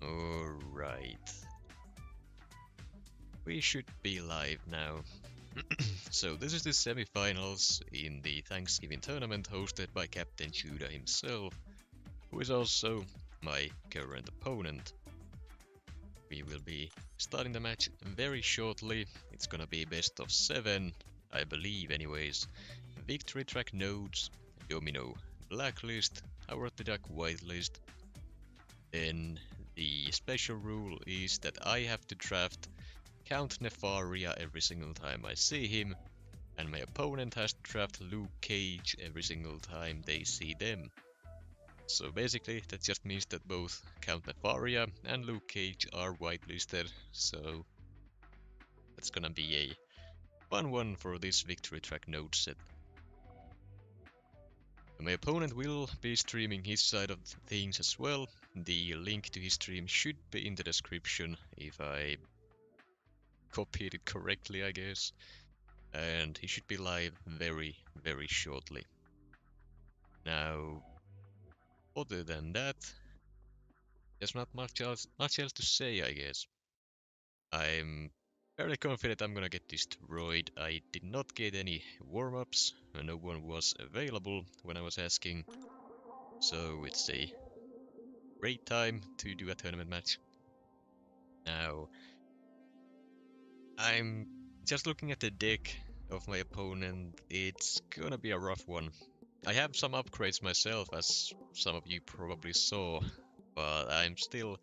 Alright. We should be live now. So this is the semifinals in the Thanksgiving tournament hosted by Captain Jewda himself, who is also my current opponent. We will be starting the match very shortly. It's gonna be best of 7, I believe anyways. Victory track nodes, domino, blacklist, Howard the Duck whitelist. Then the special rule is that I have to draft Count Nefaria every single time I see him, and my opponent has to draft Luke Cage every single time they see them. So basically, that just means that both Count Nefaria and Luke Cage are whitelisted, so that's gonna be a fun one for this victory track node set. My opponent will be streaming his side of things as well. The link to his stream should be in the description if I copied it correctly, I guess. And he should be live very, very shortly. Now, other than that, there's not much else to say, I guess. I'm fairly confident I'm gonna get destroyed. I did not get any warm-ups, and no one was available when I was asking. So it's a great time to do a tournament match. Now, I'm just looking at the deck of my opponent. It's gonna be a rough one. I have some upgrades myself, as some of you probably saw, but I'm still,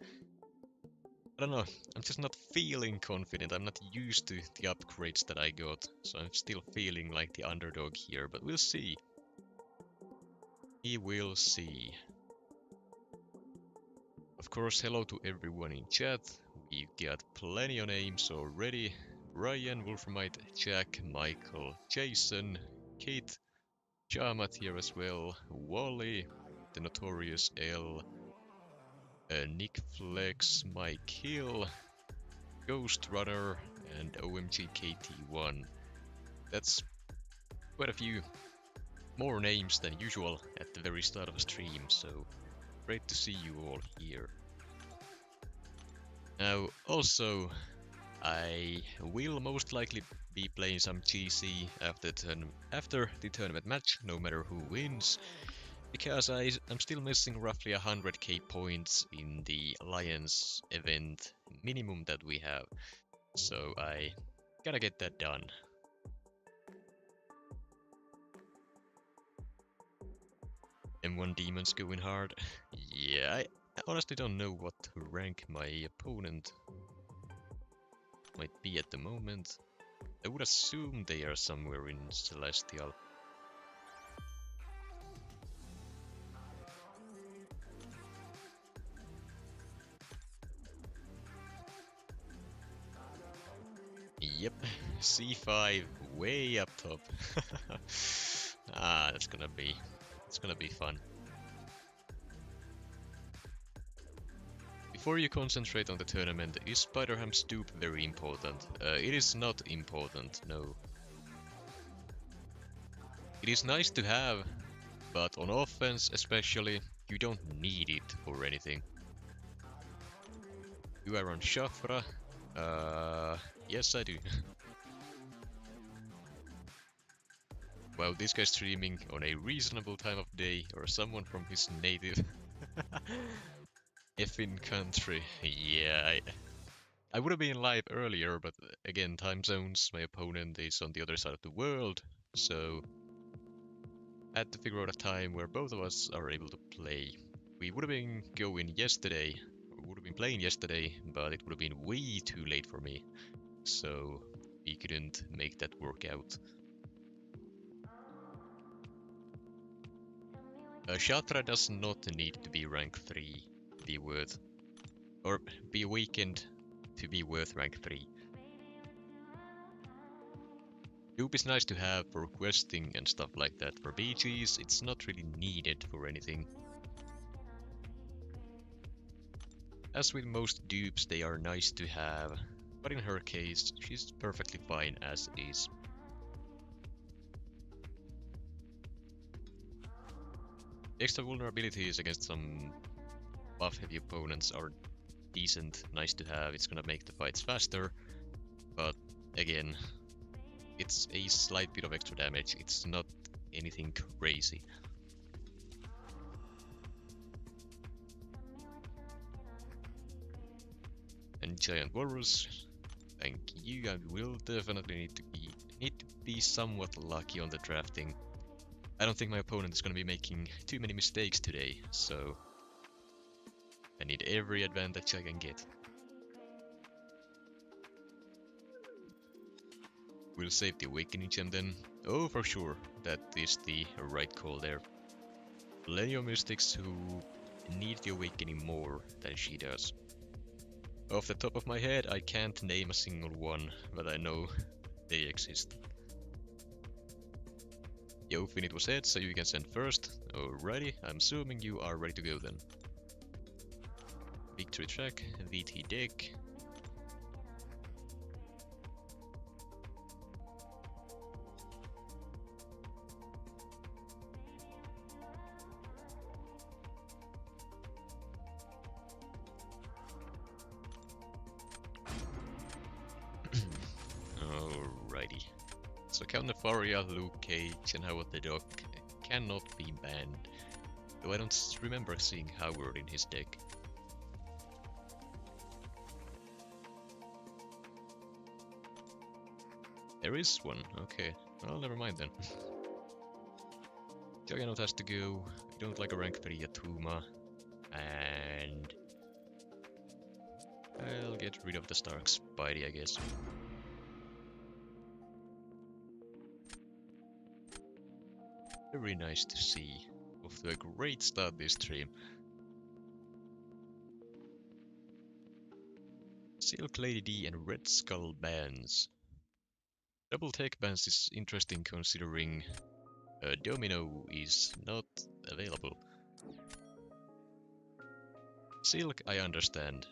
I don't know, I'm just not feeling confident. I'm not used to the upgrades that I got, so I'm still feeling like the underdog here, but we'll see. We will see. Of course, hello to everyone in chat. We got plenty of names already. Ryan, Wolframite, Jack, Michael, Jason, Kate, Jamat here as well, Wally, the Notorious L, Nick Flex, Mike Hill, Ghost Runner, and OMGKT1. That's quite a few more names than usual at the very start of a stream, so great to see you all here. Now, also, I will most likely be playing some GC after the tournament match, no matter who wins, because I'm still missing roughly 100k points in the Alliance event minimum that we have, so I gotta get that done. M1 Demons going hard. Yeah, I honestly don't know what rank my opponent might be at the moment. I would assume they are somewhere in Celestial. Yep, C5 way up top. It's gonna be fun. Before you concentrate on the tournament, is Spider-Ham's dupe very important? It is not important, no. It is nice to have, but on offense especially, you don't need it for anything. You are on Shafra? Yes I do. Wow, this guy's streaming on a reasonable time of day, or someone from his native effing country. Yeah, I would have been live earlier, but again, time zones, my opponent is on the other side of the world, so I had to figure out a time where both of us are able to play. We would have been going yesterday, or would have been playing yesterday, but it would have been way too late for me, so we couldn't make that work out. Shatra does not need to be rank 3 to be worth, or be weakened to be worth rank 3. Dupe is nice to have for questing and stuff like that. For BGs, it's not really needed for anything. As with most dupes, they are nice to have, but in her case, she's perfectly fine as is. Extra vulnerabilities against some buff-heavy opponents are decent, nice to have, it's gonna make the fights faster, but again, it's a slight bit of extra damage, it's not anything crazy. And Giant Walrus, thank you, I will definitely need to be somewhat lucky on the drafting. I don't think my opponent is gonna be making too many mistakes today, so I need every advantage I can get. We'll save the Awakening Gem then. Oh, for sure, that is the right call there. Plenty of mystics who need the Awakening more than she does. Off the top of my head, I can't name a single one, but I know they exist. Yo, Finit was head, so you can send first. Alrighty, I'm assuming you are ready to go then. Victory track, VT deck. Alrighty. So Counterfaria, Luke Cage, and Howard the Dog cannot be banned. Though I don't remember seeing Howard in his deck. There is one, okay. Well, never mind then. Juggernaut has to go. I don't like a rank 3 Atuma. And I'll get rid of the Stark Spidey, I guess. Very nice to see. Off to a great start this stream. Silk Lady D and Red Skull bans. Double tech bans is interesting considering Domino is not available. Silk, I understand.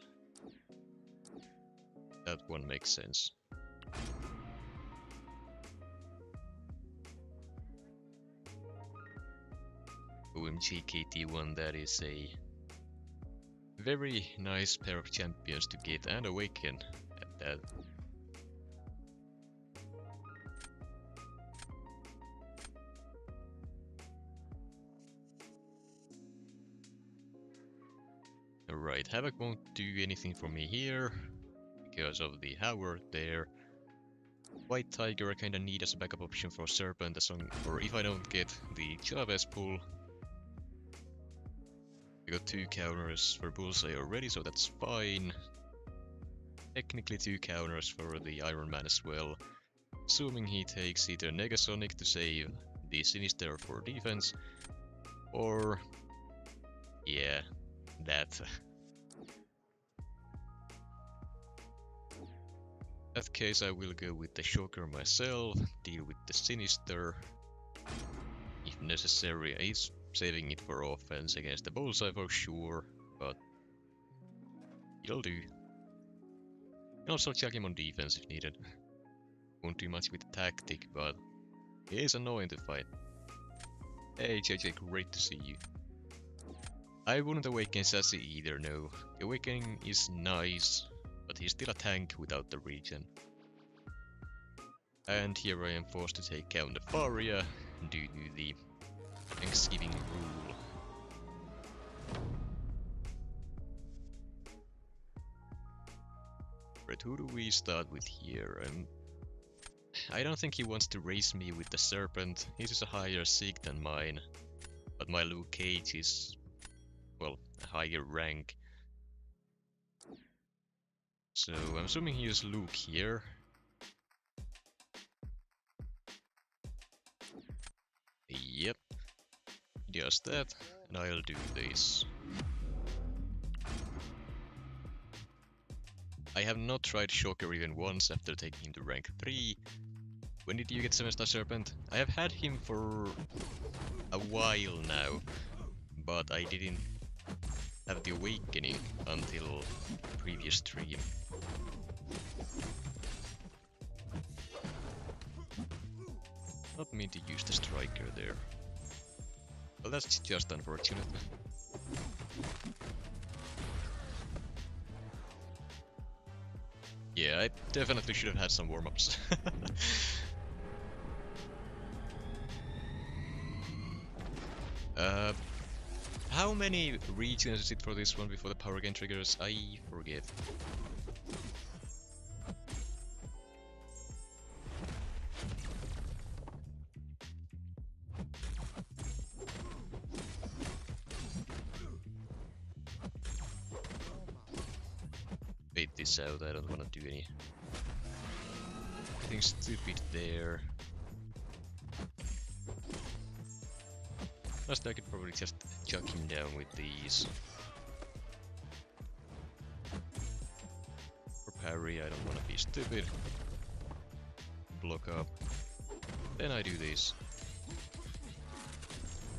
That one makes sense. OMG KT1, that is a very nice pair of champions to get and awaken at that. Alright, Havoc won't do anything for me here because of the Howard there. White Tiger I kinda need as a backup option for Serpent as long, or if I don't get the Chavez pull. I got 2 counters for Bullseye already, so that's fine. Technically 2 counters for the Iron Man as well. Assuming he takes either Negasonic to save the Sinister for defense, or yeah, that. In that case I will go with the Shocker myself, deal with the Sinister. If necessary, he's saving it for offense against the Bullseye for sure, but it'll do. And also check him on defense if needed. Won't do much with the tactic, but he is annoying to fight. Hey JJ, great to see you. I wouldn't awaken Sassy either, no. The awakening is nice, but he's still a tank without the regen. And here I am forced to take down the Faria due to the Thanksgiving rule. Right, who do we start with here? I don't think he wants to race me with the Serpent. His is a higher Sig than mine. But my Luke Cage is, well, a higher rank. So I'm assuming he uses Luke here. Yep. Just that, and I'll do this. I have not tried Shocker even once after taking him to rank 3. When did you get 7-star Serpent? I have had him for a while now, but I didn't have the awakening until the previous stream. Not mean to use the striker there. Well, that's just unfortunate. Yeah, I definitely should have had some warm-ups. uh, how many regions is it for this one before the power gain triggers? I forget. Wait this out, I don't want to do anything stupid there. Plus I could probably just chuck him down with these. For parry, I don't want to be stupid. Block up. Then I do this.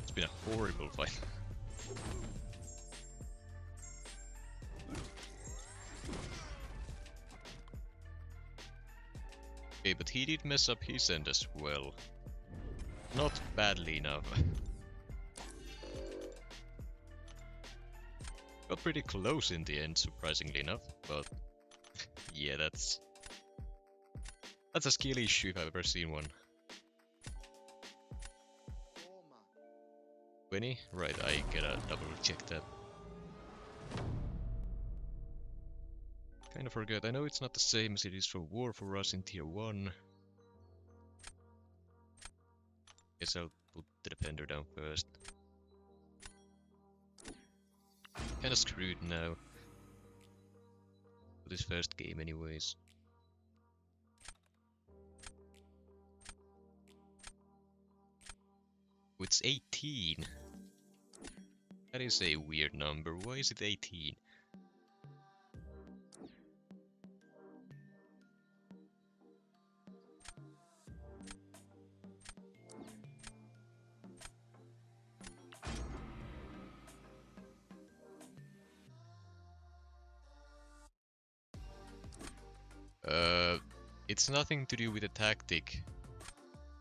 It's been a horrible fight. Okay, but he did mess up his end as well. Not badly enough. Got pretty close in the end, surprisingly enough, but yeah, that's a skill issue if I've ever seen one. 20? Right, I gotta double check that. Kinda forgot, I know it's not the same as it is for War for us in Tier 1. Guess I'll put the defender down first. Kinda screwed now. For this first game anyways. Oh, it's 18! That is a weird number, why is it 18? It's nothing to do with the tactic.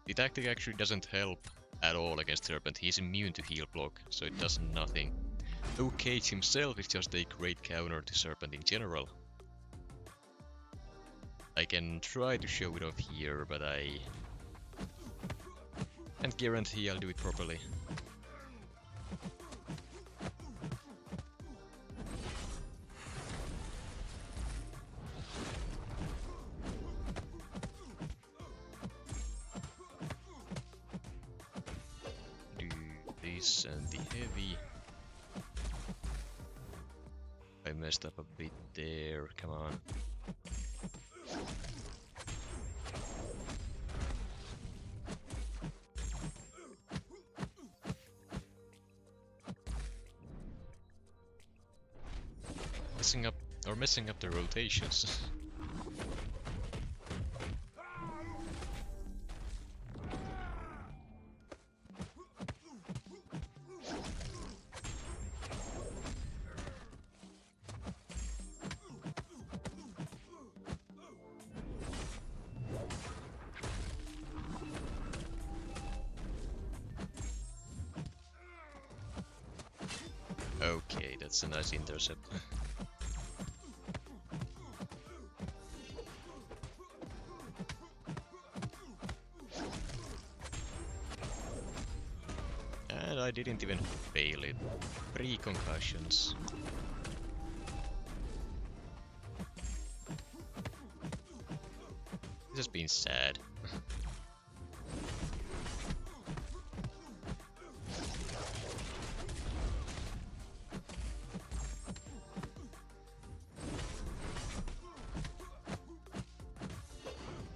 The tactic actually doesn't help at all against Serpent. He's immune to heal block, so it does nothing. Luke Cage himself is just a great counter to Serpent in general. I can try to show it off here, but I can't guarantee I'll do it properly. And the heavy. I messed up a bit there, come on. Messing up the rotations. Okay, that's a nice intercept. And I didn't even fail it. 3 concussions. This has been sad.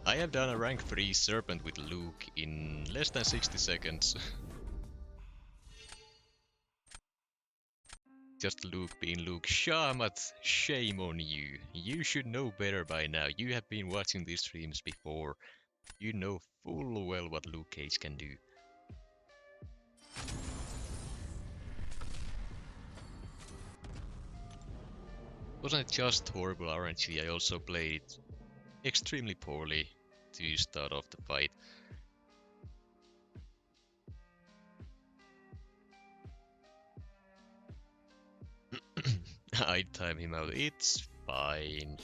I have done a rank 3 Serpent with Luke in less than 60 seconds. Just Luke being Luke. Shamat, shame on you. You should know better by now. You have been watching these streams before. You know full well what Luke Cage can do. Wasn't it just horrible RNG? I also played it extremely poorly to start off the fight. I'd time him out, it's fine.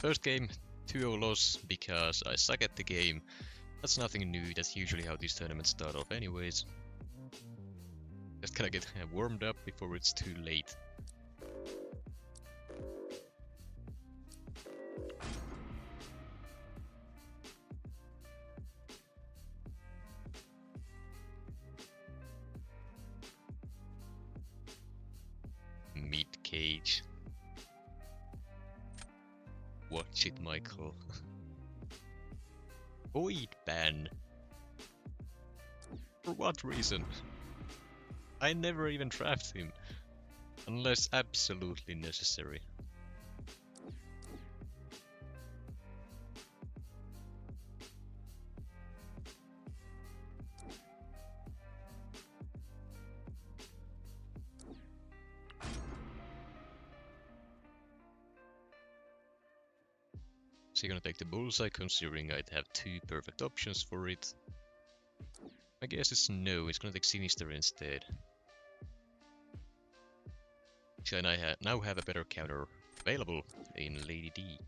First game, 2-0 loss because I suck at the game. That's nothing new, that's usually how these tournaments start off anyways. Just gotta get warmed up before it's too late. Mid cage. Watch it, Michael. Void ban. For what reason? I never even draft him. Unless absolutely necessary. Is he gonna take the bullseye, considering I'd have two perfect options for it? My guess is no, he's gonna take Sinister instead. And I now have a better counter available in Lady D.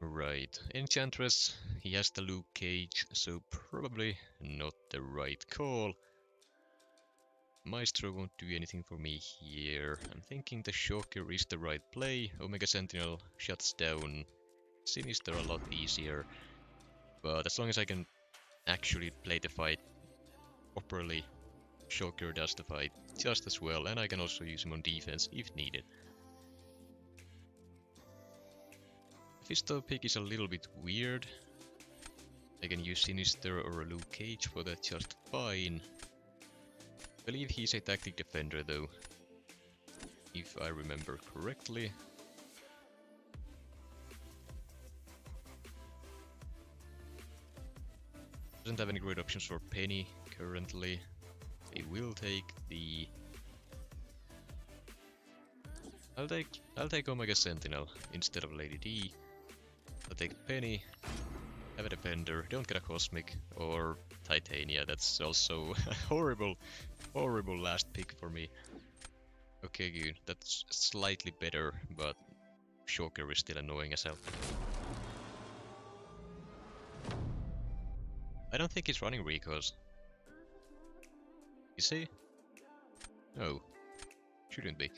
Right, Enchantress, he has the Luke Cage, so probably not the right call. Maestro won't do anything for me here. I'm thinking the Shocker is the right play. Omega Sentinel shuts down Sinister a lot easier. But as long as I can actually play the fight properly, Shocker does the fight just as well, and I can also use him on defense if needed. Fisto pick is a little bit weird. I can use Sinister or a Luke Cage for that just fine. I believe he's a tactic defender though, if I remember correctly. Doesn't have any great options for Penny currently. I will take the... I'll take Omega Sentinel instead of Lady D. I'll take Penny, have a defender, don't get a Cosmic or Titania, that's also a horrible last pick for me. Okay, good, that's slightly better, but Shocker is still annoying as hell. I don't think he's running recalls. Is he? No, shouldn't be.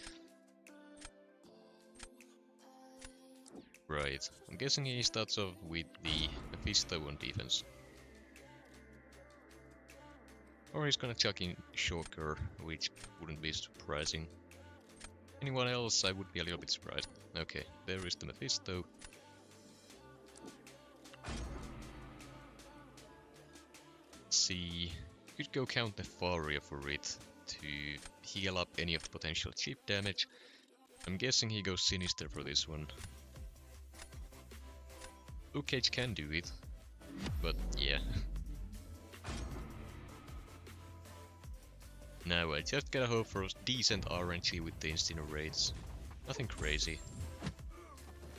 Right, I'm guessing he starts off with the Mephisto on defense. Or he's gonna chuck in Shocker, which wouldn't be surprising. Anyone else, I would be a little bit surprised. Okay, there is the Mephisto. Let's see, could go count Nefaria for it to heal up any of the potential chip damage. I'm guessing he goes Sinister for this one. Luke Cage can do it, but yeah. Now I just gotta hope for decent RNG with the incinerates. Nothing crazy.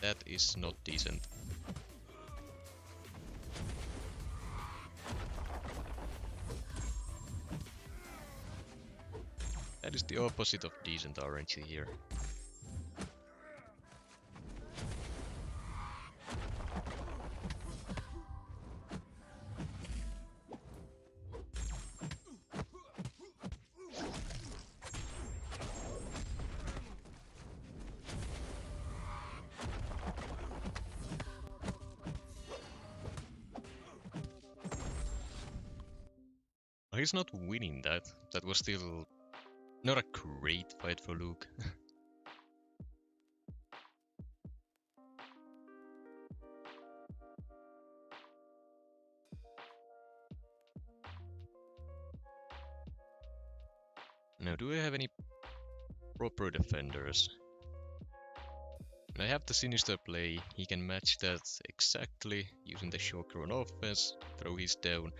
That is not decent. That is the opposite of decent RNG here. He's not winning that. That was still not a great fight for Luke. Now, do I have any proper defenders? When I have the Sinister play, he can match that exactly using the Shocker on offense, throw his down,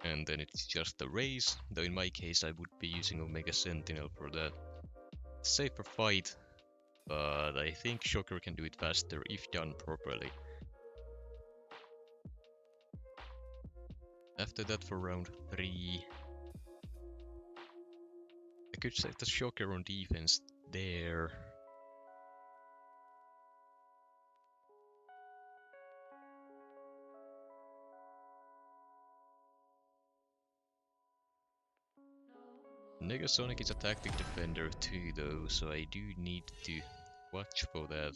and then it's just a race, though in my case I would be using Omega Sentinel for that. Safer fight, but I think Shocker can do it faster if done properly. After that, for round 3, I could set the shocker on defense there. Negasonic is a tactic defender too though, so I do need to watch for that.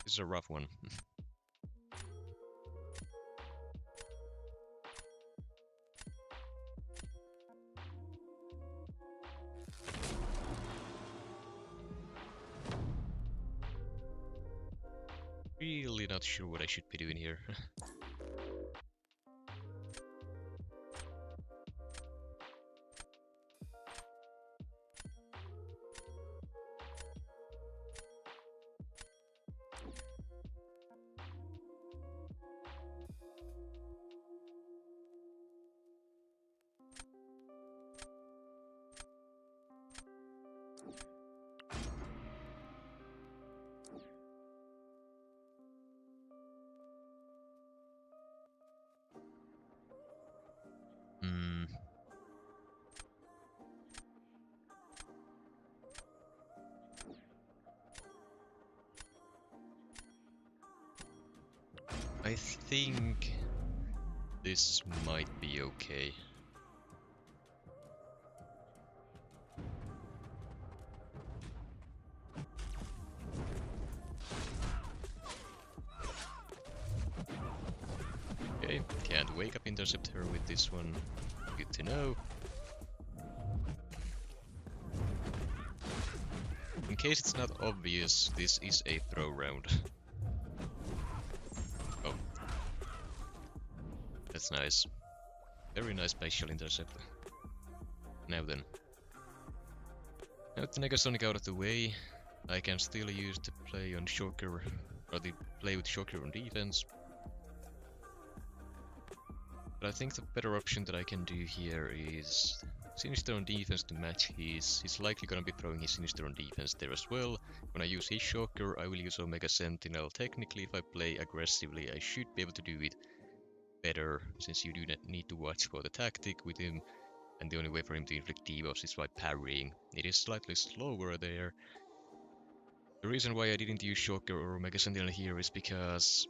This is a rough one. Really not sure what I should be doing here. I think this might be okay. Okay, can't wake up intercept her with this one. Good to know. In case it's not obvious, this is a throw round. Oh. That's nice. Very nice spatial intercept. Now then. Now with the Negasonic out of the way, I can still use the play on Shocker, or the play with Shocker on defense. But I think the better option that I can do here is Sinister on defense to match his. He's likely gonna be throwing his Sinister on defense there as well. When I use his Shocker, I will use Omega Sentinel. Technically, if I play aggressively, I should be able to do it better, since you do not need to watch for the tactic with him, and the only way for him to inflict debuffs is by parrying. It is slightly slower there. The reason why I didn't use Shocker or Omega Sentinel here is because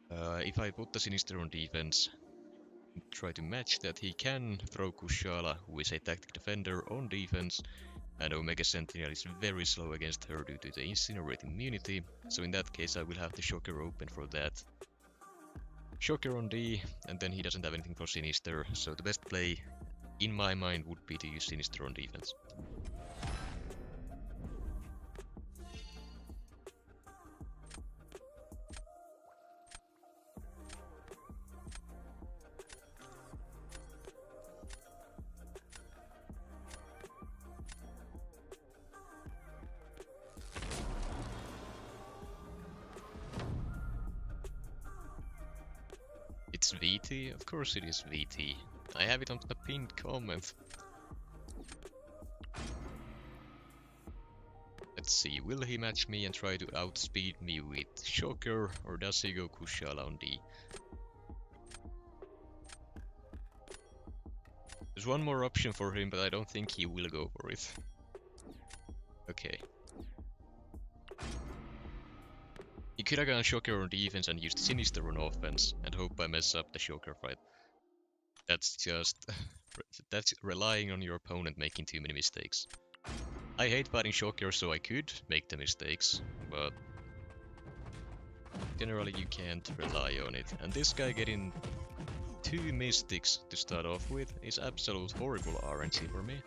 if I put the Sinister on defense, try to match that, he can throw Kushala, who is a tactic defender, on defense, and Omega Sentinel is very slow against her due to the Incinerate immunity, so in that case I will have the Shocker open for that. Shocker on D, and then he doesn't have anything for Sinister, so the best play, in my mind, would be to use Sinister on defense. It's VT? Of course it is VT. I have it on the pinned comment. Let's see, will he match me and try to outspeed me with Shocker, or does he go Kushala on D? There's one more option for him, but I don't think he will go for it. Okay. He could have gone Shocker on defense and used Sinister on offense, and hope I mess up the Shocker fight. That's just... that's relying on your opponent making too many mistakes. I hate fighting Shocker, so I could make the mistakes, but... generally you can't rely on it. And this guy getting 2 Mystics to start off with is absolute horrible RNG for me.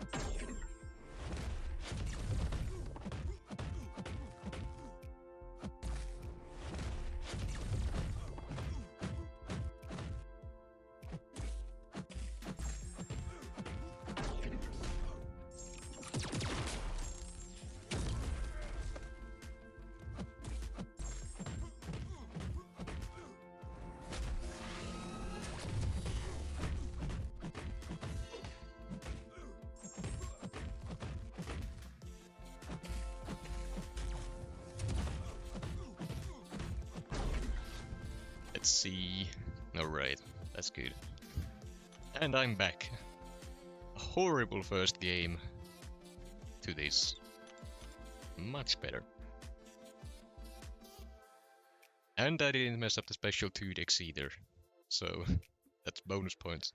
Let's see. Alright, that's good. And I'm back. A horrible first game to this. Much better. And I didn't mess up the special 2 decks either. So, that's bonus points.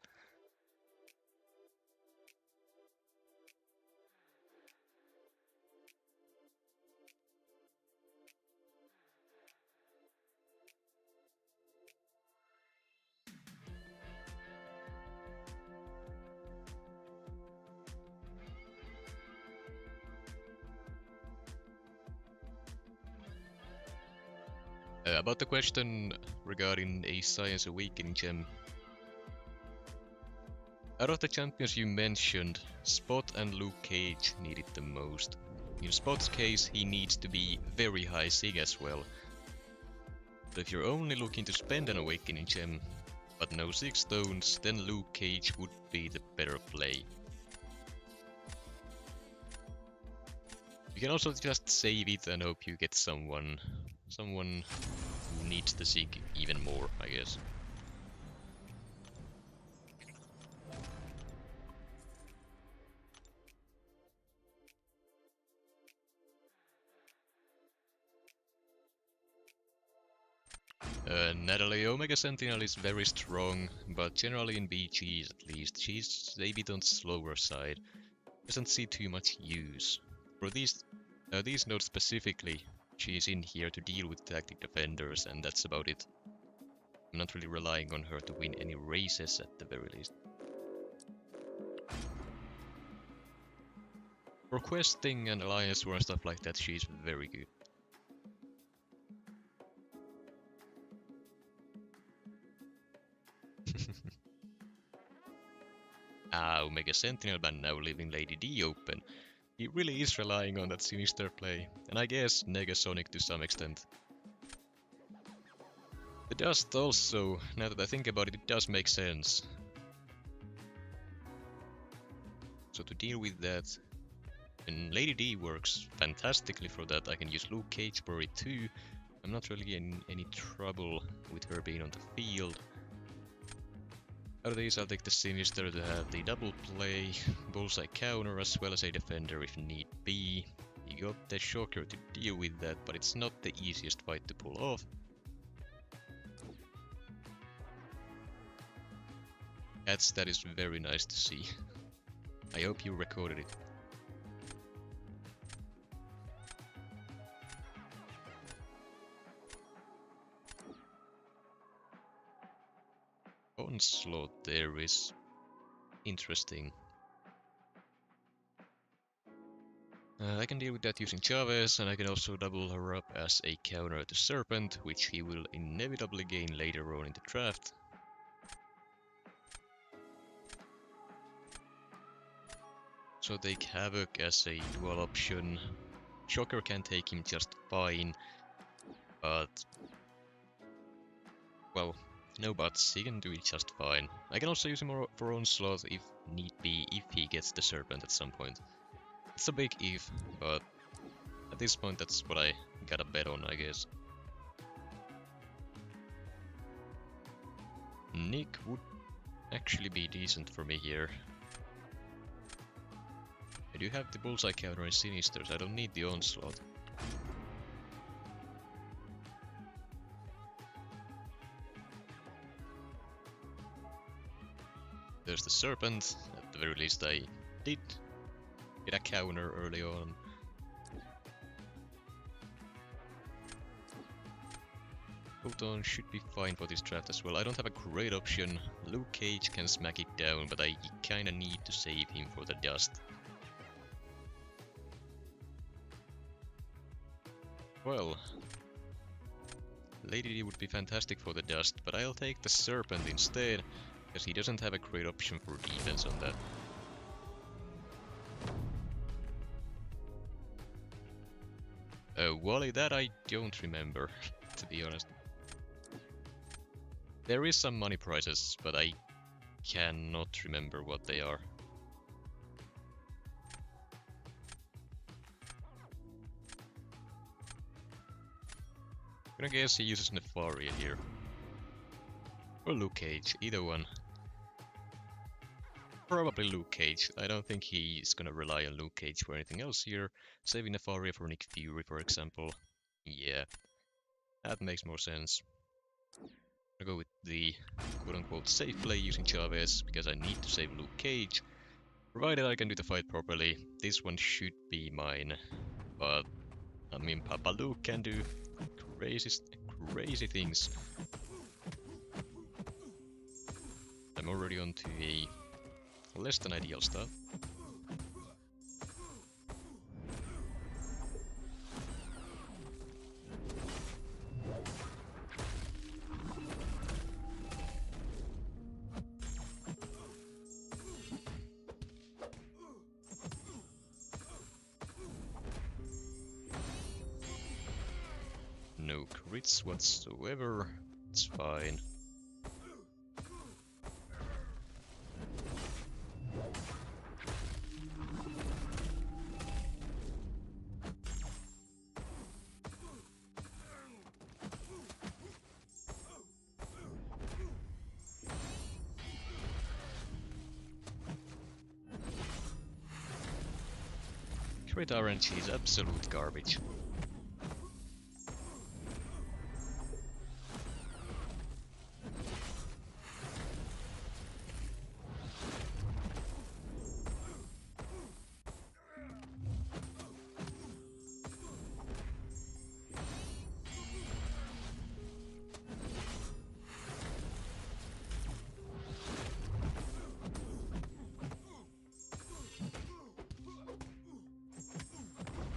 About the question regarding a Science Awakening gem. Out of the champions you mentioned, Spot and Luke Cage need it the most. In Spot's case, he needs to be very high sig as well. But if you're only looking to spend an Awakening gem, but no 6 stones, then Luke Cage would be the better play. You can also just save it and hope you get someone who needs the sig even more, I guess. Natalie Omega Sentinel is very strong, but generally in BGs at least, she's a bit on the slower side. Doesn't see too much use. For these nodes specifically, she's in here to deal with tactic defenders, and that's about it. I'm not really relying on her to win any races at the very least. For questing and alliance war and stuff like that, she's very good. Omega Sentinel ban now leaving Lady D open. He really is relying on that sinister play, and I guess Negasonic to some extent. The dust also, now that I think about it, it does make sense. So to deal with that, and Lady D works fantastically for that, I can use Luke Cage for it too. I'm not really in any trouble with her being on the field. Out of these, I'll take the Sinister to have the double play, bullseye counter as well as a defender if need be. You got the Shocker to deal with that, but it's not the easiest fight to pull off. That is very nice to see. I hope you recorded it. Onslaught there is interesting. I can deal with that using Chavez, and I can also double her up as a counter to Serpent, which he will inevitably gain later on in the draft. So take Havoc as a dual option. Shocker can take him just fine, but... well, no buts, he can do it just fine. I can also use him for Onslaught if need be, if he gets the Serpent at some point. It's a big if, but at this point that's what I gotta bet on, I guess. Nick would actually be decent for me here. I do have the bullseye counter and Sinisters, I don't need the Onslaught. There's the Serpent, at the very least I did get a counter early on. Photon should be fine for this draft as well. I don't have a great option. Luke Cage can smack it down, but I kinda need to save him for the dust. Well, Lady D would be fantastic for the dust, but I'll take the Serpent instead, because he doesn't have a great option for defense on that. Wally, that I don't remember, to be honest. There is some money prizes, but I cannot remember what they are. I guess he uses Nefaria here. Or Luke Cage, either one. Probably Luke Cage. I don't think he's gonna rely on Luke Cage for anything else here. Saving Nefaria for Nick Fury, for example. Yeah, that makes more sense. I'll go with the quote-unquote safe play using Chavez, because I need to save Luke Cage. Provided I can do the fight properly, this one should be mine. But, I mean, Papa Luke can do crazy things. I'm already on to a less than ideal start. No crits whatsoever, it's fine. Crit RNG is absolute garbage.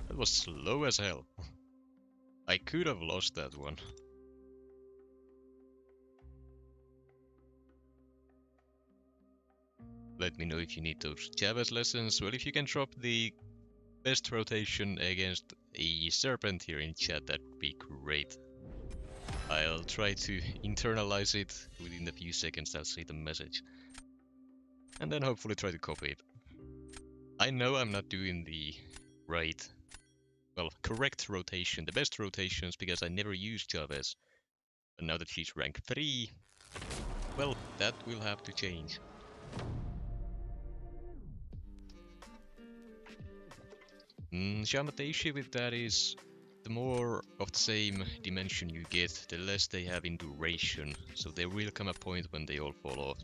That was slow as hell. I could have lost that one. Let me know if you need those Chavez lessons. Well, if you can drop the best rotation against a serpent here in chat, that would be great. I'll try to internalize it within a few seconds. I'll see the message. And then hopefully try to copy it. I know I'm not doing the right, well, correct rotation, the best rotations, because I never used Chavez. But now that she's rank 3, well, that will have to change. Shama, the issue with that is, the more of the same dimension you get, the less they have in duration, so there will come a point when they all fall off.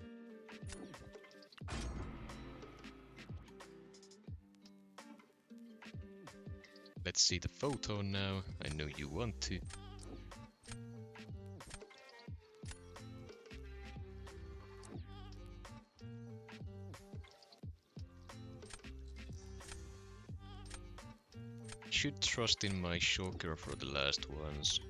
Let's see the photon now. I know you want to. Should trust in my shocker for the last ones.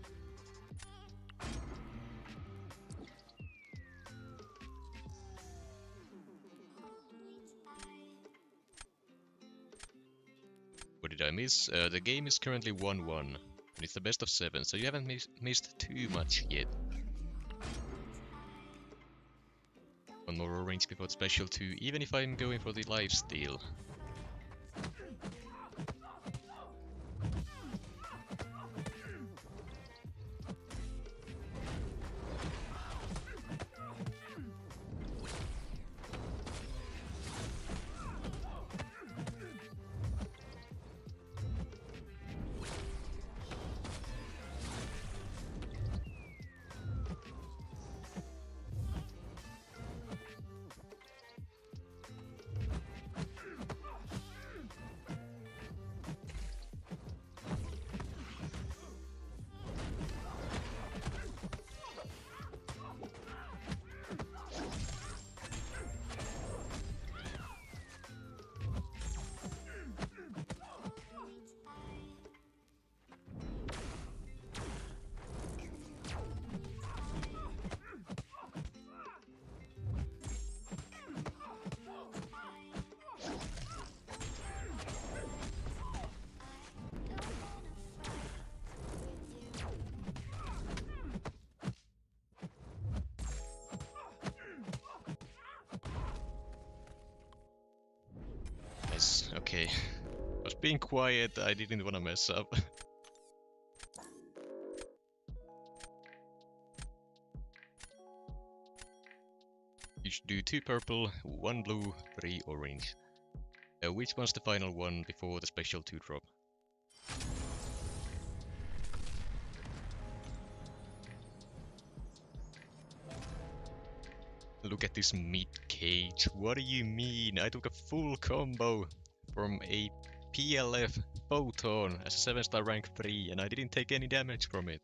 What did I miss? The game is currently 1-1, and it's the best of 7, so you haven't missed too much yet. One more orange before special 2, even if I'm going for the lifesteal. Okay, I was being quiet, I didn't want to mess up. should do 2 purple, 1 blue, 3 orange. Which one's the final one before the special 2 drop? Look at this mid cage. What do you mean? I took a full combo from a PLF Photon as a 7-star rank 3 and I didn't take any damage from it.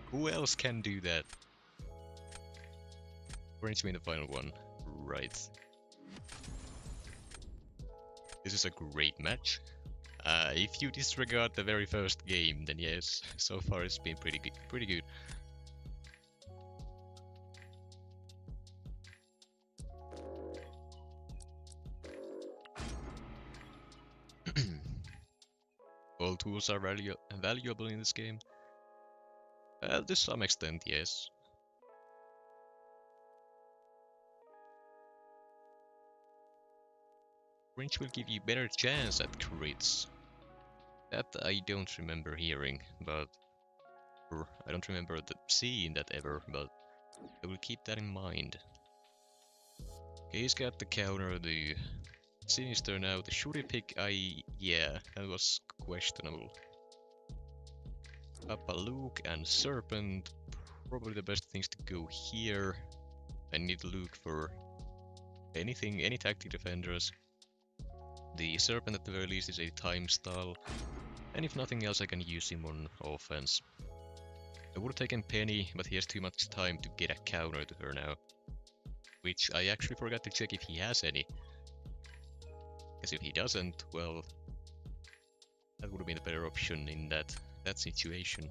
Who else can do that? Orange win the final one. Right. This is a great match. If you disregard the very first game, then yes, so far it's been pretty good. All tools are valuable in this game. To some extent, yes. Orange will give you better chance at crits. That I don't remember hearing, but... Or I don't remember seeing that ever, but I will keep that in mind. Okay, he's got the counter, the Sinister now, the Shuri pick, yeah, that was questionable. Papa Luke and Serpent, probably the best things to go here. I need to look for anything, any tactic defenders. The Serpent at the very least is a time style, and if nothing else I can use him on offense. I would have taken Penny, but he has too much time to get a counter to her now. Which I actually forgot to check if he has any. Because if he doesn't, well, that would have been a better option in that situation.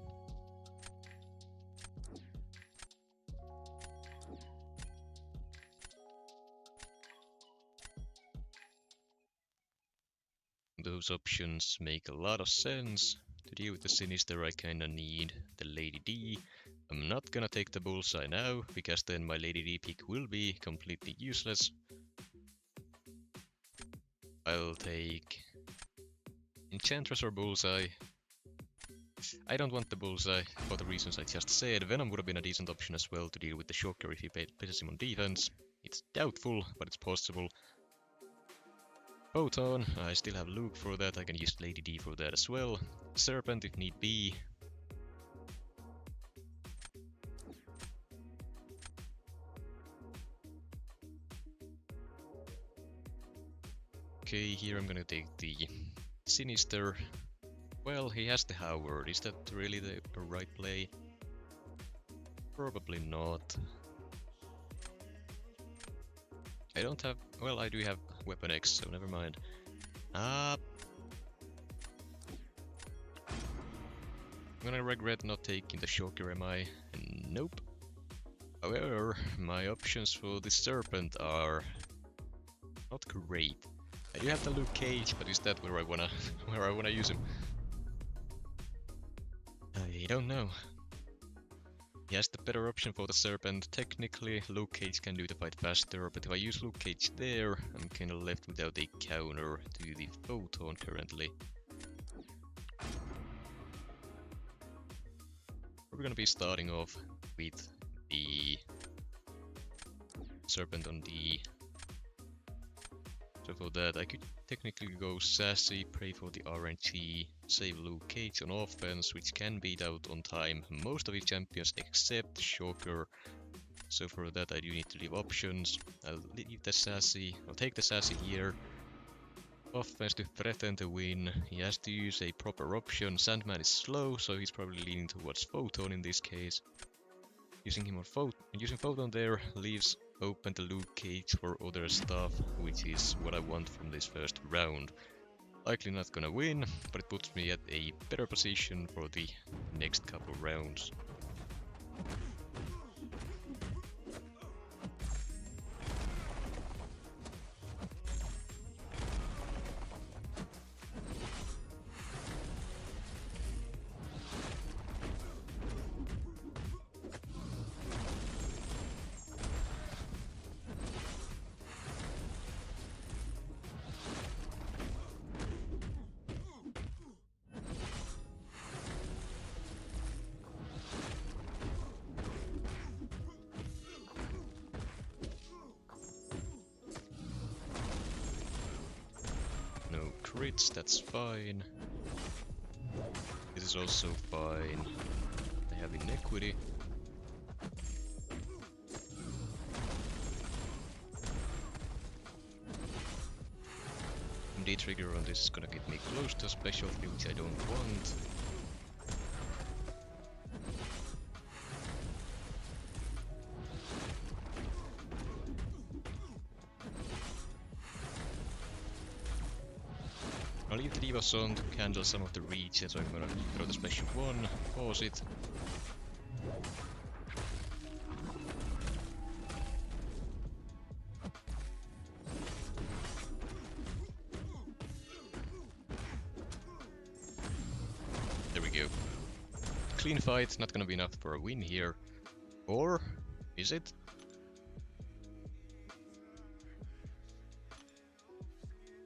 Those options make a lot of sense. To deal with the Sinister I kinda need the Lady D. I'm not gonna take the Bullseye now, because then my Lady D pick will be completely useless. I'll take Enchantress or Bullseye. I don't want the Bullseye for the reasons I just said. Venom would have been a decent option as well to deal with the Shocker if he places him on defense. It's doubtful, but it's possible. Photon, I still have Luke for that, I can use Lady D for that as well. Serpent if need be. Okay, here I'm gonna take the Sinister. Well, he has the Howard, is that really the right play? Probably not. I don't have... well, I do have Weapon X, so never mind. I'm gonna regret not taking the Shocker, am I? Nope. However, my options for the Serpent are not great. I do have the Luke Cage, but is that where I wanna use him? I don't know. He has the better option for the Serpent. Technically, Luke Cage can do the fight faster, but if I use Luke Cage there, I'm kinda left without a counter to the Photon currently. We're gonna be starting off with the Serpent on D. So for that, I could technically go Sassy, pray for the RNG, save Luke Cage on offense, which can beat out on time most of his champions except Shocker. So for that I do need to leave options. I'll leave the Sassy, I'll take the Sassy here. Offense to threaten to win, he has to use a proper option. Sandman is slow, so he's probably leaning towards Photon in this case. Using Photon there leaves open the Luke Cage for other stuff, which is what I want from this first round. Likely not gonna win, but it puts me at a better position for the next couple rounds. crits, that's fine. This is also fine. They have inequity. MD trigger on this is gonna get me close to a specialty, which I don't want. I'll leave the Divas on to handle some of the reach, so I'm gonna throw the special one, pause it. There we go. Clean fight, not gonna be enough for a win here. Or is it?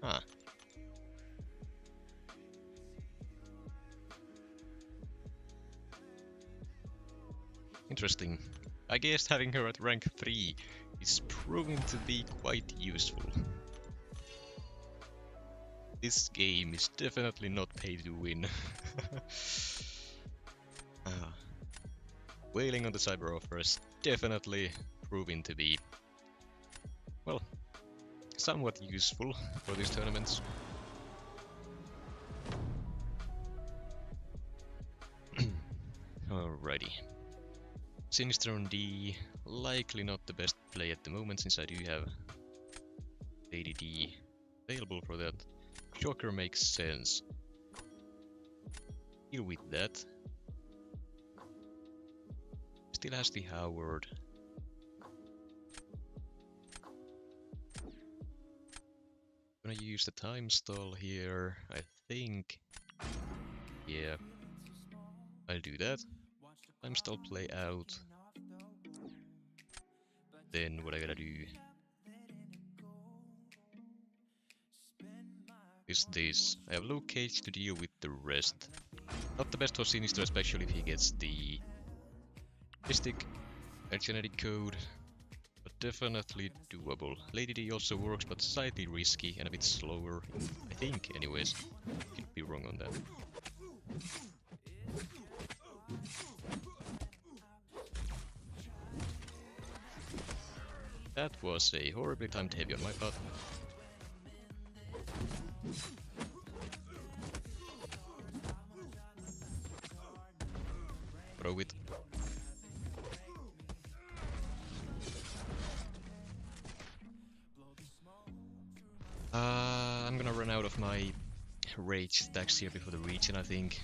Ah. Interesting. I guess having her at rank 3 is proving to be quite useful. This game is definitely not pay to win. Wailing on the cyber offer is definitely proving to be, well, somewhat useful for these tournaments. Alrighty. Sinister on D, likely not the best play at the moment since I do have ADD available for that. Shocker makes sense. Deal with that. Still has the Howard. Gonna use the time stall here, I think. Yeah, I'll do that. Time stall play out. Then what I gotta do is this. I have low cage to deal with the rest. Not the best for Sinister, especially if he gets the Mystic and genetic code, but definitely doable. Lady D also works, but slightly risky and a bit slower, I think, anyways. Could be wrong on that. That was a horribly timed heavy on my part. Throw it. I'm gonna run out of my rage stacks here before the region, I think.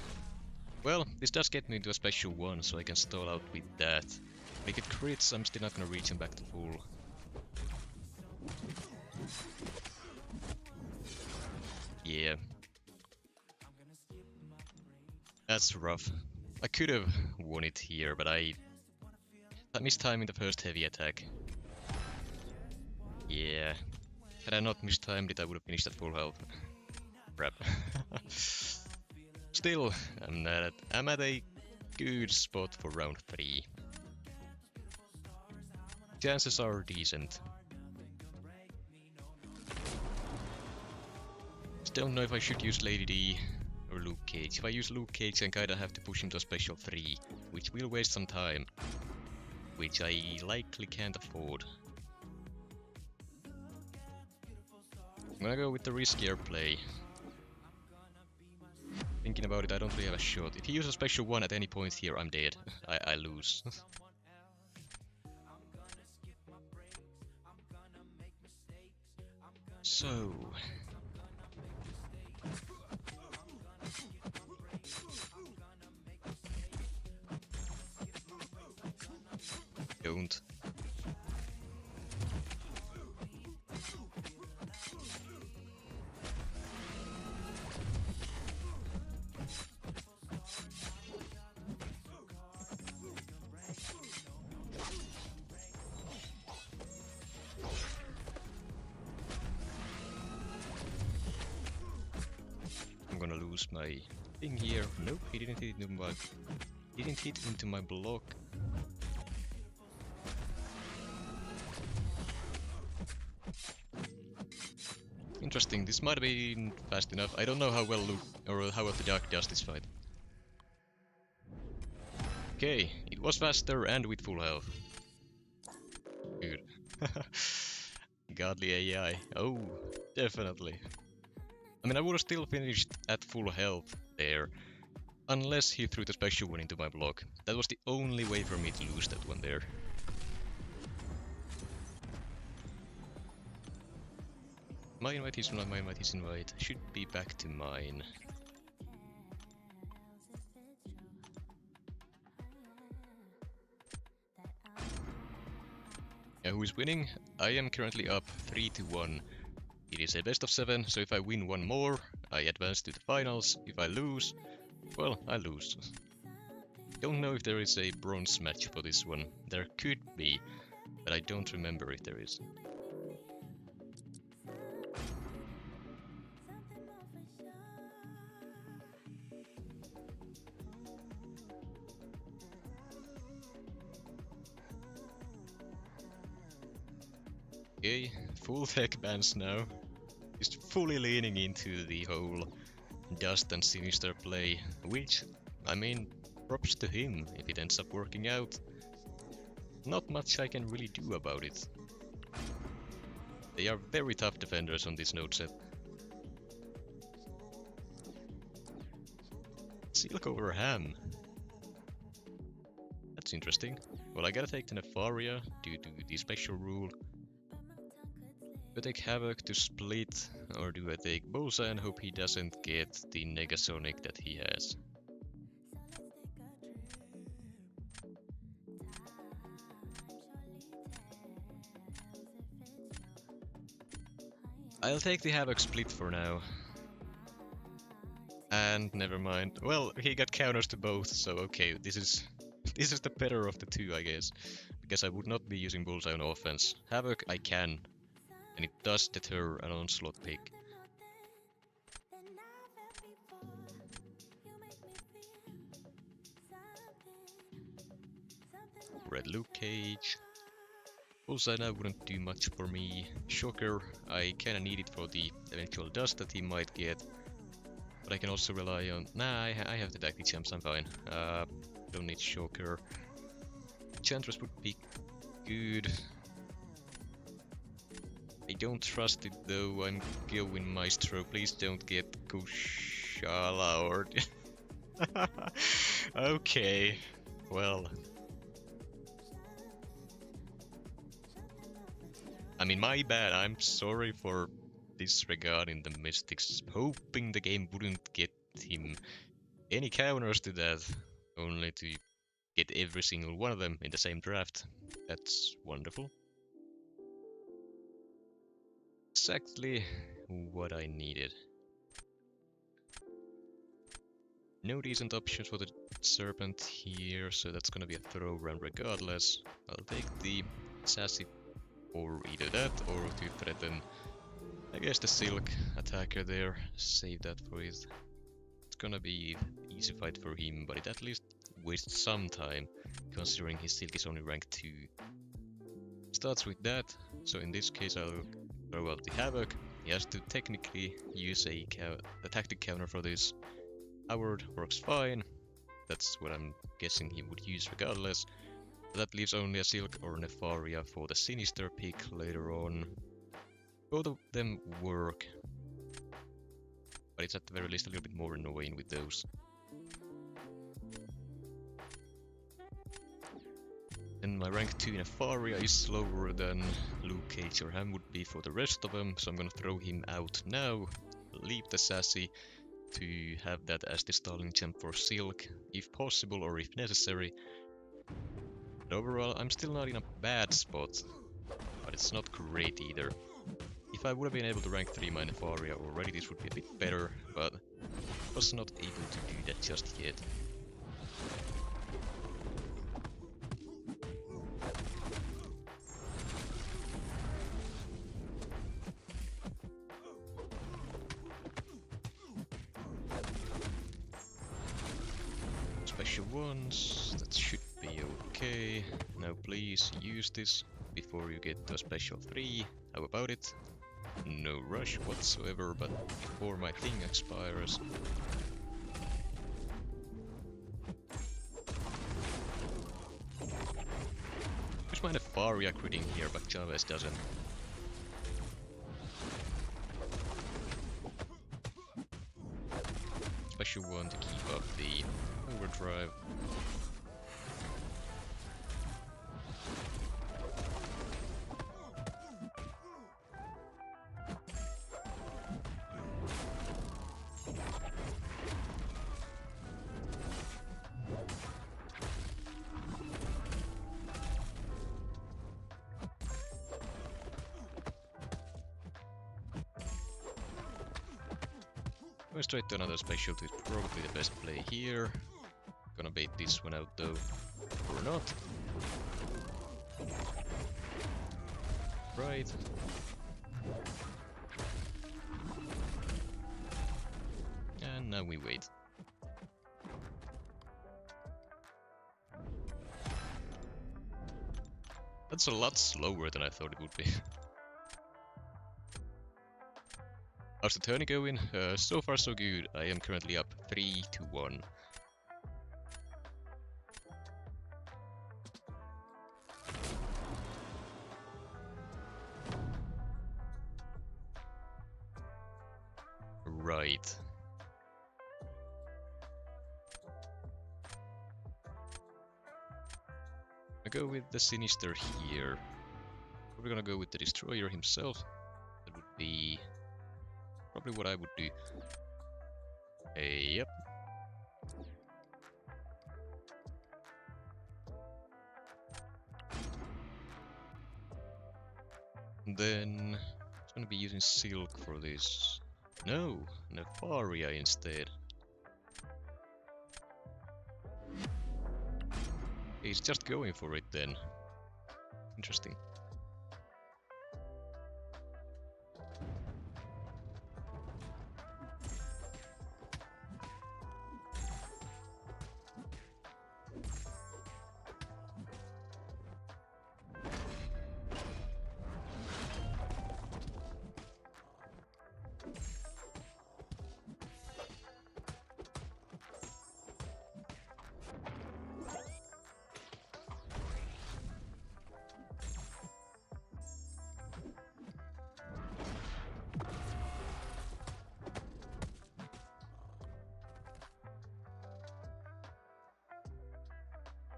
Well, this does get me into a special one, so I can stall out with that. Make it crits, I'm still not gonna reach him back to full. Yeah. That's rough. I could have won it here, but I missed time in the first heavy attack. Yeah. Had I not mistimed it, I would have finished at full health. Crap. Still, I'm at a good spot for round 3. Chances are decent. Just don't know if I should use Lady D or Luke Cage. If I use Luke Cage, I kinda have to push him to a special 3, which will waste some time, which I likely can't afford. I'm gonna go with the riskier play. Thinking about it, I don't really have a shot. If he uses a special 1 at any point here, I'm dead. I lose. So... Don't. I'm gonna lose my thing here. Nope, he didn't hit into my block. Interesting, this might have been fast enough. I don't know how well Luke, or how well the Dark does this fight. Okay, it was faster and with full health. Good. Godly AI. Oh, definitely. I mean, I would have still finished at full health there, unless he threw the special one into my block. That was the only way for me to lose that one there. My invite is not my invite is invite. Should be back to mine. Who is winning? I am currently up 3-1. It is a best of 7, so if I win one more, I advance to the finals. If I lose, well, I lose. Don't know if there is a bronze match for this one. There could be, but I don't remember if there is. Okay, full tech bans now. Just fully leaning into the whole Dust and Sinister play, which, I mean, props to him if it ends up working out. Not much I can really do about it. They are very tough defenders on this node set. Silk over Ham. That's interesting. Well, I gotta take the Nefaria due to the special rule. Do I take Havoc to split, or do I take Bullseye and hope he doesn't get the Negasonic that he has? I'll take the Havoc split for now. And never mind. Well, he got counters to both, so okay, this is the better of the two, I guess. Because I would not be using Bullseye on offense. Havoc I can. And it does deter an onslaught pick. Red Luke Cage. Bullseye now wouldn't do much for me. Shocker, I kinda need it for the eventual dust that he might get. But I can also rely on... Nah, I have the tactic champs, I'm fine. Don't need Shocker. Enchantress would be good. I don't trust it though, I'm going Maestro. Please don't get Kushala or... Okay, well... I mean, my bad, I'm sorry for disregarding the Mystics, hoping the game wouldn't get him any counters to that, only to get every single one of them in the same draft. That's wonderful. Exactly what I needed. No decent options for the Serpent here, so that's gonna be a throw round regardless. I'll take the Sassy or either that or to threaten, I guess, the Silk attacker there. Save that for it. It's gonna be easy fight for him, but it at least wastes some time, considering his Silk is only rank 2. Starts with that, so in this case I'll throw out the Havoc. He has to technically use a tactic counter for this. Howard works fine. That's what I'm guessing he would use regardless. That leaves only a Silk or Nefaria for the Sinister pick later on. Both of them work, but it's at the very least a little bit more annoying with those. And my rank 2 Nefaria is slower than Luke Cage or Ham would be for the rest of them, so I'm gonna throw him out now. Leave the Sassy to have that as the stalling champ for Silk, if possible or if necessary. But overall, I'm still not in a bad spot, but it's not great either. If I would have been able to rank 3 my Nefaria already, this would be a bit better, but I was not able to do that just yet. Special ones, that should be okay. Now please use this before you get to a special 3. How about it? no rush whatsoever, but before my thing expires. Just mind if Faria critting here, but Chavez doesn't. Special one to keep up the overdrive. Going straight to another specialty is probably the best play here. Gonna bait this one out though, or not. Right. And now we wait. That's a lot slower than I thought it would be. How's the tourney going? So far so good. I am currently up 3-1. Right. I go with the Sinister here. We're gonna go with the Destroyer himself. That would be probably what I would do. Yep. Then I'm gonna be using Silk for this. No, Nefaria instead. He's just going for it then. Interesting.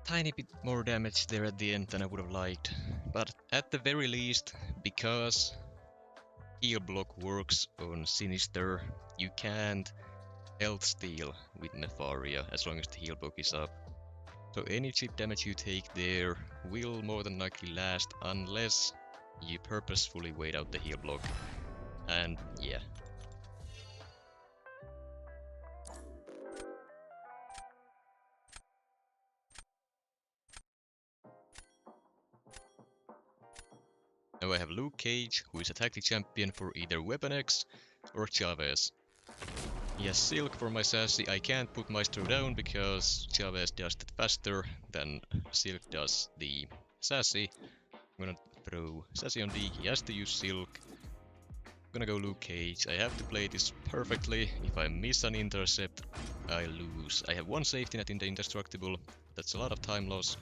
Tiny bit more damage there at the end than I would have liked, but at the very least, because heal block works on Sinister, you can't health steal with Nefaria as long as the heal block is up. So any chip damage you take there will more than likely last unless you purposefully wait out the heal block. And yeah. Now I have Luke Cage, who is a tactic champion for either Weapon X or Chavez. He has Silk for my Sassy. I can't put Maestro down because Chavez does it faster than Silk does the Sassy. I'm gonna throw Sassy on D, he has to use Silk. I'm gonna go Luke Cage. I have to play this perfectly. If I miss an intercept, I lose. I have one safety net in the Indestructible. That's a lot of time loss.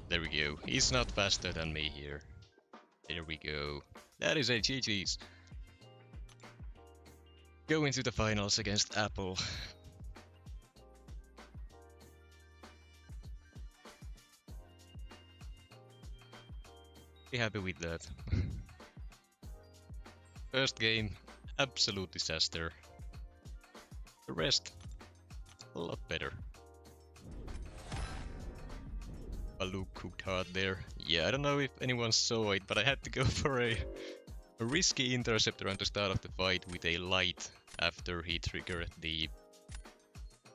There we go. He's not faster than me here. There we go. That is a GG's. Going to the finals against Apple. Be happy with that. First game, absolute disaster. The rest, a lot better. Baloo cooked hard there. Yeah, I don't know if anyone saw it, but I had to go for a risky intercept around the start of the fight with a light after he triggered the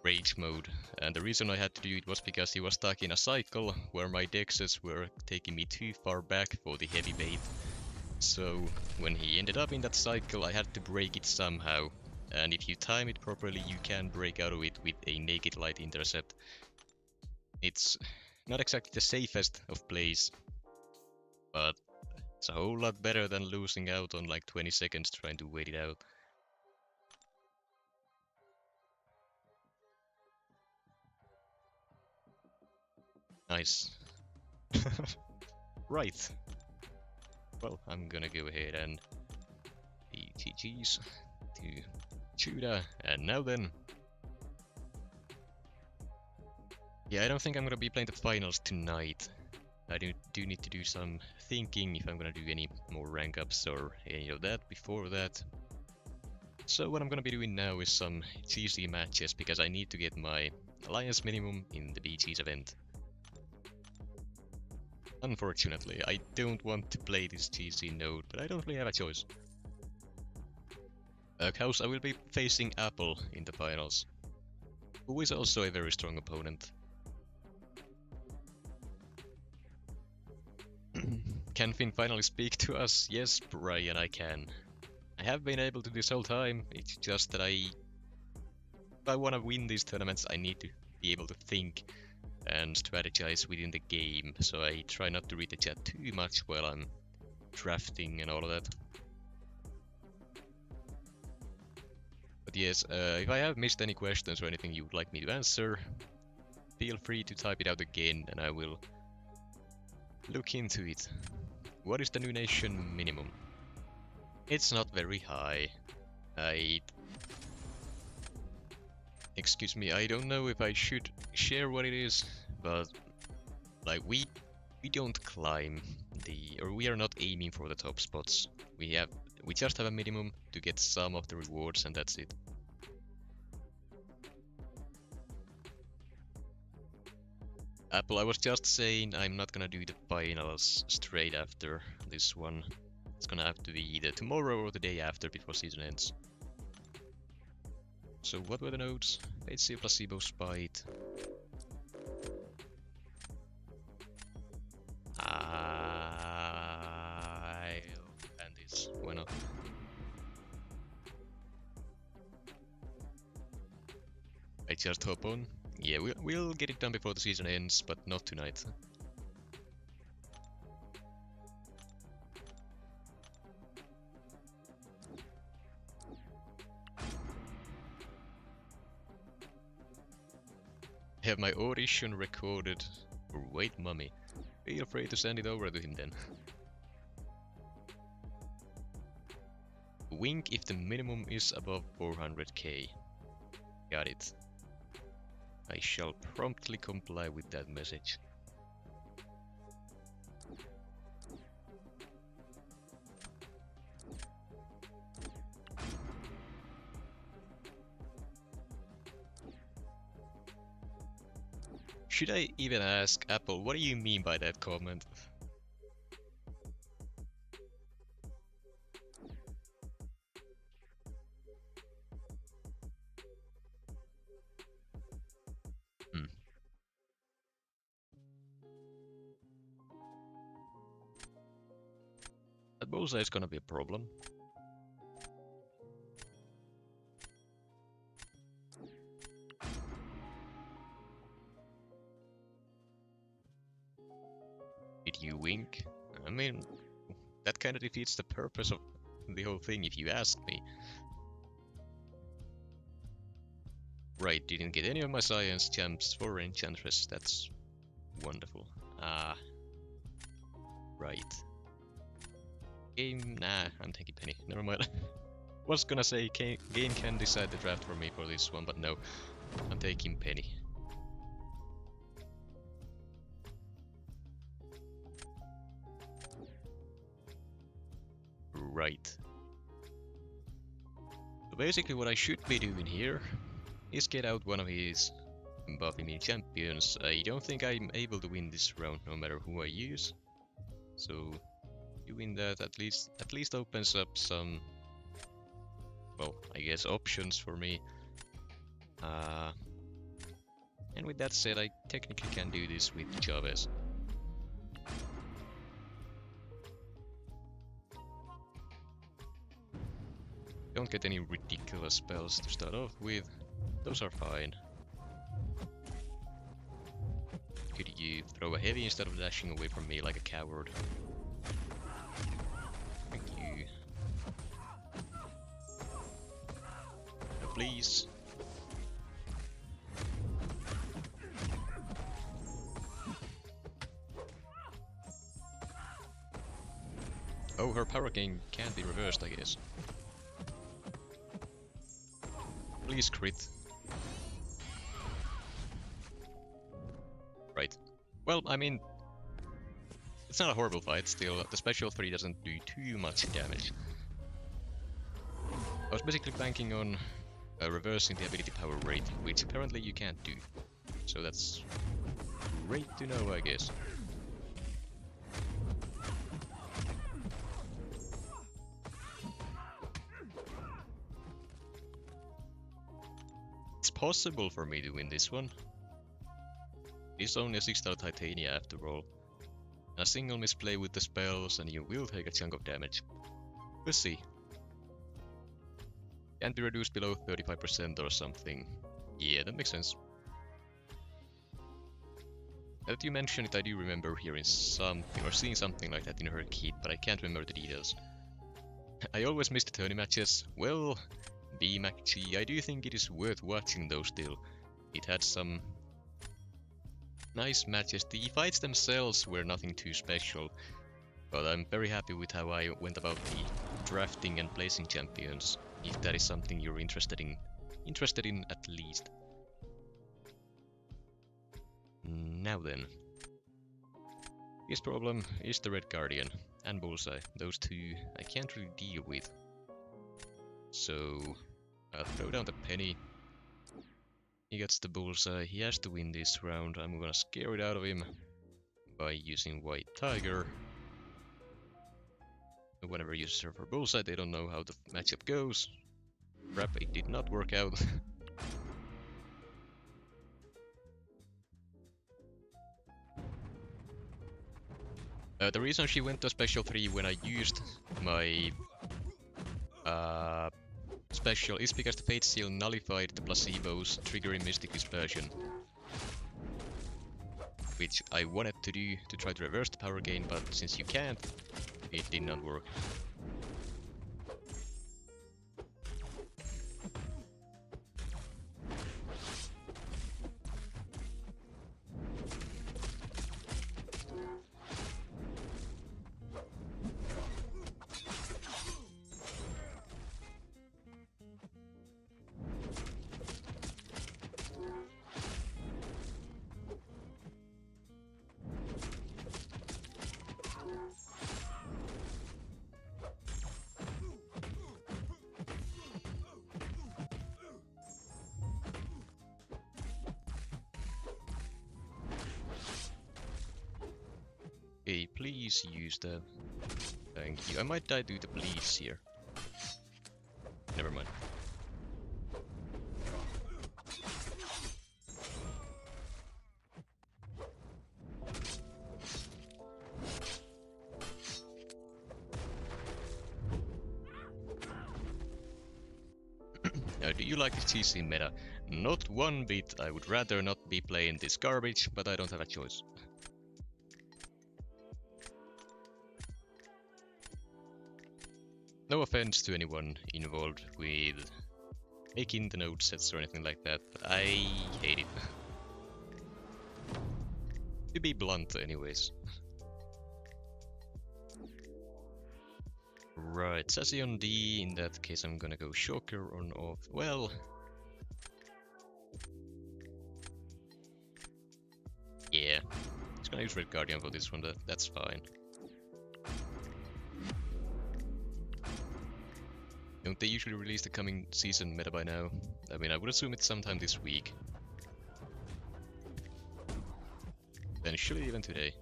rage mode. And the reason I had to do it was because he was stuck in a cycle where my dexes were taking me too far back for the heavy bait. So when he ended up in that cycle, I had to break it somehow. And if you time it properly, you can break out of it with a naked light intercept. It's not exactly the safest of plays, but it's a whole lot better than losing out on like 20 seconds trying to wait it out. Nice. Right. Well, I'm gonna go ahead and the GG's to Jewda, and now then. Yeah, I don't think I'm gonna be playing the finals tonight. I do need to do some thinking if I'm gonna do any more rank ups or any of that before that. So what I'm gonna be doing now is some GC matches because I need to get my alliance minimum in the BG's event. Unfortunately, I don't want to play this GC node, but I don't really have a choice. Cause I will be facing Apple in the finals, who is also a very strong opponent. Can Finn finally speak to us? Yes, Brian, I can. I have been able to this whole time, it's just that if I want to win these tournaments, I need to be able to think and strategize within the game, so I try not to read the chat too much while I'm drafting and all of that. But yes, if I have missed any questions or anything you would like me to answer, feel free to type it out again and I will look into it. What is the new nation minimum? It's not very high. Excuse me, I don't know if I should share what it is, but like we don't climb or we are not aiming for the top spots. We just have a minimum to get some of the rewards and that's it. Apple, I was just saying I'm not gonna do the finals straight after this one. It's gonna have to be either tomorrow or the day after before season ends. So what were the nodes? Let's see, placebo spite. And this, why not? I just hop on. Yeah, we'll get it done before the season ends, but not tonight. I have my audition recorded. Wait, mummy. Feel free to send it over to him then. Wink if the minimum is above 400k. Got it. I shall promptly comply with that message. Should I even ask Apple, what do you mean by that comment? That bullseye is gonna be a problem. Did you wink? I mean, that kinda defeats the purpose of the whole thing if you ask me. Right, didn't get any of my science champs for Enchantress, that's wonderful. Right. Game, nah, I'm taking Penny, never mind. Was gonna say game can decide the draft for me for this one, but no, I'm taking Penny. Right. So basically what I should be doing here is get out one of his buffy me champions. I don't think I'm able to win this round no matter who I use. So doing that at least opens up some, well, I guess options for me. And with that said, I technically can do this with Chavez. Don't get any ridiculous spells to start off with. Those are fine. Could you throw a heavy instead of dashing away from me like a coward? Thank you. No, please. Oh, her power gain can't be reversed, I guess. Please crit. Right. Well, I mean, it's not a horrible fight still. The special 3 doesn't do too much damage. I was basically banking on reversing the ability power rate, which apparently you can't do. So that's great to know, I guess. It's possible for me to win this one. It's only a 6-star Titania after all. A single misplay with the spells and you will take a chunk of damage. We'll see. Can't be reduced below 35% or something. Yeah, that makes sense. Now that you mention it, I do remember hearing something or seeing something like that in her kit, but I can't remember the details. I always miss the Tourney matches. Well, BMACG, I do think it is worth watching though still. It had some nice matches. The fights themselves were nothing too special, but I'm very happy with how I went about the drafting and placing champions, if that is something you're interested in at least. Now then. His problem is the Red Guardian and Bullseye. Those two I can't really deal with. So I'll throw down the penny. He gets the Bullseye. He has to win this round. I'm gonna scare it out of him by using White Tiger. Whenever you uses her for Bullseye, they don't know how the matchup goes. Crap, it did not work out. The reason she went to special 3 when I used my special is because the Fate Seal nullified the placebos, triggering Mystic Dispersion. Which I wanted to do to try to reverse the power gain, but since you can't, it did not work. Okay, please use the... Thank you. I might die due to bleeds here. Never mind. Now, do you like the TC meta? Not one bit. I would rather not be playing this garbage, but I don't have a choice. No offense to anyone involved with making the node sets or anything like that, but I hate it. To be blunt anyways. Right, Sassy on D, in that case I'm gonna go Shocker on off. Well... yeah, just gonna use Red Guardian for this one, that's fine. Don't they usually release the coming season meta by now? I mean, I would assume it's sometime this week. Eventually, even today.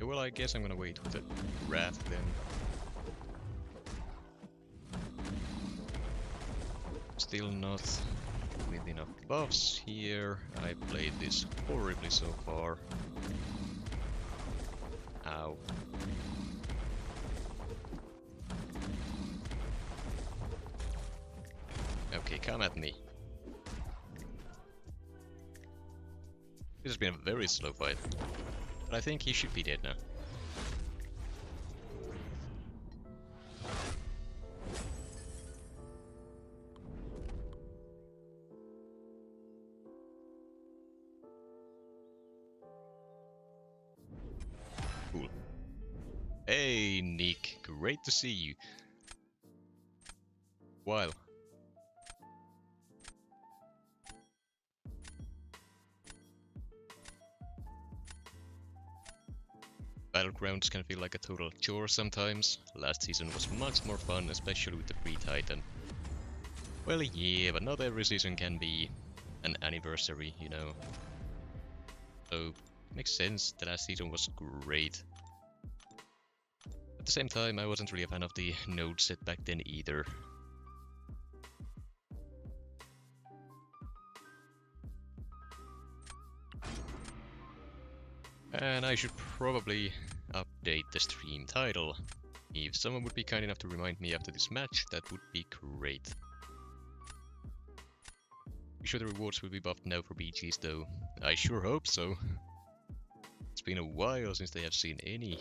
Well, I guess I'm gonna wait with the Wrath then. Still not with enough buffs here. I played this horribly so far. Ow. Okay, come at me. This has been a very slow fight. But I think he should be dead now. Cool. Hey, Nick. Great to see you. While. Battlegrounds can feel like a total chore sometimes. Last season was much more fun, especially with the free Titan. Well, yeah, but not every season can be an anniversary, you know. So, makes sense, the last season was great. At the same time, I wasn't really a fan of the node set back then either. And I should probably update the stream title. If someone would be kind enough to remind me after this match, that would be great. Be sure the rewards will be buffed now for BGs though. I sure hope so. It's been a while since they have seen any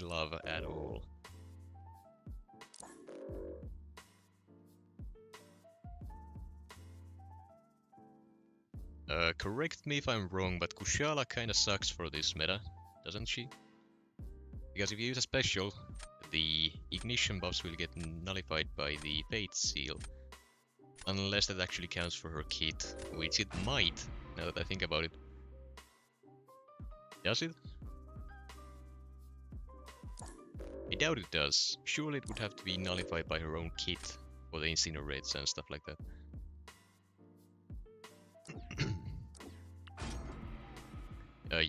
love at all. Correct me if I'm wrong, but Kushala kinda sucks for this meta, doesn't she? Because if you use a special, the ignition buffs will get nullified by the Fate Seal. Unless that actually counts for her kit, which it might, now that I think about it. Does it? I doubt it does. Surely it would have to be nullified by her own kit, for the incinerates and stuff like that.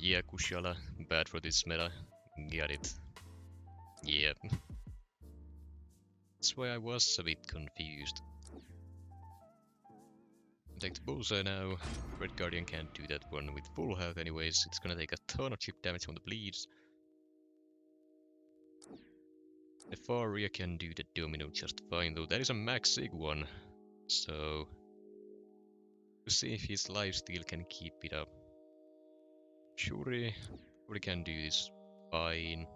Yeah, Kushala, bad for this meta. Got it. Yeah. That's why I was a bit confused. Take the bullseye now. Red Guardian can't do that one with full health anyways. It's gonna take a ton of chip damage from the bleeds. Nefaria can do the domino just fine though. That is a max sig one. So we'll see if his lifesteal can keep it up. Shuri can do this fine.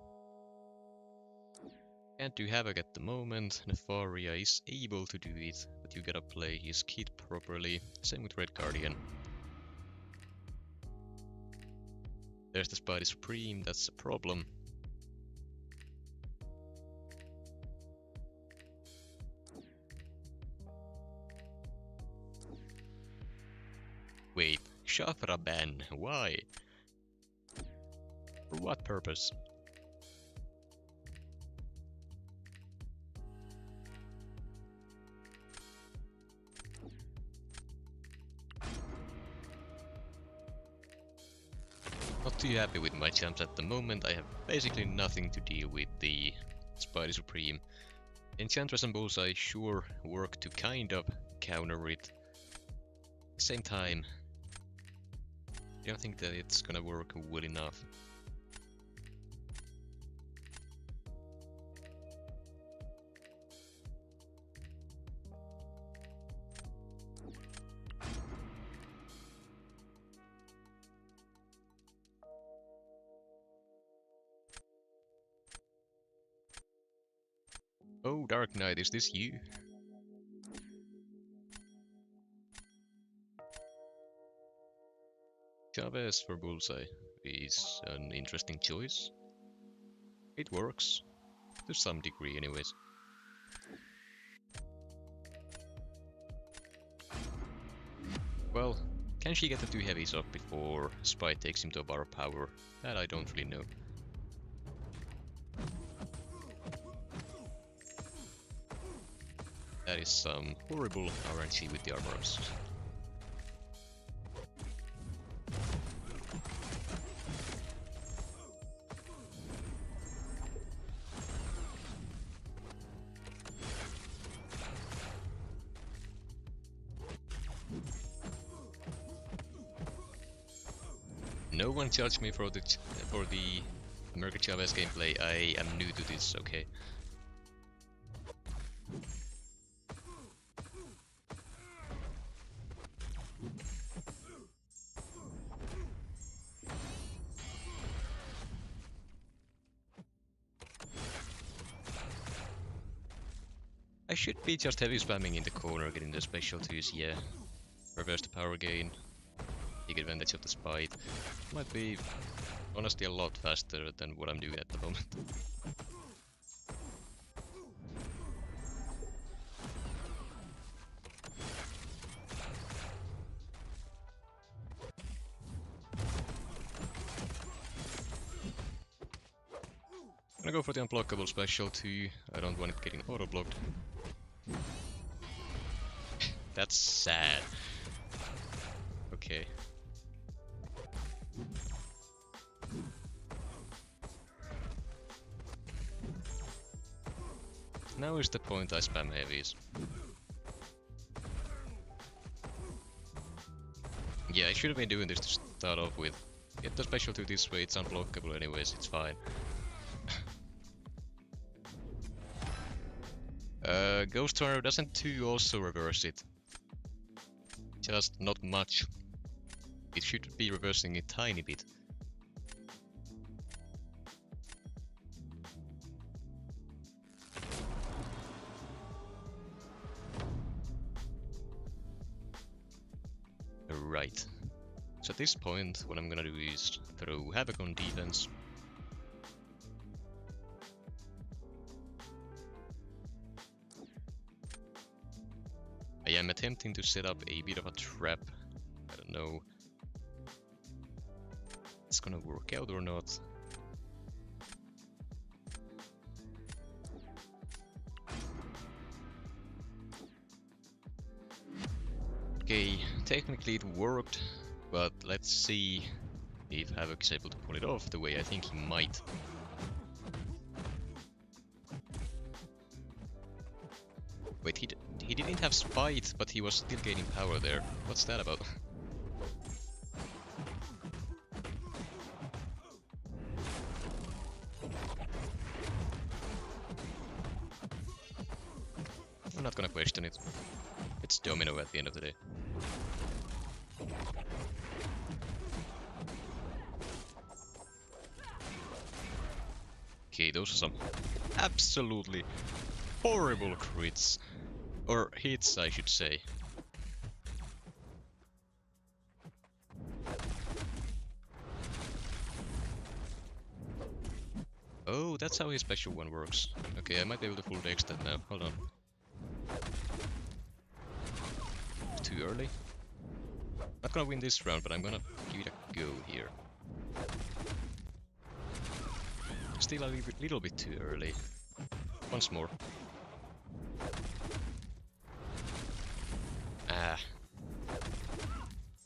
Can't do Havoc at the moment. Nefaria is able to do it, but you gotta play his kit properly. Same with Red Guardian. There's the Spidey Supreme, that's a problem. Wait, Shafra ban, why? For what purpose? Not too happy with my champs at the moment. I have basically nothing to deal with the Spidey Supreme. Enchantress and Bullseye sure work to kind of counter it. At the same time, I don't think that it's gonna work well enough. Oh, Dark Knight, is this you? Chavez for Bullseye is an interesting choice. It works. To some degree anyways. Well, can she get the 2 heavies up before Spy takes him to a bar of power? That I don't really know. That is some horrible RNG with the armors. No one judge me for the American Chavez gameplay. I am new to this, okay? I should be just heavy spamming in the corner, getting the specialties, yeah. Reverse the power gain. Take advantage of the spite. Might be honestly a lot faster than what I'm doing at the moment. I'm gonna go for the unblockable special too. I don't want it getting auto-blocked. That's sad. Okay. Now is the point I spam heavies. Yeah, I should have been doing this to start off with. Get the special 2 this way, it's unblockable anyways, it's fine. Ghost Runner doesn't 2 also reverse it? Just not much. It should be reversing a tiny bit. Right. So at this point, what I'm gonna do is throw Havoc on defense. I am attempting to set up a bit of a trap. I don't know if it's gonna work out or not. Okay, technically it worked, but let's see if Havoc is able to pull it off the way I think he might. Wait, he didn't have spite, but he was still gaining power there. What's that about? I'm not gonna question it. It's domino at the end of the day. Okay, those are some absolutely horrible crits. Or hits, I should say. Oh, that's how his special one works. Okay, I might be able to full dex that now. Hold on. Too early. Not gonna win this round, but I'm gonna give it a go here. Still a little bit too early. Once more. Ah.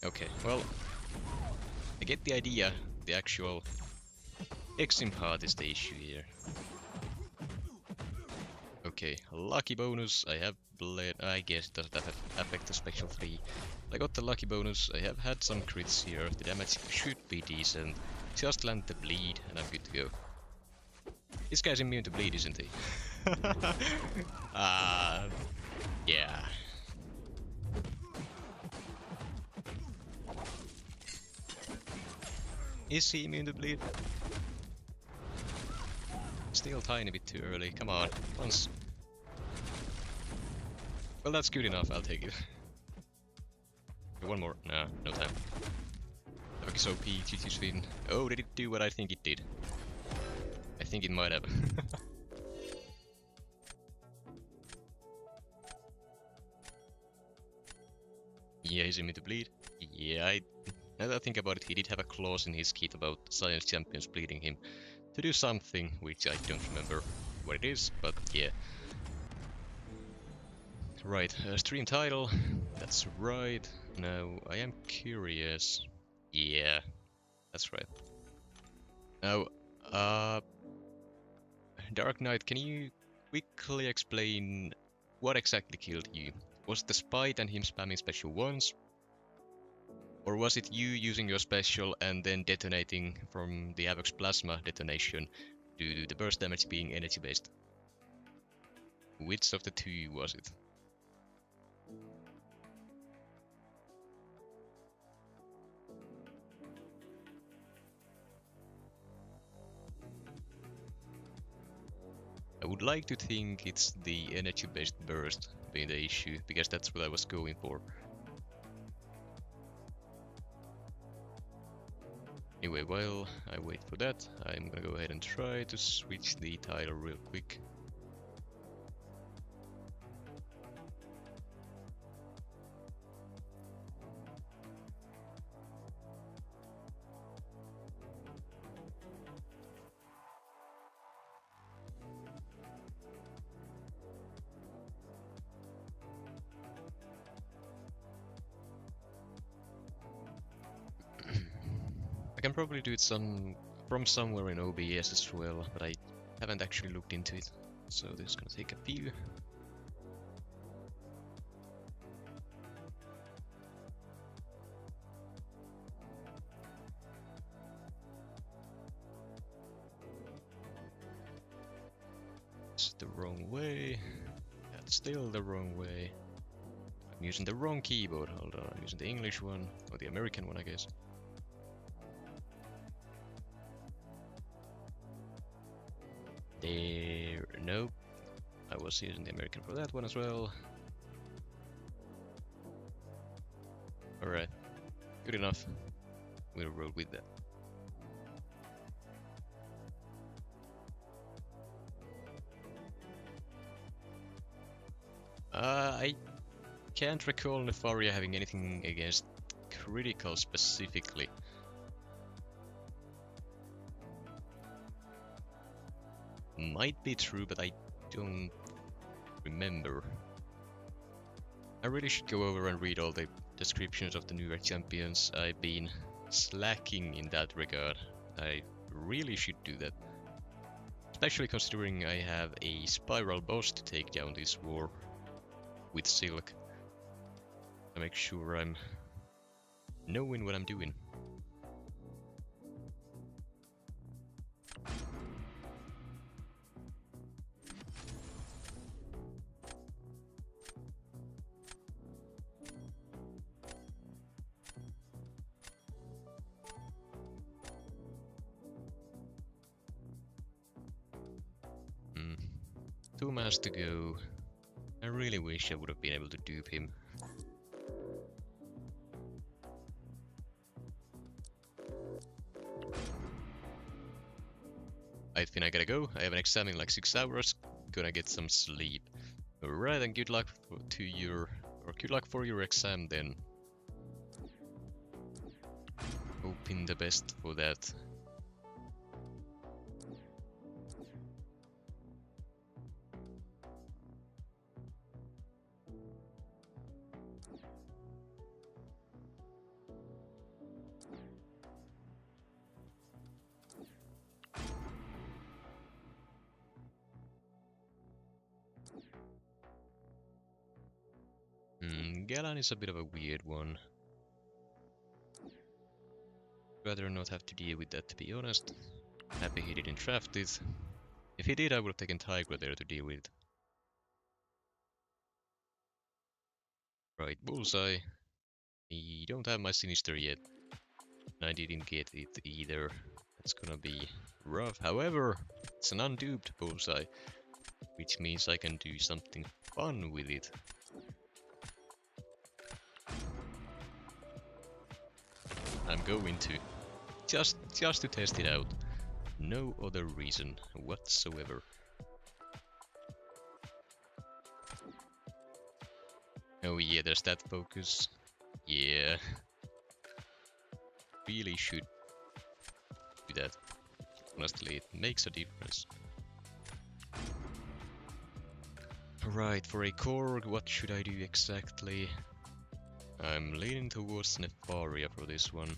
Okay, well, I get the idea. The actual Exim part is the issue here. Okay, lucky bonus. I have bled. I guess it doesn't affect the special 3. I got the lucky bonus. I have had some crits here. The damage should be decent. Just land the bleed and I'm good to go. This guy's immune to bleed, isn't he? Yeah. Is he immune to bleed? Still a tiny bit too early, come on, once. Well, that's good enough, I'll take it. One more, no time. Havoc is OP, GG's Finn. Oh, did it do what I think it did? I think it might have. Yeah, he's immune to bleed. Yeah, now that I think about it, he did have a clause in his kit about Science Champions bleeding him to do something, which I don't remember what it is, but yeah. Right, stream title, that's right. Now, I am curious. Yeah, that's right. Now, Dark Knight, can you quickly explain what exactly killed you? Was it the Spite and him spamming special once? Or was it you using your special and then detonating from the Havoc's plasma detonation due to the burst damage being energy based? Which of the two was it? I would like to think it's the energy based burst being the issue, because that's what I was going for. Anyway, while I wait for that, I'm gonna go ahead and try to switch the title real quick. I can probably do it from somewhere in OBS as well, but I haven't actually looked into it, so this is gonna take a few. It's the wrong way. That's still the wrong way. I'm using the wrong keyboard. Hold on, I'm using the English one, or the American one, I guess. There, nope. I was using the American for that one as well. Alright, good enough. We'll roll with that. I can't recall Nefaria having anything against critical specifically. Might be true, but I don't remember. I really should go over and read all the descriptions of the newer champions. I've been slacking in that regard. I really should do that. Especially considering I have a spiral boss to take down this war with Silk. I make sure I'm knowing what I'm doing. Tuma has to go. I really wish I would have been able to dupe him. I think I gotta go. I have an exam in like 6 hours. Gonna get some sleep. Alright, and good luck good luck for your exam then. Hoping the best for that. Galan is a bit of a weird one. Rather not have to deal with that, to be honest. Happy he didn't draft it. If he did, I would have taken Tigra there to deal with. Right, Bullseye. I don't have my Sinister yet. I didn't get it either. That's gonna be rough. However, it's an unduped Bullseye, which means I can do something fun with it. I'm going to. Just to test it out. No other reason whatsoever. Oh yeah, there's that focus. Yeah. Really should do that. Honestly, it makes a difference. Right, for a Korg, what should I do exactly? I'm leaning towards Nefaria for this one.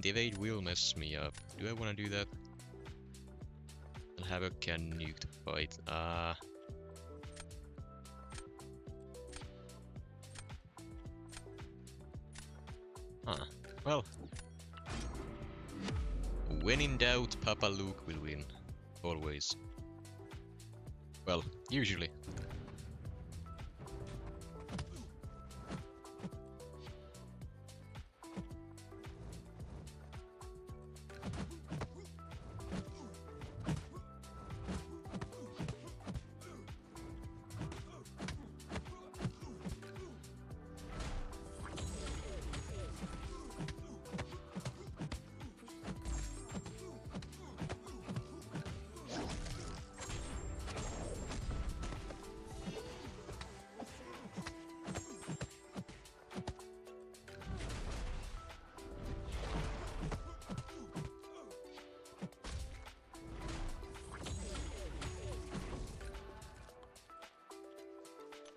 The evade will mess me up. Do I want to do that? I'll have a can nuke to fight. Well. When in doubt, Papa Luke will win. Always. Well, usually.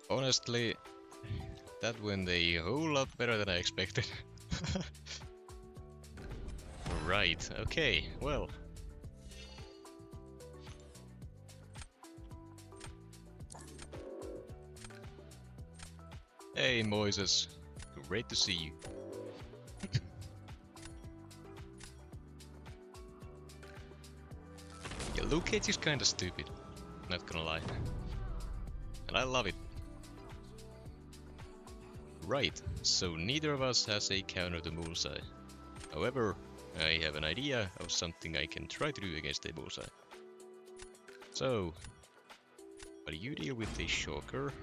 Honestly, that went a whole lot better than I expected. Right, okay, well. Hey Moises, great to see you. Yeah, Luke Cage is kinda stupid, not gonna lie. And I love it. Right, so neither of us has a counter to bullseye. However, I have an idea of something I can try to do against a bullseye. So, but you deal with a shocker.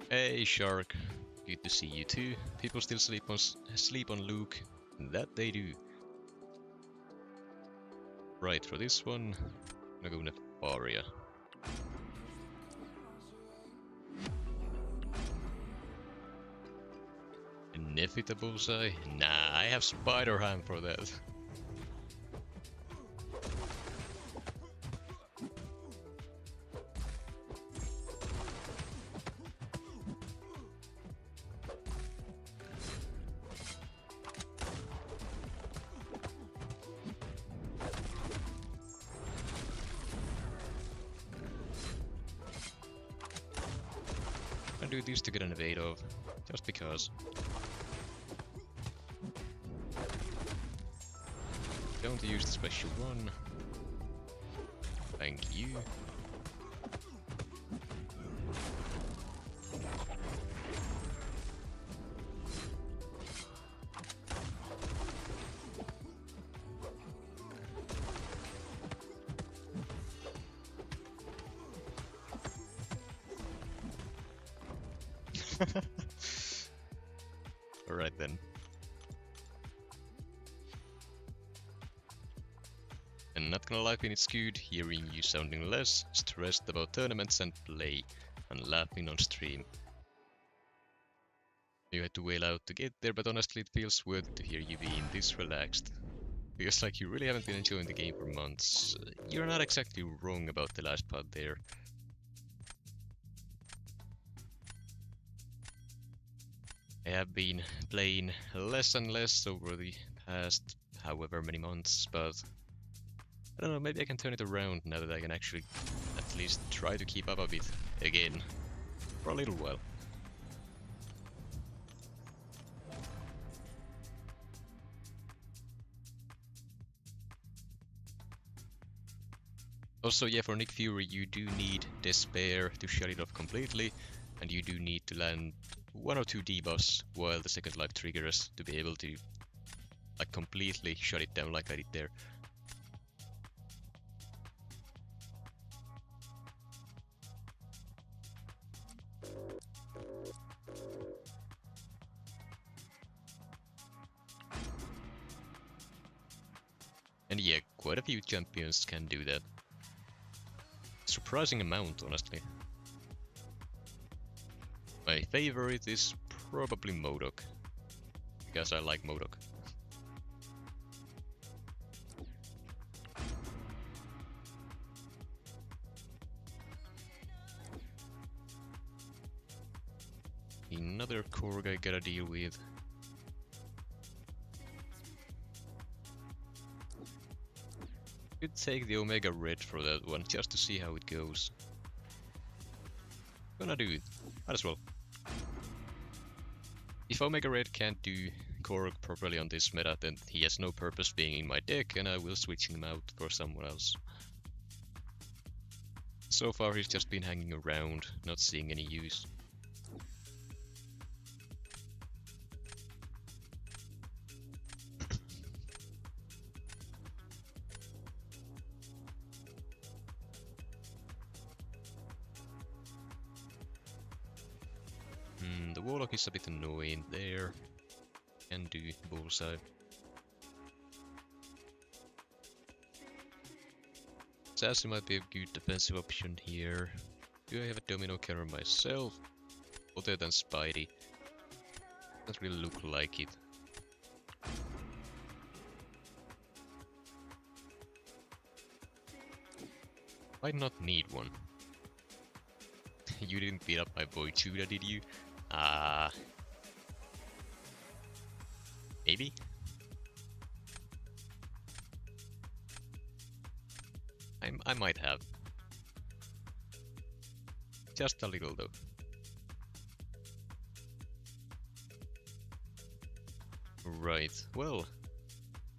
Hey Shark, good to see you too. People still sleep on Luke, that they do. Right, for this one, I'm gonna go Nefaria. Inevitable bullseye? Nah, I have Spider Ham for that. I do this to get an evade of, just because. Don't use the special one. Thank you. Alright then. And not gonna lie, when it's good hearing you sounding less stressed about tournaments and play, and laughing on stream. You had to wail out to get there, but honestly it feels worth it to hear you being this relaxed. Feels like you really haven't been enjoying the game for months. You're not exactly wrong about the last part there. I have been playing less and less over the past however many months, but I don't know, maybe I can turn it around now that I can actually at least try to keep up a bit again for a little while. Also, yeah, for Nick Fury, you do need Despair to shut it off completely, and you do need to land 1 or 2 debuffs while the second life triggers to be able to like completely shut it down like I did there. And yeah, quite a few champions can do that. Surprising amount, honestly. My favorite is probably MCOC, because I like MCOC. Another Korg I gotta deal with. Could take the Omega Red for that one, just to see how it goes. Gonna do it. Might as well. If Omega Red can't do Korg properly on this meta, then he has no purpose being in my deck, and I will switch him out for someone else. So far he's just been hanging around, not seeing any use. The Warlock is a bit annoying there. Can do bullseye. Sassy might be a good defensive option here. Do I have a domino counter myself? Other than Spidey? Doesn't really look like it. Might not need one. You didn't beat up my boy Jewda, did you? Maybe? I might have. Just a little though. Right, well,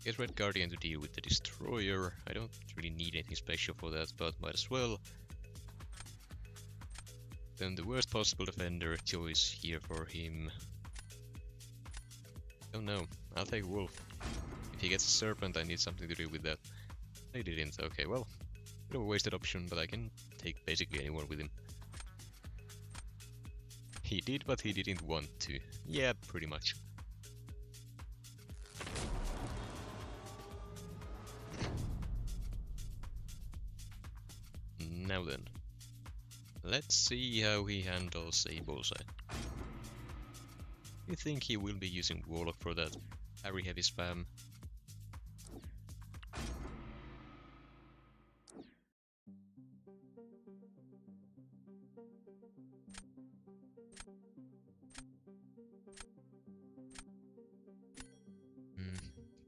get Red Guardian to deal with the Destroyer. I don't really need anything special for that, but might as well. Then the worst possible defender choice here for him. Oh no, I'll take Wolf. If he gets a Serpent, I need something to do with that. I didn't, okay, well, bit of a wasted option, but I can take basically anyone with him. He did, but he didn't want to. Yeah, pretty much. Now then, let's see how he handles a bullseye. You think he will be using Warlock for that very heavy spam?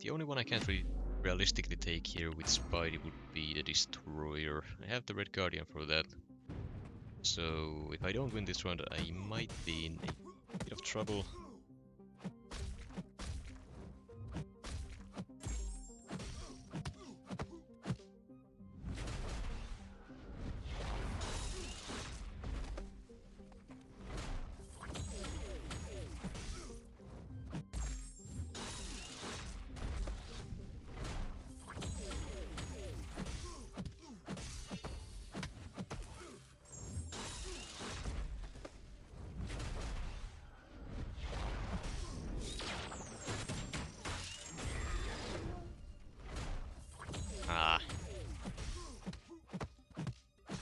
The only one I can't really realistically take here with Spidey would be the Destroyer. I have the Red Guardian for that. So if I don't win this round, I might be in a bit of trouble.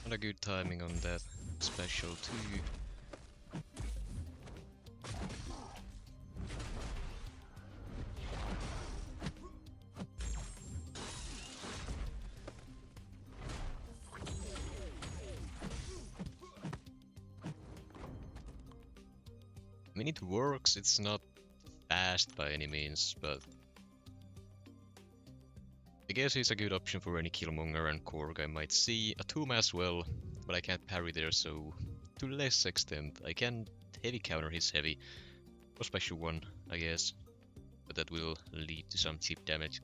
Not a good timing on that special too. I mean, it works, it's not fast by any means, but I guess he's a good option for any Killmonger and Korg I might see. A Tomb as well, but I can't parry there, so to less extent I can heavy counter his heavy. Or special one, I guess, but that will lead to some cheap damage.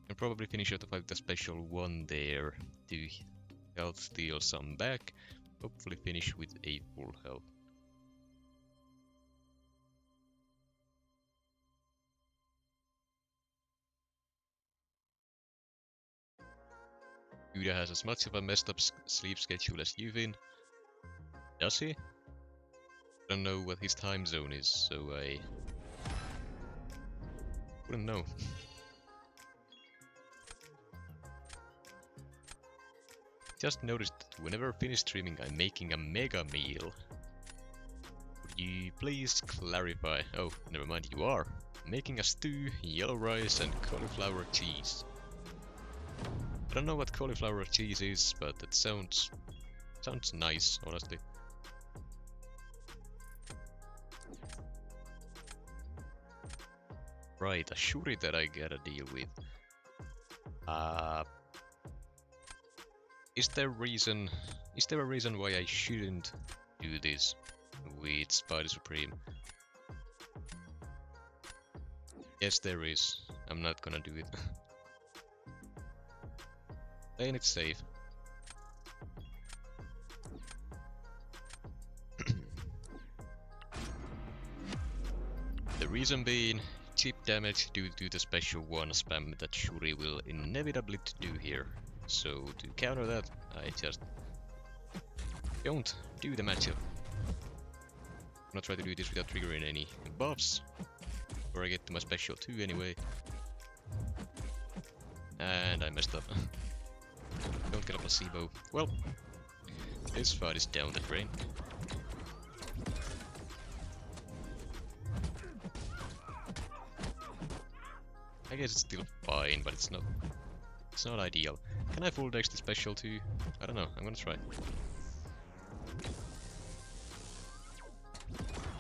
And probably finish out the fight with a special one there to health steal some back. Hopefully finish with a full health. Jewda has as much of a messed up sleep schedule as Yuvin. Does he? I don't know what his time zone is, so I wouldn't know. Just noticed that whenever I finish streaming, I'm making a mega meal. Would you please clarify? Oh, never mind, you are. Making a stew, yellow rice, and cauliflower cheese. I don't know what cauliflower cheese is, but it sounds nice, honestly. Right, a shuri that I gotta deal with. Is there a reason why I shouldn't do this with Spider Supreme? Yes, there is. I'm not gonna do it. Playing it safe. The reason being, cheap damage due to the special 1 spam that Shuri will inevitably do here. So to counter that, I just don't do the matchup. I'm gonna try to do this without triggering any buffs, or I get to my special 2 anyway. And I messed up. Don't get a placebo. Well, this fight is down the drain. I guess it's still fine, but it's not ideal. Can I full dex the special too? I don't know, I'm gonna try.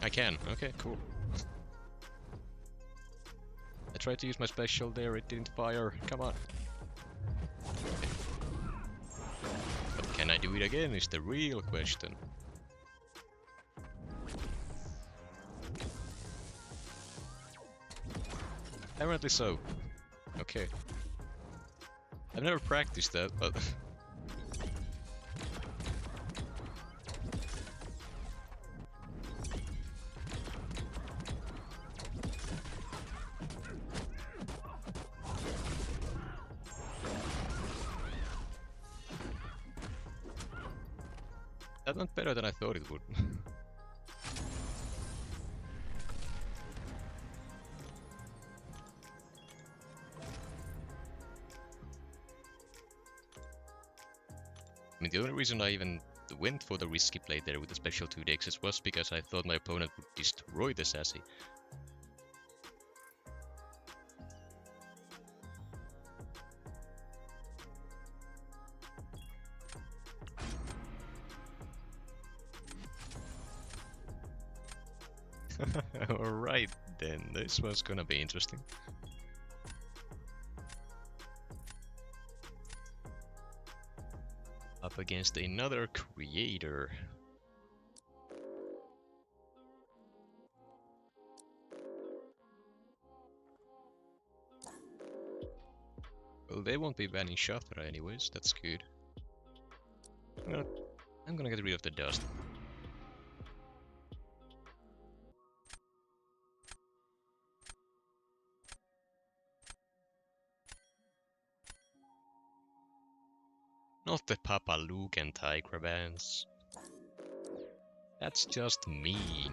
I can, okay, cool. I tried to use my special there, it didn't fire, come on. Okay. But can I do it again is the real question. Apparently so. Okay. I've never practiced that, but... that went better than I thought it would. I mean, the only reason I even went for the risky play there with the special 2 dexes was because I thought my opponent would destroy the sassy. Alright then, this was gonna be interesting. Up against another creator. Well, they won't be banning Shafra anyways, that's good. I'm gonna get rid of the dust. Not the Papa Luke and Tigra bans. That's just mean.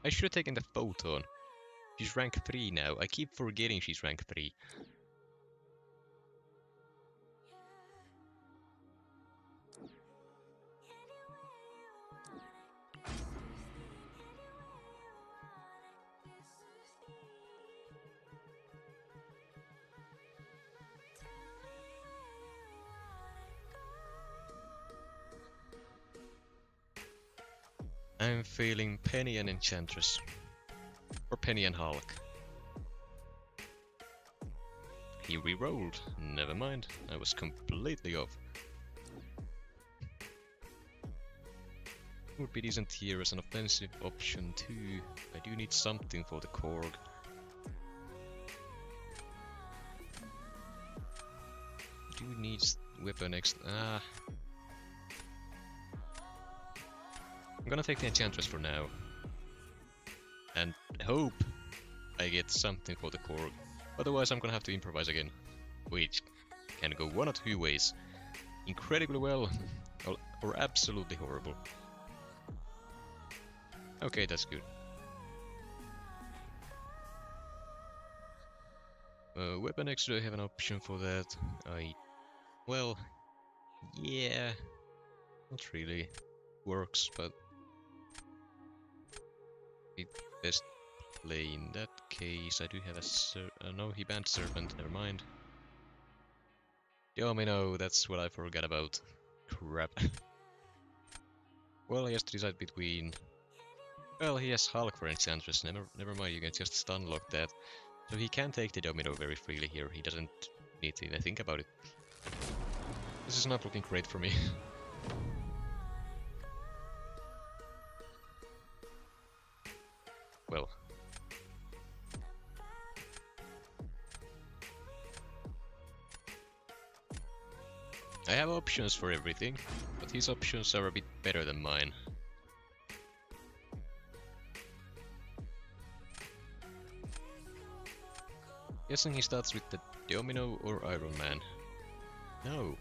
I should have taken the Photon. She's rank 3 now. I keep forgetting she's rank 3. I'm feeling Penny and Enchantress. Or Penny and Hulk. He re-rolled. Never mind, I was completely off. Would be decent here as an offensive option too. I do need something for the Korg. Do need weapon X. I'm gonna take the Enchantress for now. And hope I get something for the Korg. Otherwise I'm gonna have to improvise again. Which can go one or two ways. Incredibly well, or absolutely horrible. Okay, that's good. Weapon X, do I have an option for that? Well, Yeah, not really. Works, but it best play in that case. I do have a no, he banned Serpent, never mind. Domino, that's what I forgot about. Crap. Well, he has to decide between... Well, he has Hulk for Enchantress, never mind, you can just stunlock that. So he can take the Domino very freely here, he doesn't need to even think about it. This is not looking great for me. Well. I have options for everything, but his options are a bit better than mine. Guessing he starts with the Domino or Iron Man. No.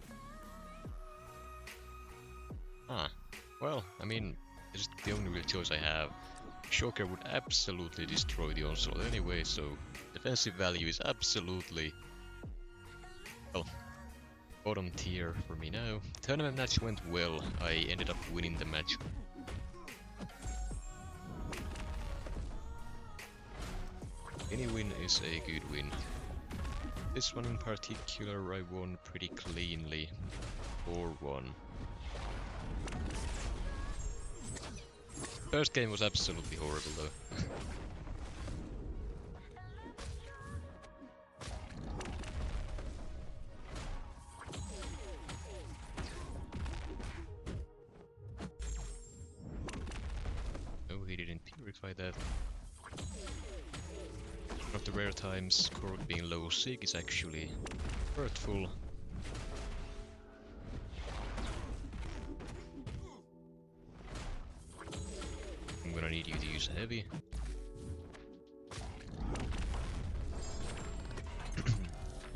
Ah, well, I mean, this is the only real choice I have. Shocker would absolutely destroy the Onslaught anyway, so defensive value is absolutely, well, bottom tier for me now. Tournament match went well, I ended up winning the match. Any win is a good win. This one in particular I won pretty cleanly. 4-1. First game was absolutely horrible though. No, he didn't purify that. One of the rare times Korg being low sig is actually hurtful. I'm gonna need you to use heavy.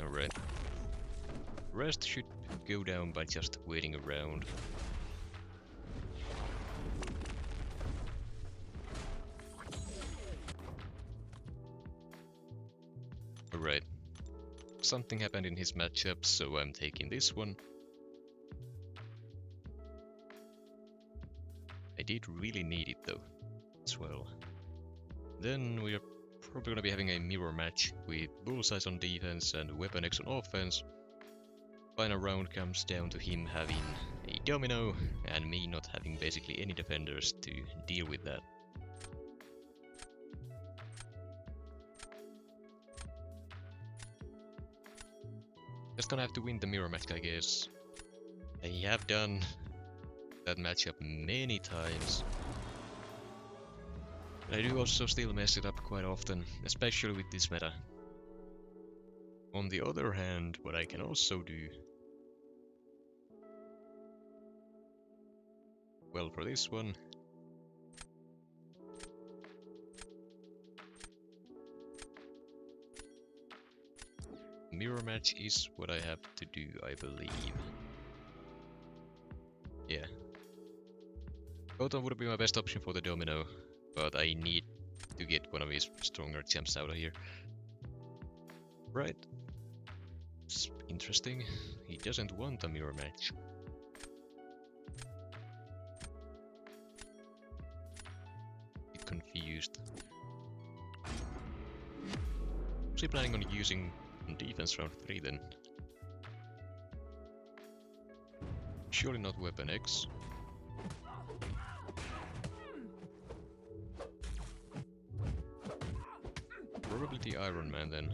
Alright. Rest should go down by just waiting around. Alright. Something happened in his matchup, so I'm taking this one. I did really need it though, as well. Then we are probably gonna be having a mirror match with Bullseyes on defense and Weapon X on offense. Final round comes down to him having a Domino and me not having basically any defenders to deal with that. Just gonna have to win the mirror match, I guess. I have done that matchup many times. But I do also still mess it up quite often, especially with this meta. On the other hand, what I can also do... Well, for this one... Mirror match is what I have to do, I believe. Yeah. Photon would be my best option for the Domino, but I need to get one of his stronger champs out of here. Right. It's interesting. He doesn't want a mirror match. Bit confused. Was he planning on using on defense round 3 then? Surely not Weapon X. Probably the Iron Man then.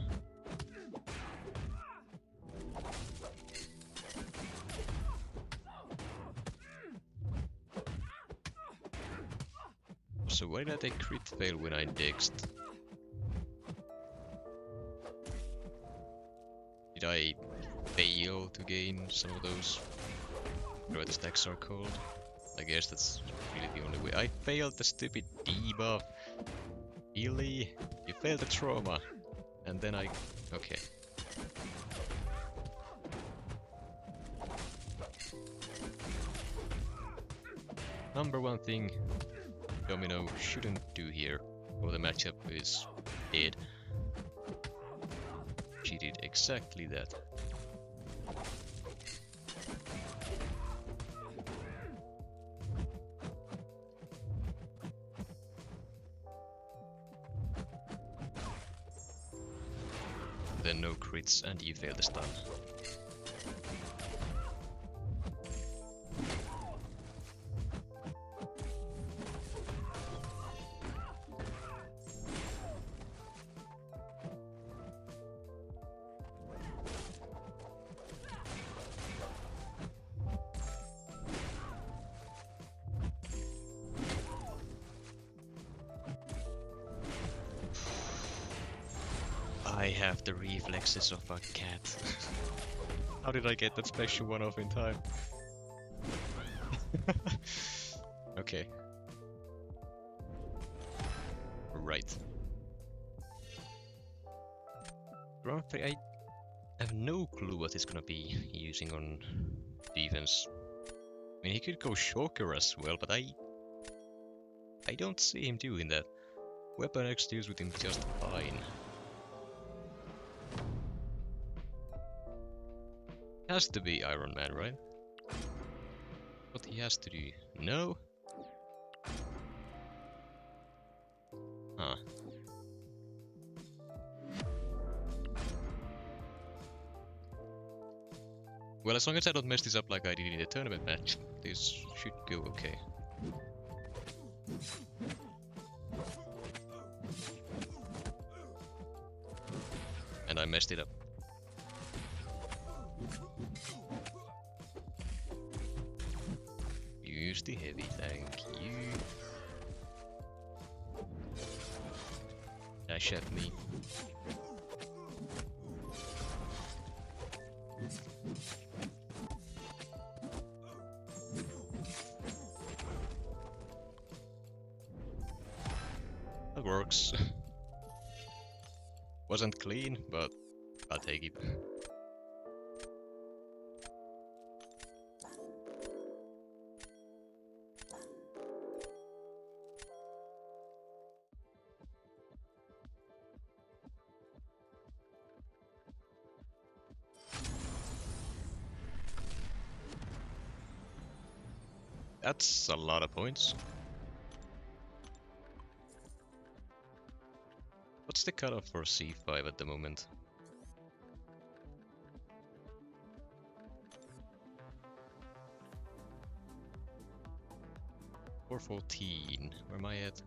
So why did I take crit fail when I dexed? Did I fail to gain some of those? What the stacks are called? I guess that's really the only way. I failed the stupid debuff. Really? You failed the trauma. And then I... Okay. Number one thing Domino shouldn't do here, or the matchup is dead. She did exactly that. then no crits, and you fail the stun. I have the reflexes of a cat. How did I get that special one off in time? Okay. Right. Grumpy, I have no clue what he's gonna be using on defense. I mean, he could go Shocker as well, but I don't see him doing that. Weapon X deals with him just fine. Has to be Iron Man, right? What he has to do? No? Huh. Well, as long as I don't mess this up like I did in the tournament match, this should go okay. And I messed it up. Use the heavy, thank you. Dash at me. That works. Wasn't clean, but I'll take it. That's a lot of points. What's the cutoff for C5 at the moment? .414. Where am I at?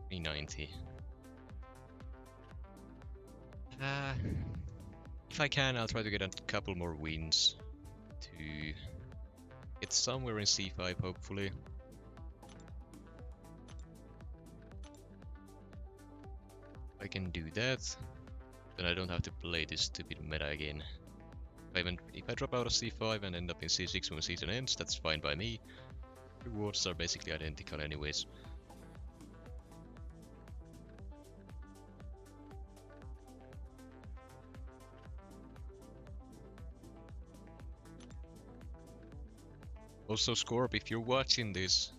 390. If I can, I'll try to get a couple more wins to get somewhere in C5, hopefully. If I can do that, then I don't have to play this stupid meta again. If I drop out of C5 and end up in C6 when the season ends, that's fine by me. Rewards are basically identical anyways. Also, Scorp, if you're watching this,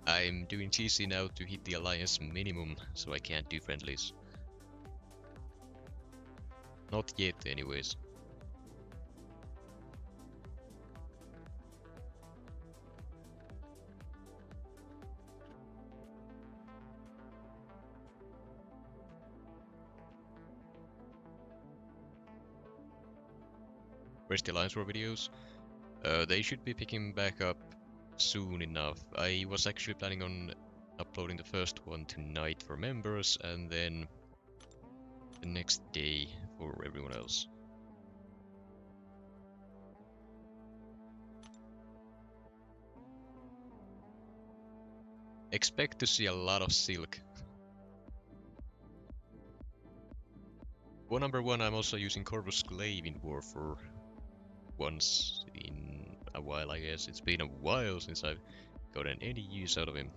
I'm doing GC now to hit the alliance minimum, so I can't do friendlies. Not yet, anyways. Where's the Alliance War videos? They should be picking back up soon enough. I was actually planning on uploading the first one tonight for members, and then the next day for everyone else. Expect to see a lot of Silk. Number one, I'm also using Corvus Glaive in War for once in a while, I guess. It's been a while since I've gotten any use out of him.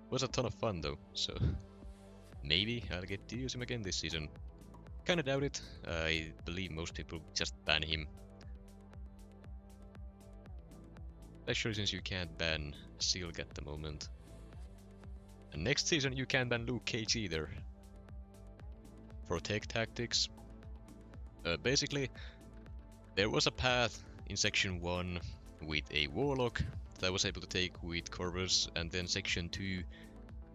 Was a ton of fun though, so maybe I'll get to use him again this season. Kinda doubt it. I believe most people just ban him. Especially since you can't ban Silk at the moment. And next season you can't ban Luke Cage either. For tech tactics. Basically, there was a path in Section 1 with a Warlock that I was able to take with Corvus, and then Section 2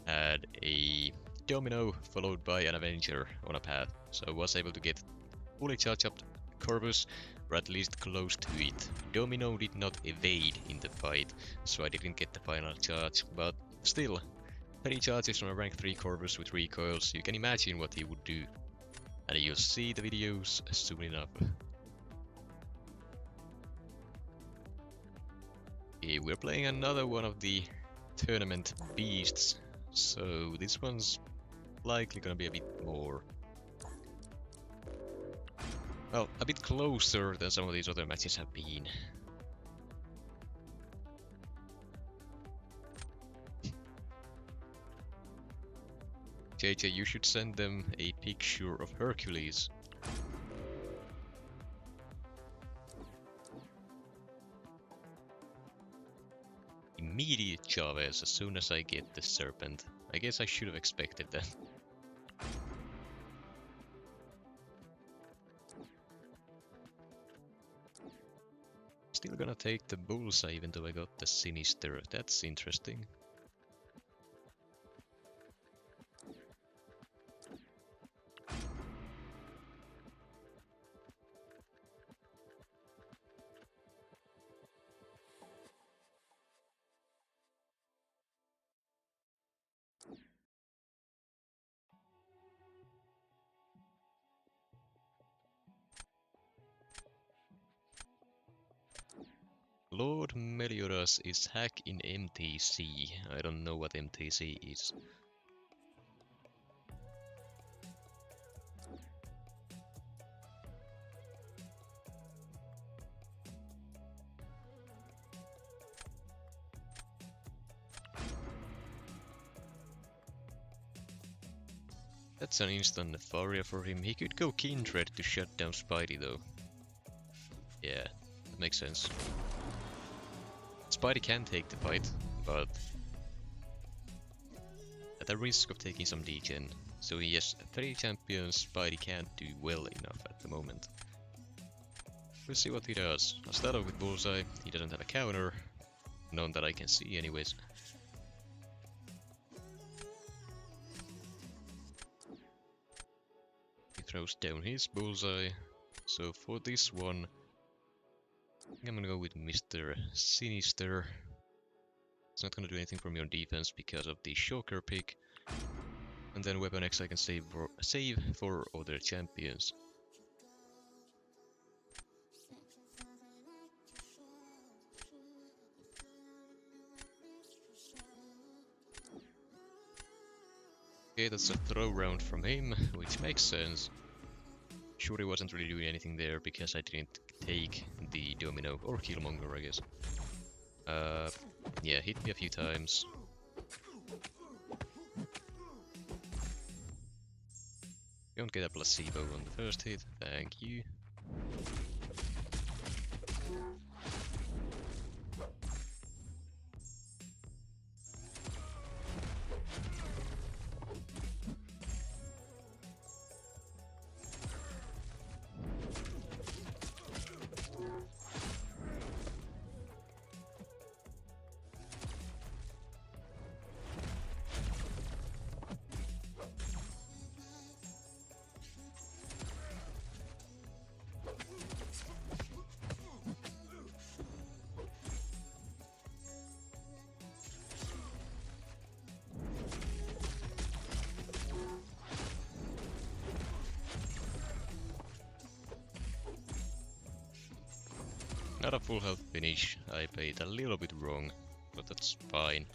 had a Domino followed by an Avenger on a path, so I was able to get fully charged up Corvus, or at least close to it. Domino did not evade in the fight, so I didn't get the final charge, but still, 3 charges on a rank 3 Corvus with recoils, you can imagine what he would do. And you'll see the videos soon enough. Okay, we're playing another one of the tournament beasts, so this one's likely gonna be a bit more... well, a bit closer than some of these other matches have been. JJ, you should send them a picture of Hercules. Immediate Chavez as soon as I get the Serpent. I guess I should have expected that. Still gonna take the Bullseye even though I got the Sinister. That's interesting. Lord Meliodas is hack in MTC. I don't know what MTC is. That's an instant Nefaria for him. He could go Kindred to shut down Spidey though. Yeah, that makes sense. Spidey can take the fight, but at the risk of taking some degen. So he has 3 champions, Spidey can't do well enough at the moment. We'll see what he does. I'll start off with Bullseye. He doesn't have a counter. None that I can see anyways. He throws down his Bullseye. So for this one, I think I'm gonna go with Mr. Sinister. It's not gonna do anything for me on defense because of the Shocker pick. And then Weapon X I can save for other champions. Okay, that's a throw round from him, which makes sense. Sure, he wasn't really doing anything there because I didn't take the Domino or Killmonger, I guess. Yeah, hit me a few times. You don't get a placebo on the first hit, thank you. Not a full health finish, I played a little bit wrong, but that's fine.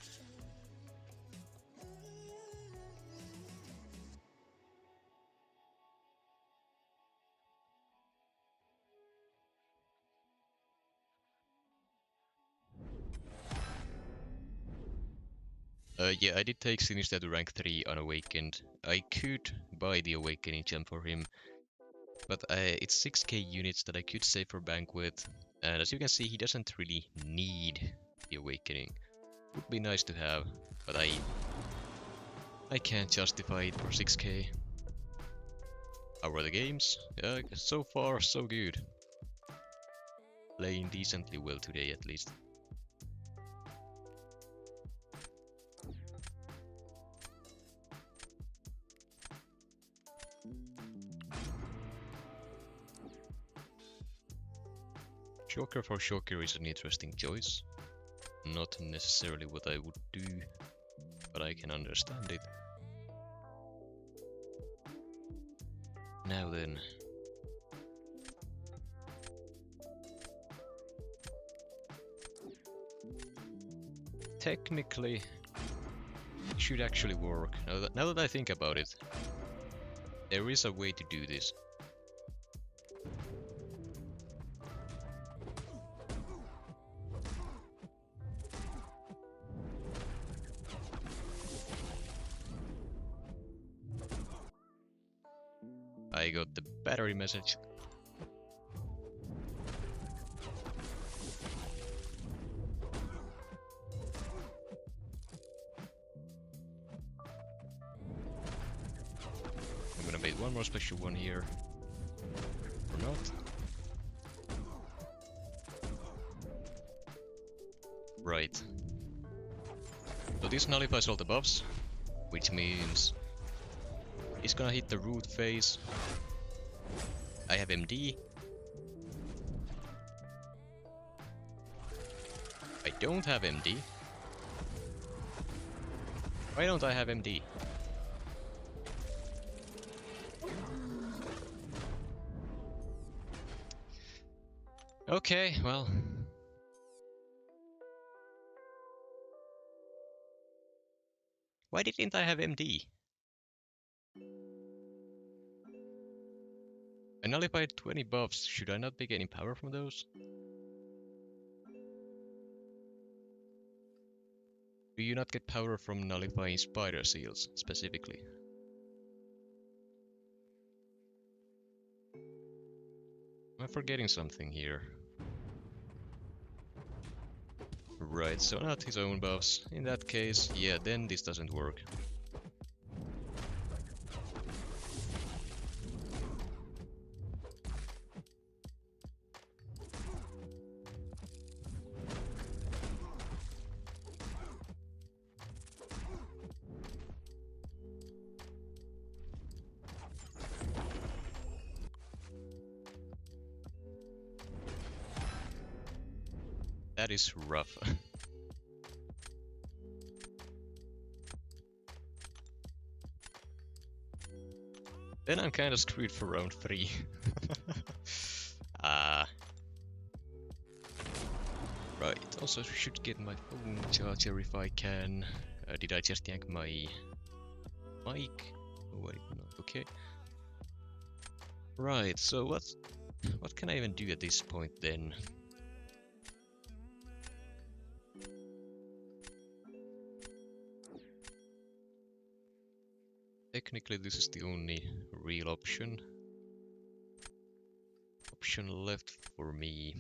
Yeah, I did take Sinister to rank 3 unawakened. I could buy the awakening gem for him, but it's 6k units that I could save for Banquet, and as you can see, he doesn't really need the awakening. Would be nice to have, but I can't justify it for 6k. How are the games? So far so good. Playing decently well today at least. Shocker for Shocker is an interesting choice. Not necessarily what I would do, but I can understand it. Now then. Technically, it should actually work. Now that I think about it, there is a way to do this. I got the battery message. I'm gonna make one more special one here. Or not. Right. So this nullifies all the buffs, which means it's gonna hit the root phase. I have MD. I don't have MD. Why don't I have MD? Okay, well. Why didn't I have MD? I nullified 20 buffs. Should I not be getting power from those? Do you not get power from nullifying spider seals, specifically? Am I forgetting something here? Right, so not his own buffs. In that case, yeah, then this doesn't work. That is rough. Then I'm kinda screwed for round 3. Right, also should get my phone charger if I can. Did I just yank my mic? Oh, I did not. Okay. Right, so what can I even do at this point then? Technically, this is the only real option left for me.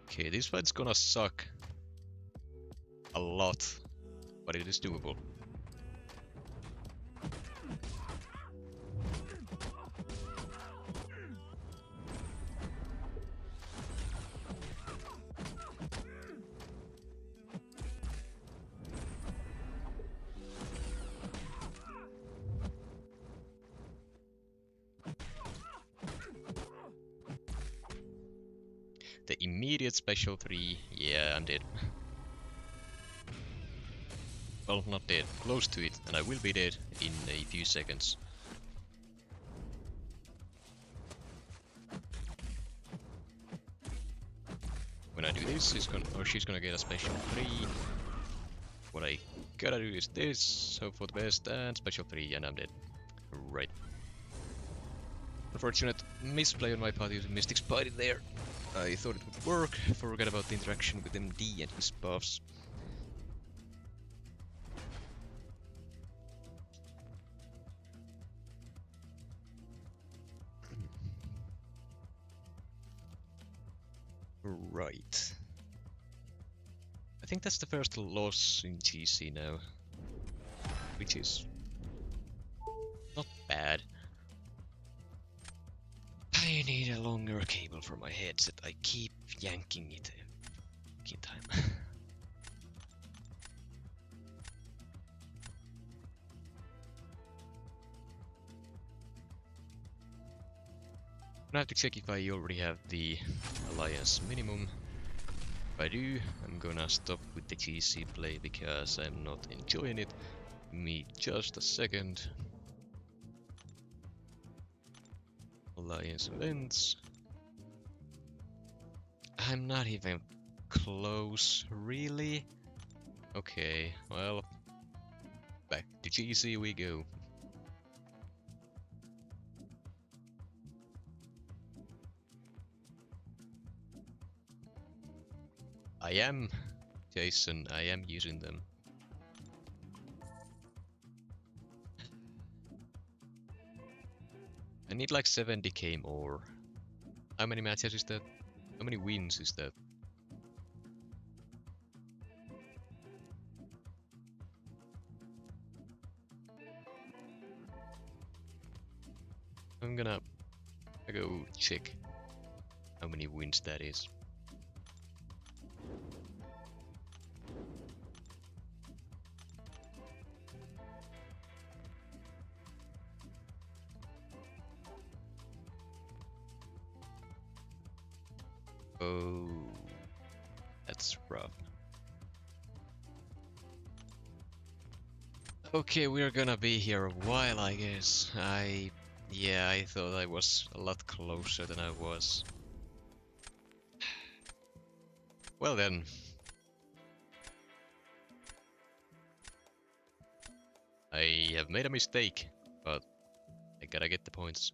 Okay, this fight's gonna suck a lot, but it is doable. The immediate special 3, yeah, I'm dead. Well, not dead, close to it, and I will be dead in a few seconds. When I do this, she's gonna get a special 3. What I gotta do is this, hope for the best, and special 3, and I'm dead. Right. Unfortunate misplay on my part using Mystic Spidey there. I thought it would work, forgot about the interaction with MD and his buffs. Right. I think that's the first loss in GC now, which is not bad. I need a longer cable for my headset. I keep yanking it every time. I have to check if I already have the alliance minimum. If I do, I'm gonna stop with the GC play because I'm not enjoying it. Give me just a second. Alliance events. I'm not even close, really? Okay, well, back to GC we go. I am, Jason, I am using them. I need like 70k more. How many matches is that? How many wins is that? I'm gonna go check how many wins that is. Oh, that's rough. Okay, we're gonna be here a while, I guess. Yeah, I thought I was a lot closer than I was. Well then. I have made a mistake, but I gotta get the points.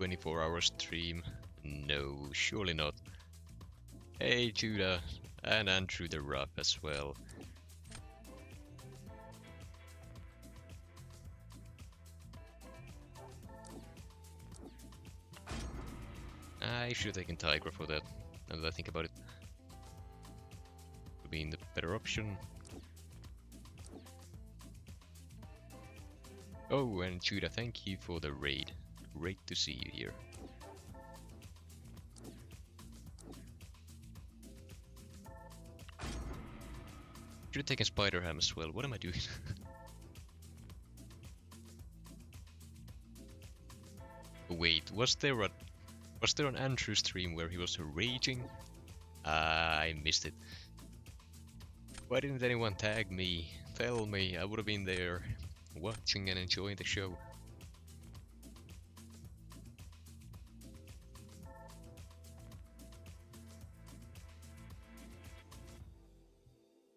"24-hour stream? No, surely not. Hey Jewda, and Andrew the Rough as well. I should have taken Tigra for that, now that I think about it. Would be the better option. Oh, and Jewda, thank you for the raid. Great to see you here. Should have taken Spider Ham as well. What am I doing? Wait, was there an Andrew stream where he was raging? I missed it. Why didn't anyone tag me? Tell me, I would have been there, watching and enjoying the show.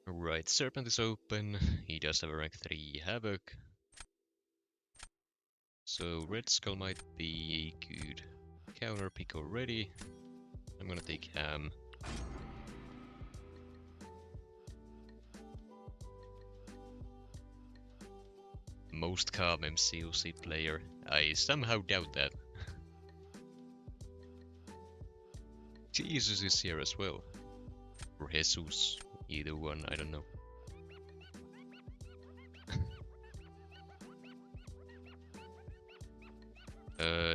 Right, Serpent is open. He does have a rank 3 Havoc. So Red Skull might be a good counter pick already. I'm gonna take Ham. Most calm MCOC player. I somehow doubt that. Jesus is here as well. Or Jesus. Either one, I don't know.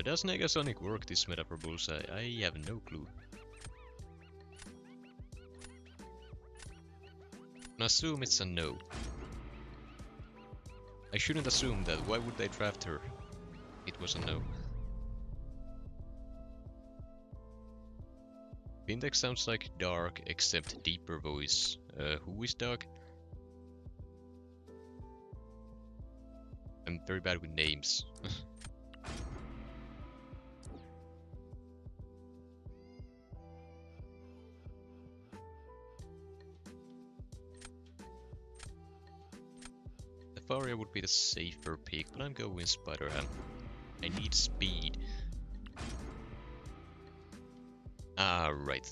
Does Negasonic work this meta for Bullseye? I have no clue. I assume it's a no. I shouldn't assume that. Why would they draft her? It was a no. Fintech sounds like Dark, except deeper voice. Who is Dark? I'm very bad with names. Faria would be the safer pick, but I'm going Spider-Ham. I need speed. Ah, right.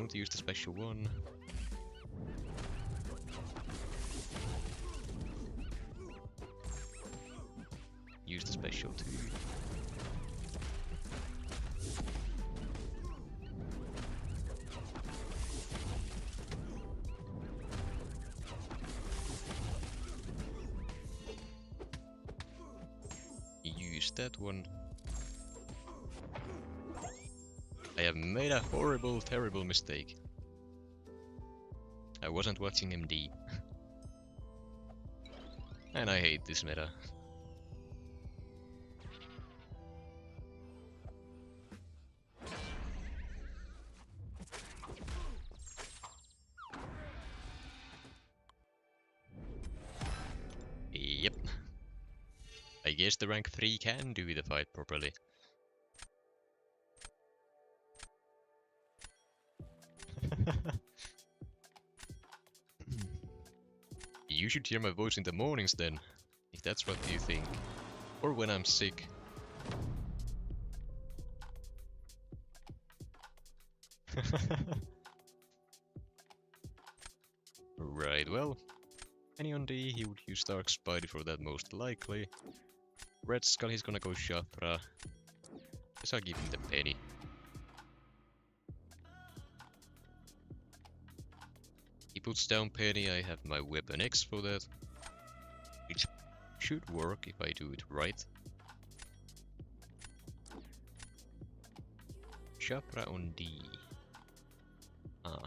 Don't use the special one. Use the special 2. Use that one. I have made a horrible, terrible mistake. I wasn't watching MD. And I hate this meta. Yep. I guess the rank 3 can do the fight properly. You should hear my voice in the mornings then, if that's what you think. Or when I'm sick. Right, well, Penny on D, he would use Dark Spidey for that most likely. Red Skull, he's gonna go Chakra. Guess I'll give him the Penny. He puts down Penny, I have my Weapon X for that. Which should work if I do it right. Chakra on D. Ah.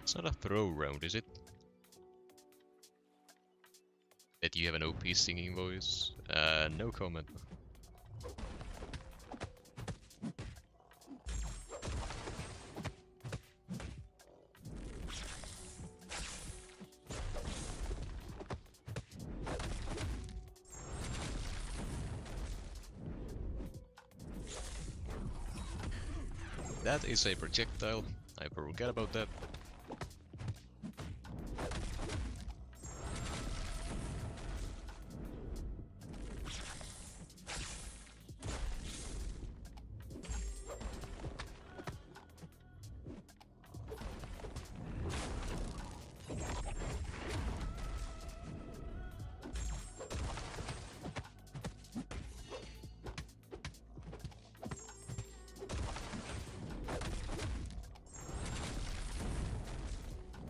It's not a throw round, is it? That you have an OP singing voice? No comment. That is a projectile. I forgot about that.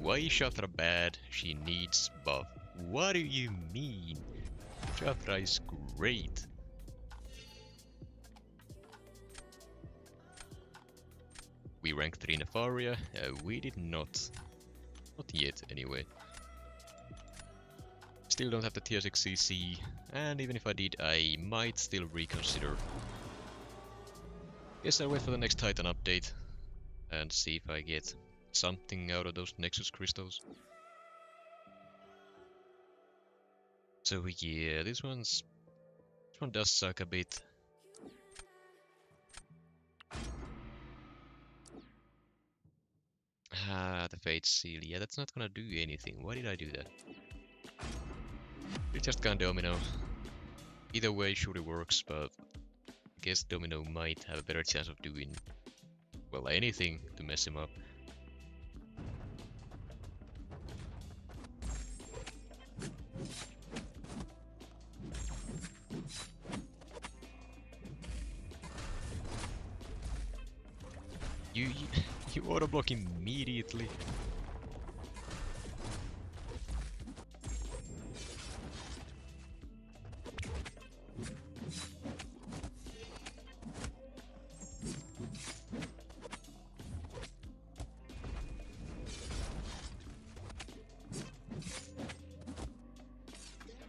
Why is Chakra bad? She needs buff. What do you mean? Chakra is great. We rank 3 Nefaria. We did not. Not yet, anyway. Still don't have the tier 6 CC, and even if I did, I might still reconsider. Guess I'll wait for the next Titan update and see if I get something out of those Nexus crystals. So yeah, this one does suck a bit. Ah, the Fate Seal. Yeah, that's not gonna do anything. Why did I do that? It just can't domino. Either way, sure it works, but I guess domino might have a better chance of doing, well, anything to mess him up. You auto block immediately.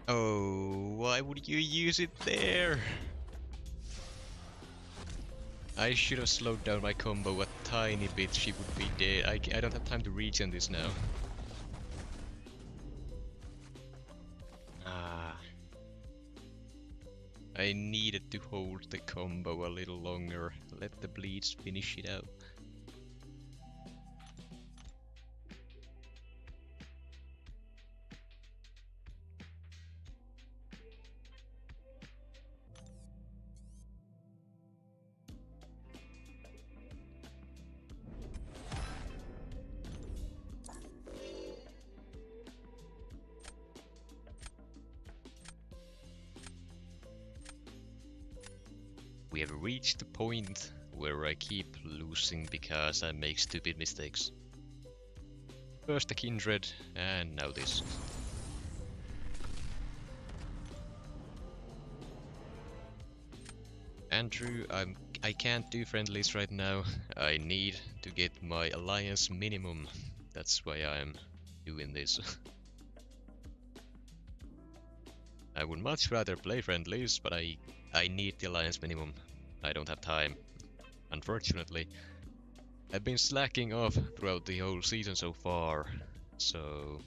Oh, why would you use it there? I should have slowed down my combo a tiny bit, she would be dead. I don't have time to regen this now. Ah. I needed to hold the combo a little longer. Let the bleeds finish it out. we have reached the point where I keep losing because I make stupid mistakes. First the Kindred, and now this. Andrew, I can't do friendlies right now. I need to get my alliance minimum. That's why I'm doing this. I would much rather play friendlies, but I need the alliance minimum. I don't have time, unfortunately. I've been slacking off throughout the whole season so far, so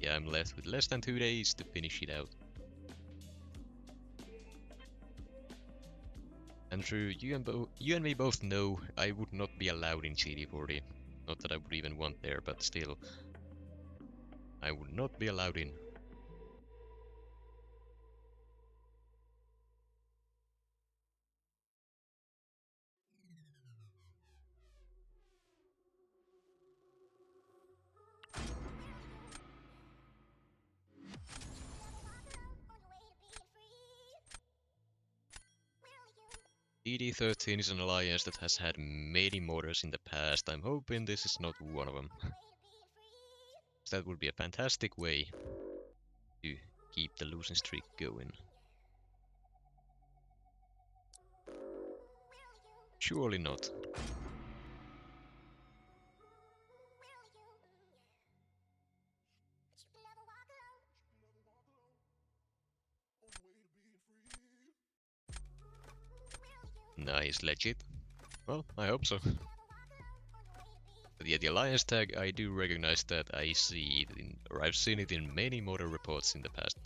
yeah, I'm left with less than 2 days to finish it out. Andrew, you and me both know I would not be allowed in GD40. Not that I would even want there, but still, I would not be allowed in. DD13 is an alliance that has had many modders in the past. I'm hoping this is not one of them. That would be a fantastic way to keep the losing streak going. Surely not. Nice, legit. Well, I hope so. But yeah, the alliance tag, I do recognize that. I see it in, or I've seen it in many modder reports in the past.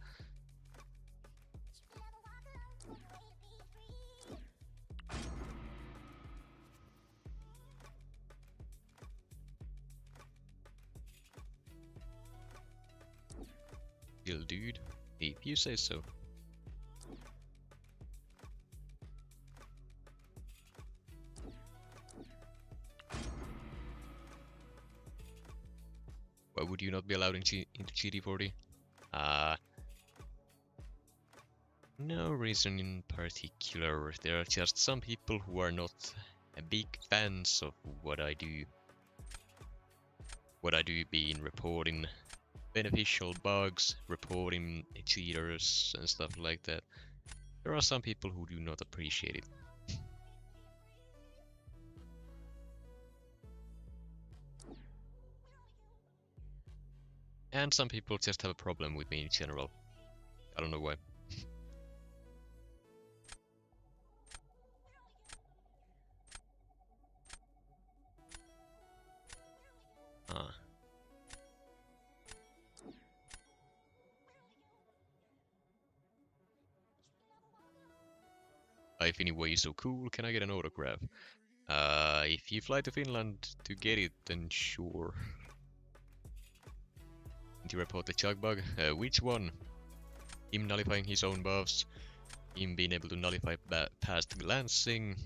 Still, dude, if you say so. Why would you not be allowed into GD40? No reason in particular. There are just some people who are not big fans of what I do. What I do being reporting beneficial bugs, reporting cheaters and stuff like that. There are some people who do not appreciate it. And some people just have a problem with me in general. I don't know why. If anyway so cool, can I get an autograph? If you fly to Finland to get it, then sure. Did you report the chug bug? Which one? Him nullifying his own buffs, him being able to nullify past glancing,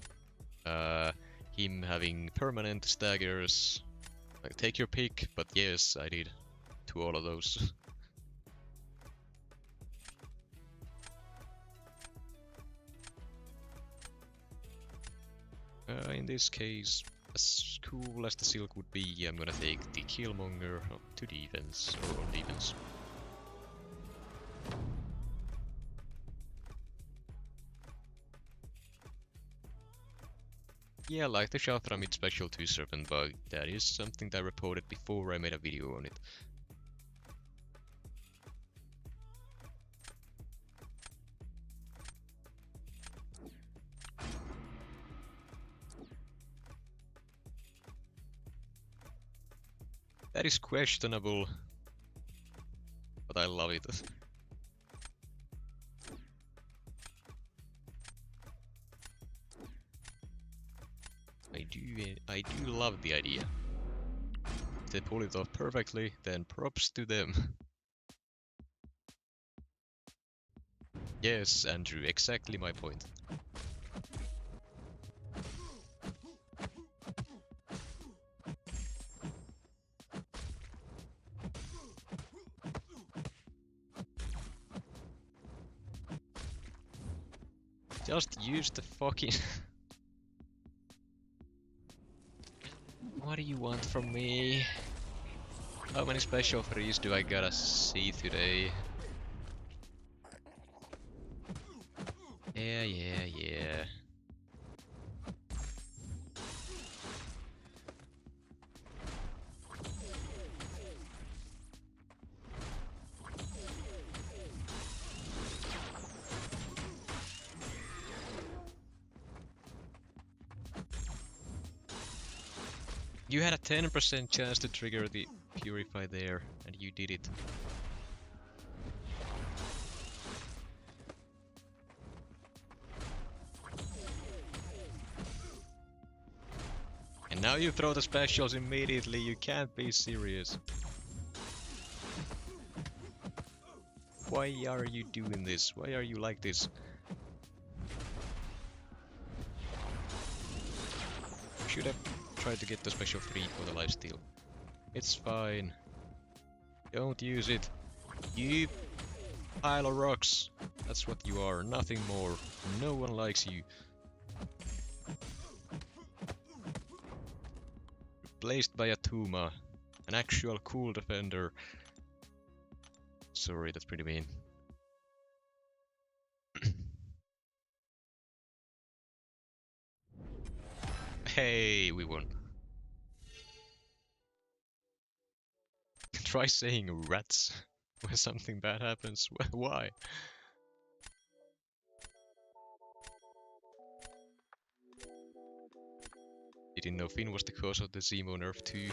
him having permanent staggers. Like, take your pick, but yes, I did to all of those. In this case, as cool as the silk would be, I'm gonna take the Killmonger to defense, or on defense. Yeah, like the Shafra mid special 2 serpent bug, that is something that I reported before I made a video on it. That is questionable, but I love it. I do love the idea. If they pull it off perfectly, then props to them. Yes, Andrew, exactly my point. Just use the fucking... What do you want from me? How many special frees do I gotta see today? Yeah. You had a 10% chance to trigger the Purify there, and you did it. And now you throw the specials immediately, you can't be serious. Why are you doing this? Why are you like this? Should have tried to get the special free for the lifesteal. It's fine. Don't use it. You pile of rocks. That's what you are, nothing more. No one likes you. Replaced by a Tuma, an actual cool defender. Sorry, that's pretty mean. Hey, we won. Try saying rats when something bad happens. Why? Didn't know Finn was the cause of the Zemo nerf too.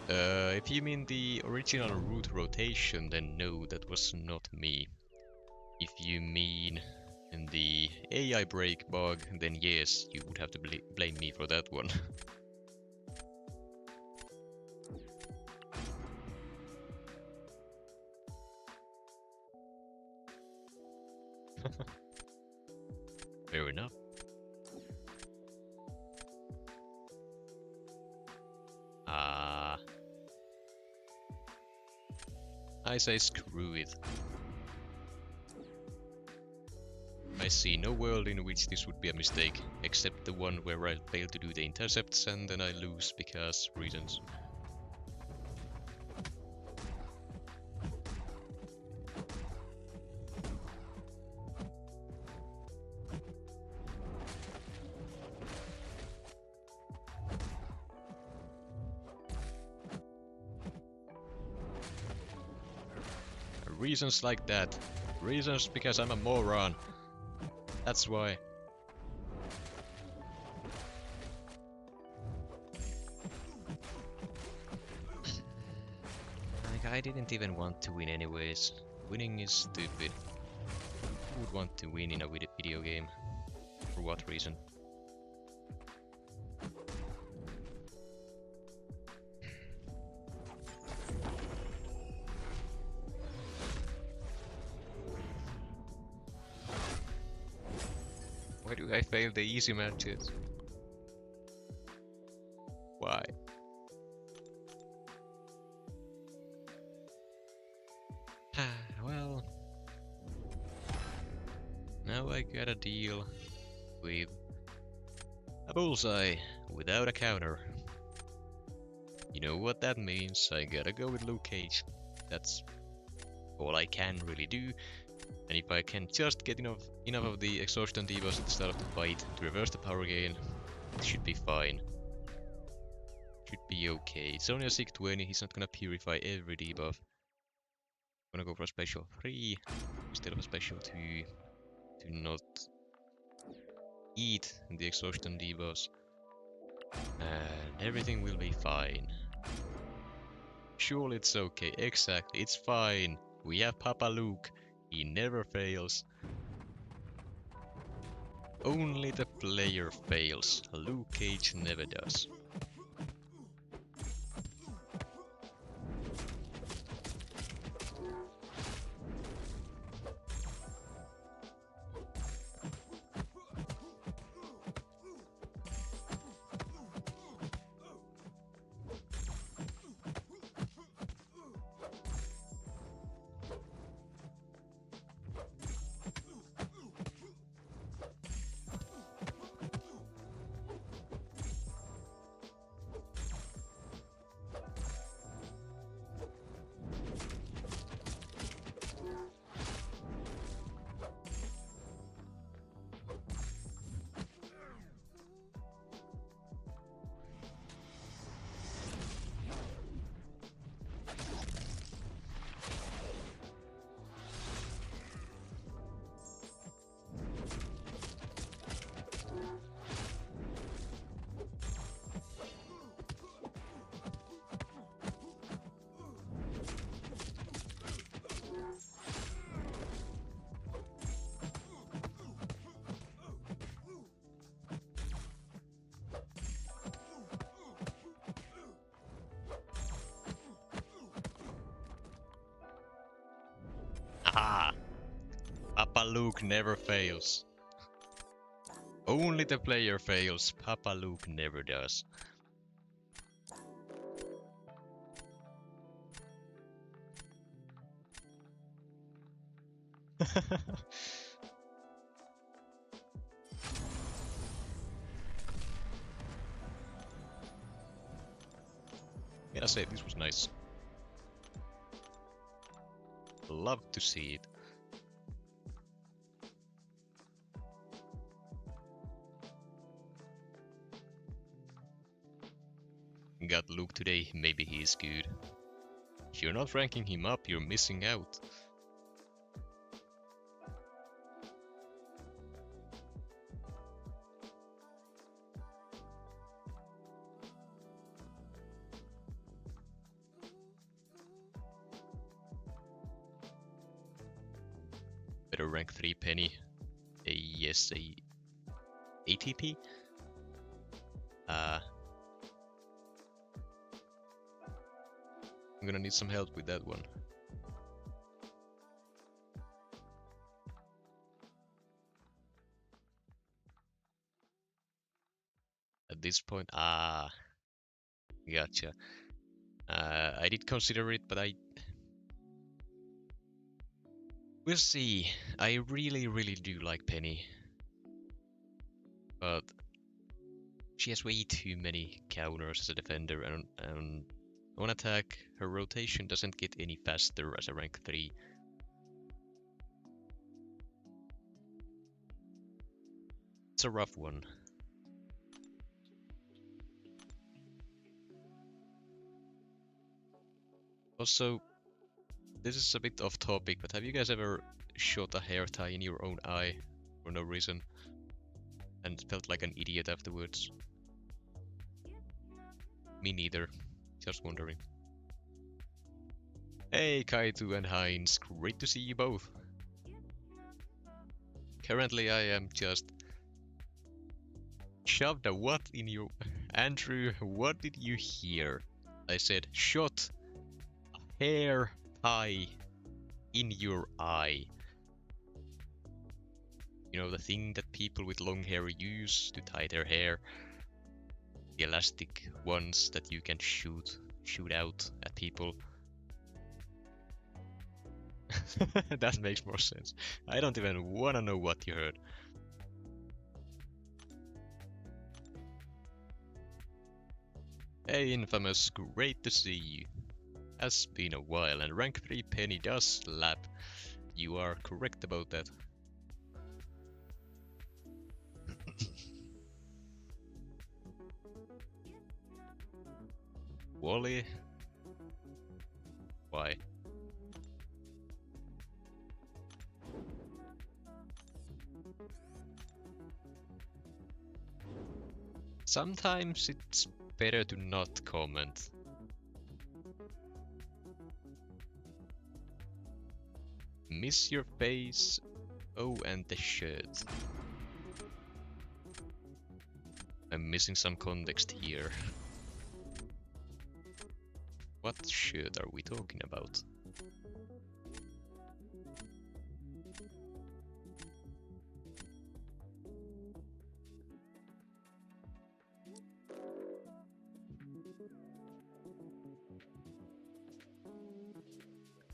If you mean the original root rotation, then no, that was not me. If you mean the AI break bug, then yes, you would have to blame me for that one. Fair enough. I say screw it. I see no world in which this would be a mistake, except the one where I fail to do the intercepts and then I lose because reasons. Reasons like that. Reasons because I'm a moron. That's why. Like, I didn't even want to win anyways. Winning is stupid. Who would want to win in a video game? For what reason? Why do I fail the easy matches? Why? Well... Now I gotta deal with a bullseye without a counter. You know what that means, I gotta go with Luke Cage. That's all I can really do. And if I can just get enough of the exhaustion debuffs at the start of the fight to reverse the power gain, it should be fine. Should be okay. It's only a SIG 20, he's not gonna purify every debuff. I'm gonna go for a special 3 instead of a special 2 to not eat the exhaustion debuffs. And everything will be fine. Surely it's okay, exactly, it's fine. We have Papa Luke. He never fails. Only the player fails. Luke Cage never does. Papa Luke never fails. Only the player fails. Papa Luke never does. Gotta say, this was nice. Love to see it. Got Luke today, maybe he's good. If you're not ranking him up, you're missing out. Better rank 3 Penny. Yes, a ATP? I'm gonna need some help with that one. At this point, gotcha. I did consider it, but we'll see. I really do like Penny. But she has way too many counters as a defender, and on attack, her rotation doesn't get any faster as a rank 3. It's a rough one. Also, this is a bit off topic, but have you guys ever shot a hair tie in your own eye for no reason and felt like an idiot afterwards? Me neither. Just wondering. Hey Kaitu and Heinz, great to see you both. Currently I am just shoved a what in your... Andrew, what did you hear? I said shot a hair tie in your eye. You know, the thing that people with long hair use to tie their hair. The elastic ones that you can shoot out at people. That makes more sense. I don't even wanna know what you heard. Hey Infamous, great to see you. Has been a while, and rank 3 Penny does slap. You are correct about that. Wally? Why? Sometimes it's better to not comment. Miss your face. Oh, and the shirt. I'm missing some context here. What shirt are we talking about?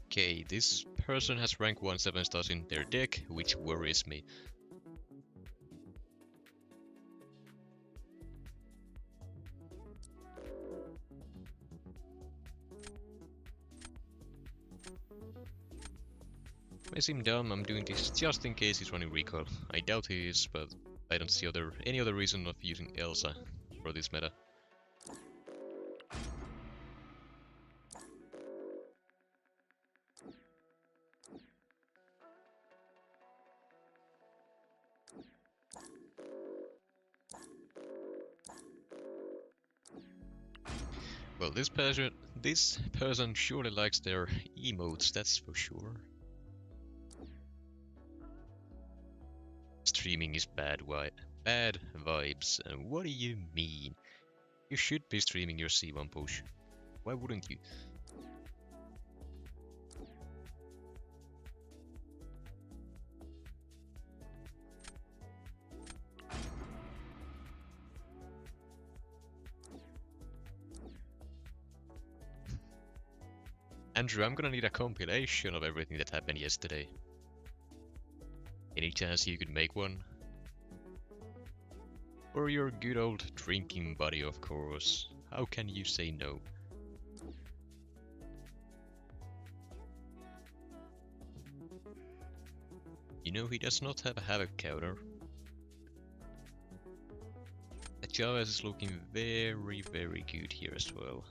Okay, this person has rank 1 7 stars in their deck, which worries me. I seem dumb, I'm doing this just in case he's running recall. I doubt he is, but I don't see any other reason of using Elsa for this meta. Well, this person surely likes their emotes, that's for sure. Streaming is bad vibes, and what do you mean? You should be streaming your C1 push. Why wouldn't you? Andrew, I'm gonna need a compilation of everything that happened yesterday. Any chance you could make one? Or your good old drinking buddy, of course. How can you say no? You know he does not have a Havoc counter. The Java is looking very, very good here as well.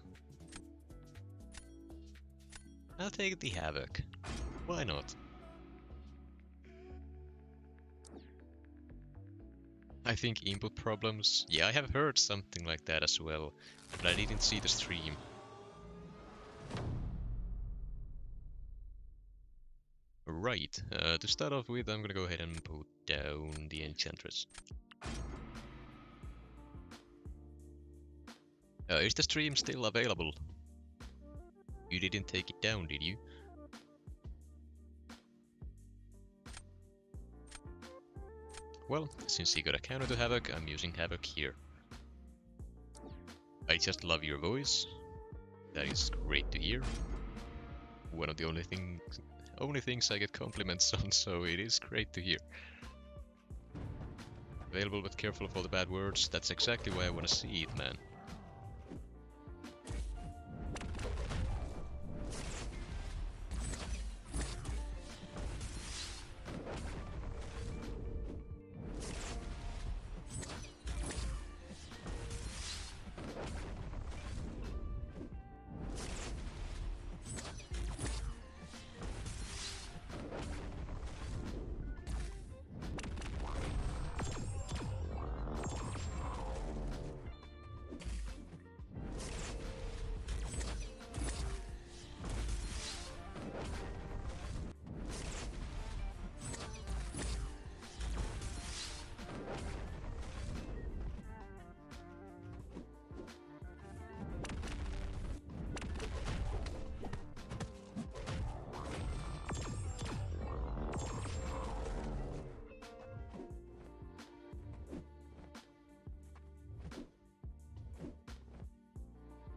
I'll take the Havoc. Why not? I think input problems. Yeah, I have heard something like that as well, but I didn't see the stream. Right, to start off with, I'm gonna go ahead and put down the Enchantress. Is the stream still available? You didn't take it down, did you? Well, since he got a counter to Havoc, I'm using Havoc here. I just love your voice. That is great to hear. One of the only things I get compliments on, so it is great to hear. Available but careful of all the bad words. That's exactly why I want to see it, man.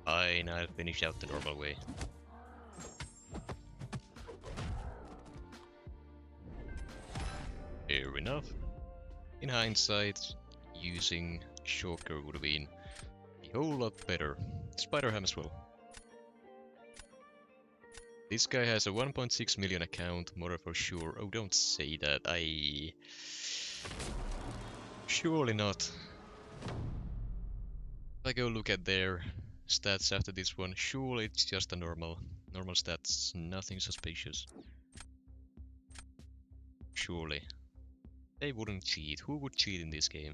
Fine, I'll finish out the normal way. Fair enough. In hindsight, using Shocker would have been a whole lot better. Spider-Ham as well. This guy has a 1.6 million account, more for sure. Oh, don't say that. Surely not. If I go look at their stats after this one, surely it's just a normal stats, nothing suspicious. Surely. They wouldn't cheat. Who would cheat in this game?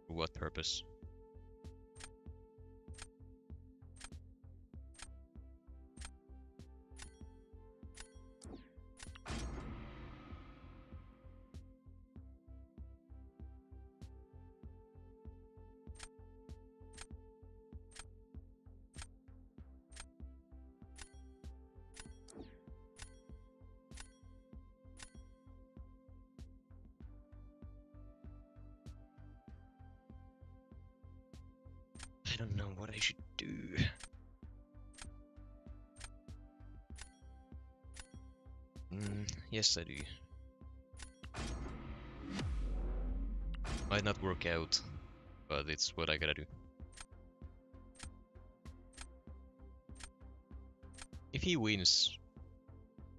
For what purpose? I don't know what I should do. Yes, I do. Might not work out, but it's what I gotta do. If he wins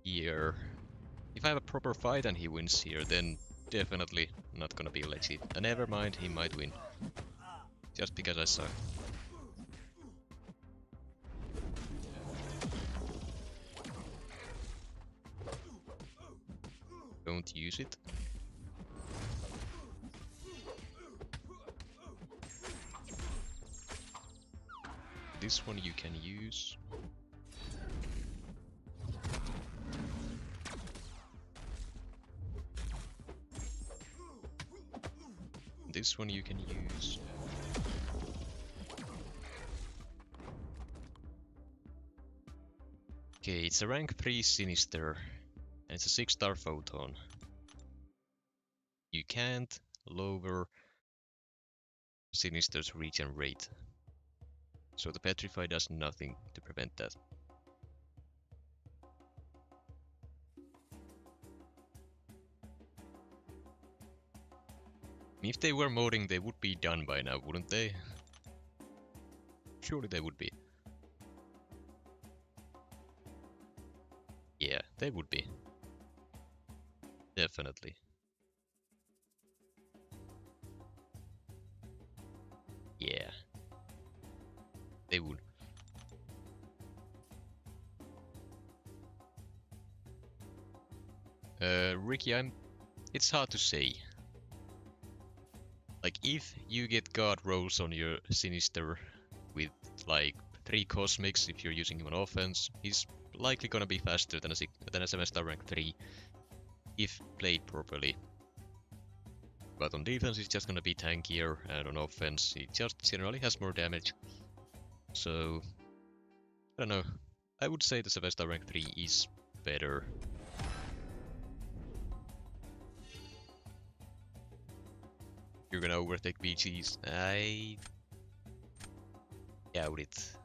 here, if I have a proper fight and he wins here, then definitely not gonna be legit. And never mind, he might win. Just because I suck. Don't use it. This one you can use. This one you can use. Okay, it's a rank 3 Sinister, and it's a 6-star Photon. You can't lower Sinister's regen rate, so the Petrify does nothing to prevent that. If they were modding, they would be done by now, wouldn't they? Surely they would be. Yeah, they would be. Definitely. Yeah. They would. Ricky, it's hard to say. Like, if you get guard rolls on your Sinister with, like, 3 cosmics, if you're using him on offense, he's likely gonna be faster than a 7-star rank 3, if played properly. But on defense, he's just gonna be tankier, and on offense, he just generally has more damage. So, I don't know. I would say the 7-star rank 3 is better. You're gonna overtake BGs. I doubt it.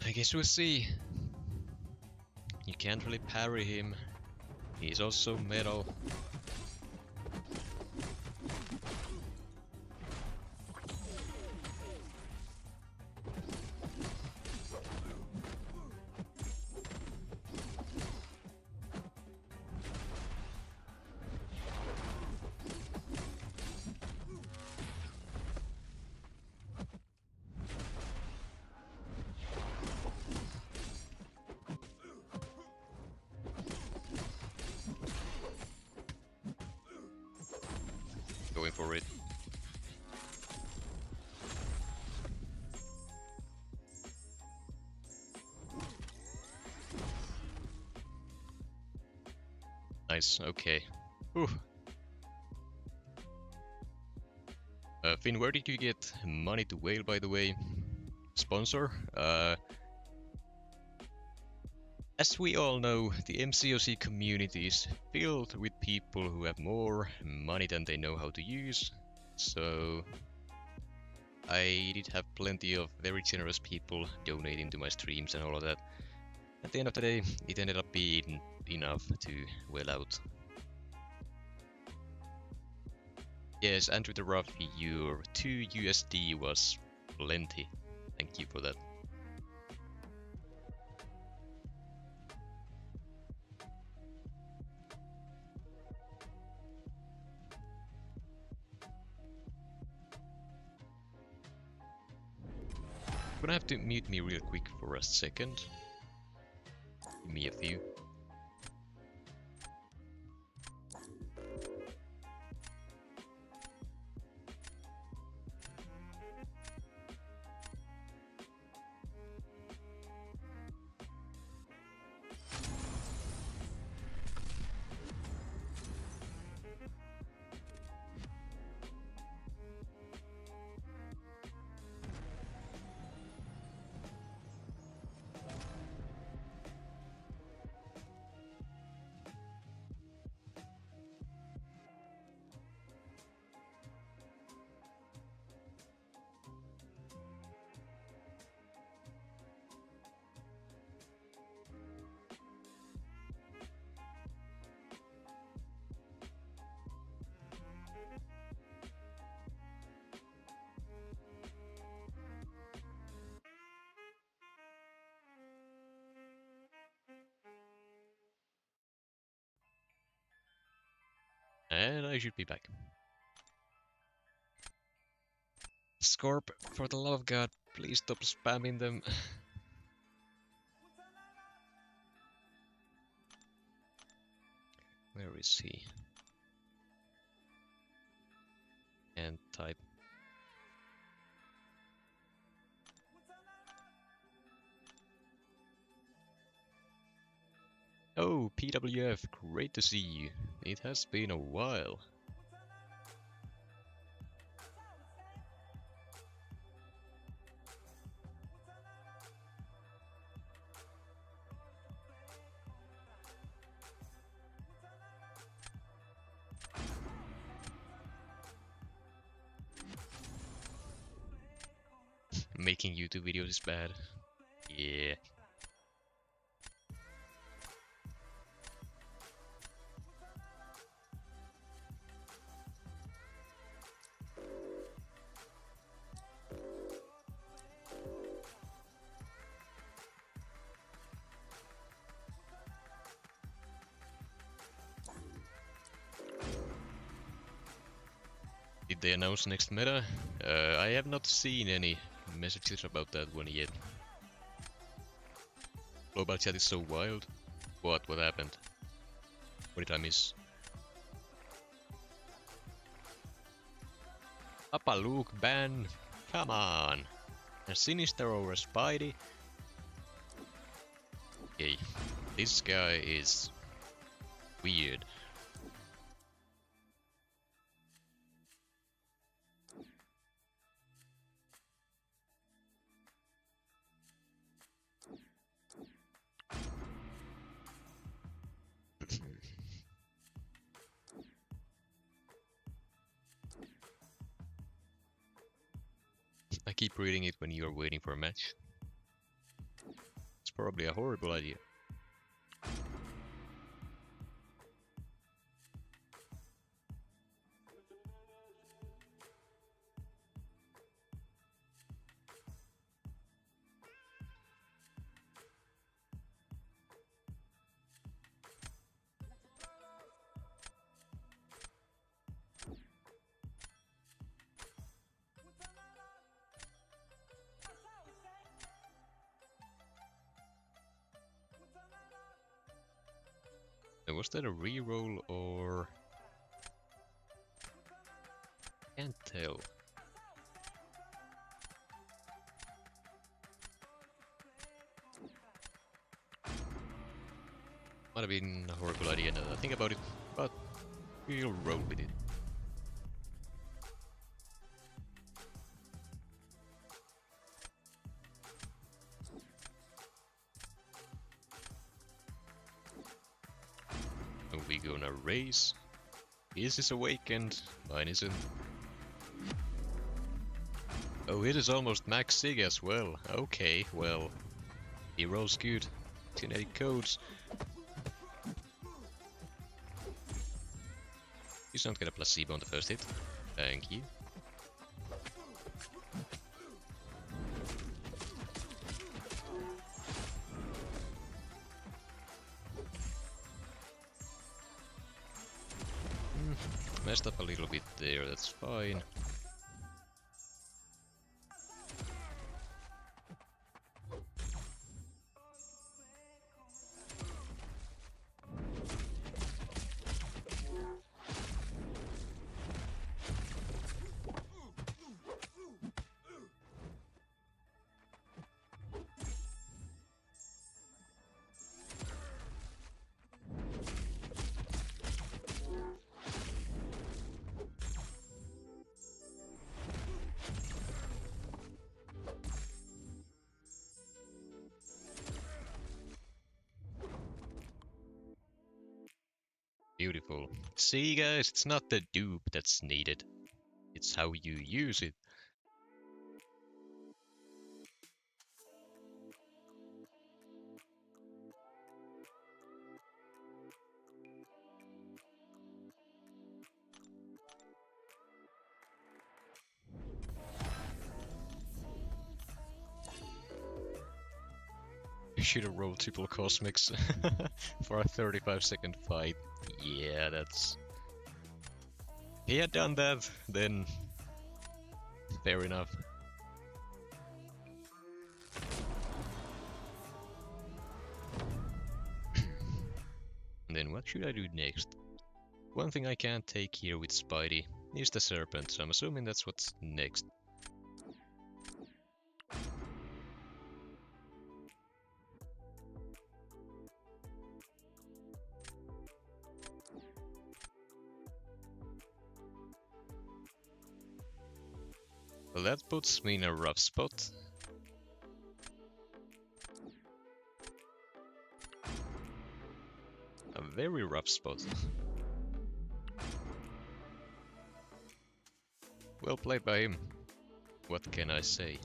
I guess we'll see. You can't really parry him. He's also metal. Going for it. Nice, okay. Whew. Finn, where did you get money to whale, by the way? Sponsor? As we all know, the MCOC community is filled with people who have more money than they know how to use. So I did have plenty of very generous people donating to my streams and all of that. At the end of the day, it ended up being enough to whale out. Yes, Andrew the Rough, your 2 USD was plenty. Thank you for that. You're gonna have to mute me real quick for a second. Give me a few. And I should be back. Scorp, for the love of God, please stop spamming them. Where is he? can't type. Oh, PWF, great to see you. It has been a while. Making YouTube videos is bad. Yeah. Did they announce next meta? I have not seen any messages about that one yet. Global chat is so wild. What happened? What did I miss? Papa Luke ban. Come on. And Sinister over Spidey. Okay, this guy is weird. I keep reading it when you are waiting for a match. It's probably a horrible idea. Was that a reroll or... Can't tell. Might have been a horrible idea now that I think about it, but we'll roll with it. Are we gonna raise? His is awakened, mine isn't. Oh, it is almost max sig as well. Okay, well, he rolls good. Genetic codes. He's not gonna placebo on the first hit. Thank you. Messed up a little bit there, that's fine. Beautiful. See guys, it's not the dupe that's needed. It's how you use it. You should have rolled triple cosmics for a 35-second fight. Yeah, that's... If he had done that, then... fair enough. And then what should I do next? One thing I can't take here with Spidey He's the serpent, so I'm assuming that's what's next. Well, that puts me in a rough spot. A very rough spot. Well played by him. What can I say?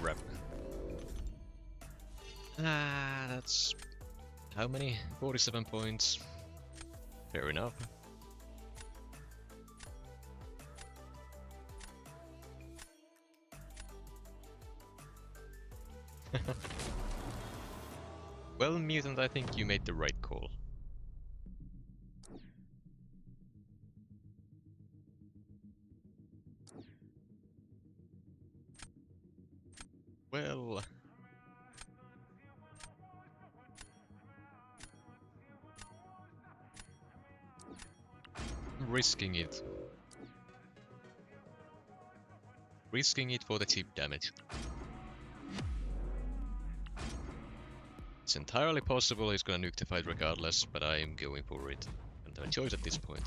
Rep. That's... how many? 47 points. Fair enough. Well, Mutant, I think you made the right call. Well... risking it. Risking it for the chip damage. It's entirely possible he's gonna nuke the fight regardless, but I am going for it. I don't have a choice at this point.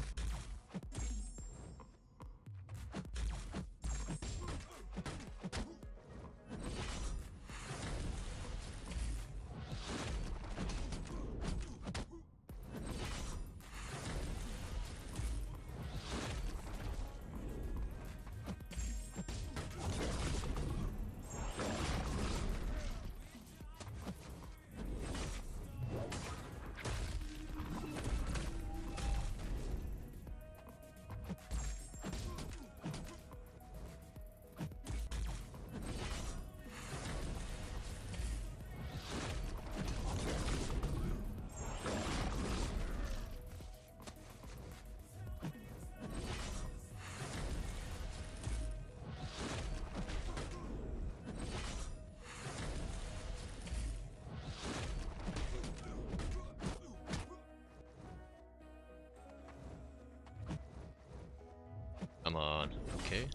Come on, okay.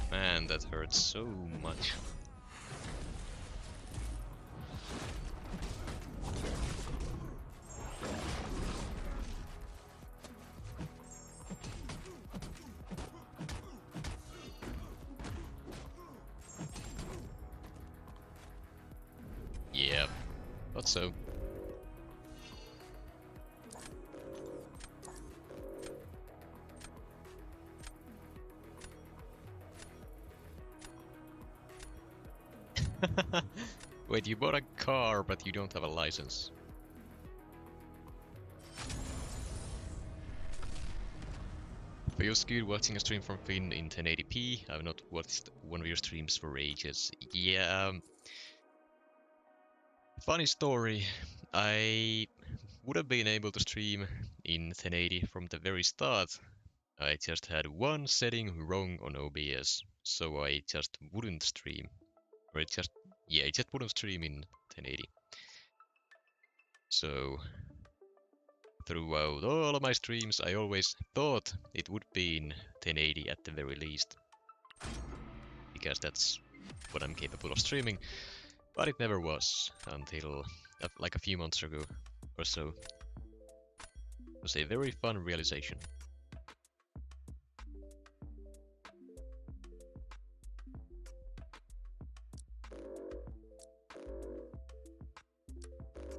Man, that hurts so much. Yeah, thought so. Wait, you bought a car, but you don't have a license. Feels good watching a stream from Finn in 1080p. I've not watched one of your streams for ages. Yeah, funny story. I would have been able to stream in 1080 from the very start. I just had one setting wrong on OBS. so I just wouldn't stream. Or it just wouldn't stream in 1080. So throughout all of my streams, I always thought it would be in 1080 at the very least, because that's what I'm capable of streaming, but it never was until like a few months ago or so. It was a very fun realization.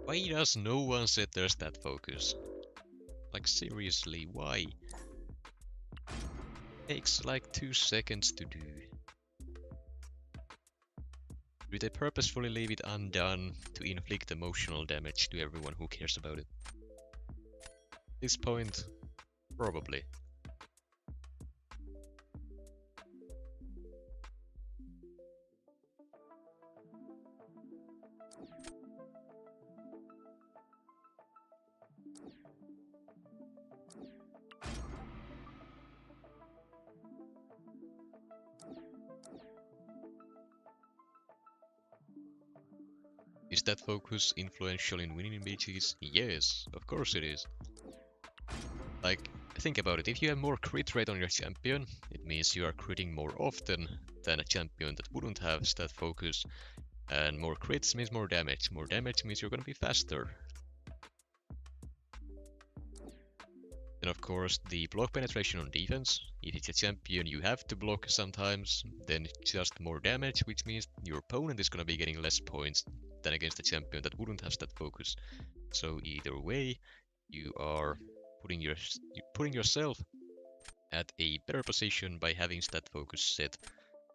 Why does no one set their stat focus? Like seriously, why? Takes like 2 seconds to do. Do they purposefully leave it undone to inflict emotional damage to everyone who cares about it? At this point, probably. Is that focus influential in winning BGs? Yes, of course it is. Like, think about it, if you have more crit rate on your champion, it means you are critting more often than a champion that wouldn't have stat focus, and more crits means more damage. More damage means you're gonna be faster. And of course, the block penetration on defense. If it's a champion you have to block sometimes, then it's just more damage, which means your opponent is gonna be getting less points than against a champion that wouldn't have stat focus. So either way, you are putting yourself at a better position by having stat focus set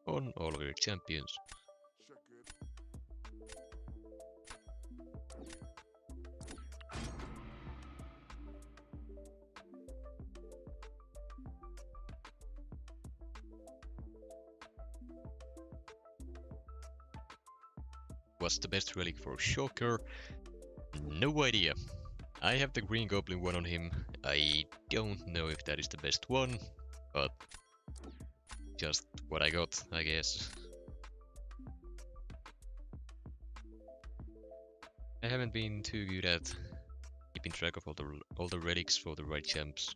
on all of your champions. What's the best relic for Shocker? No idea. I have the Green Goblin one on him. I don't know if that is the best one, but just what I got, I guess. I haven't been too good at keeping track of all the relics for the right champs.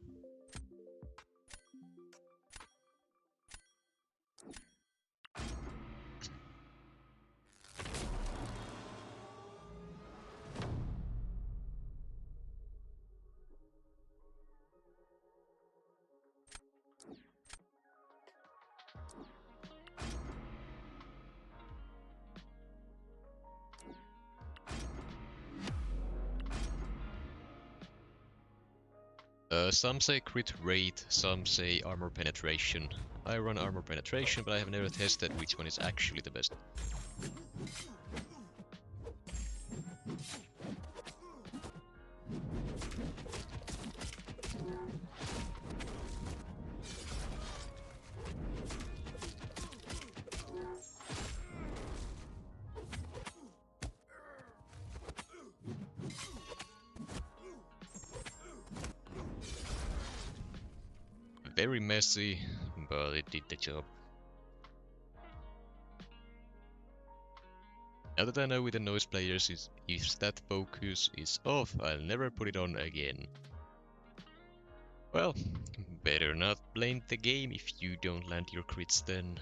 Some say crit rate, some say armor penetration. I run armor penetration, but I have never tested which one is actually the best. Very messy, but it did the job. Now that I know with the noise players, if stat focus is off, I'll never put it on again. Well, better not blame the game if you don't land your crits then.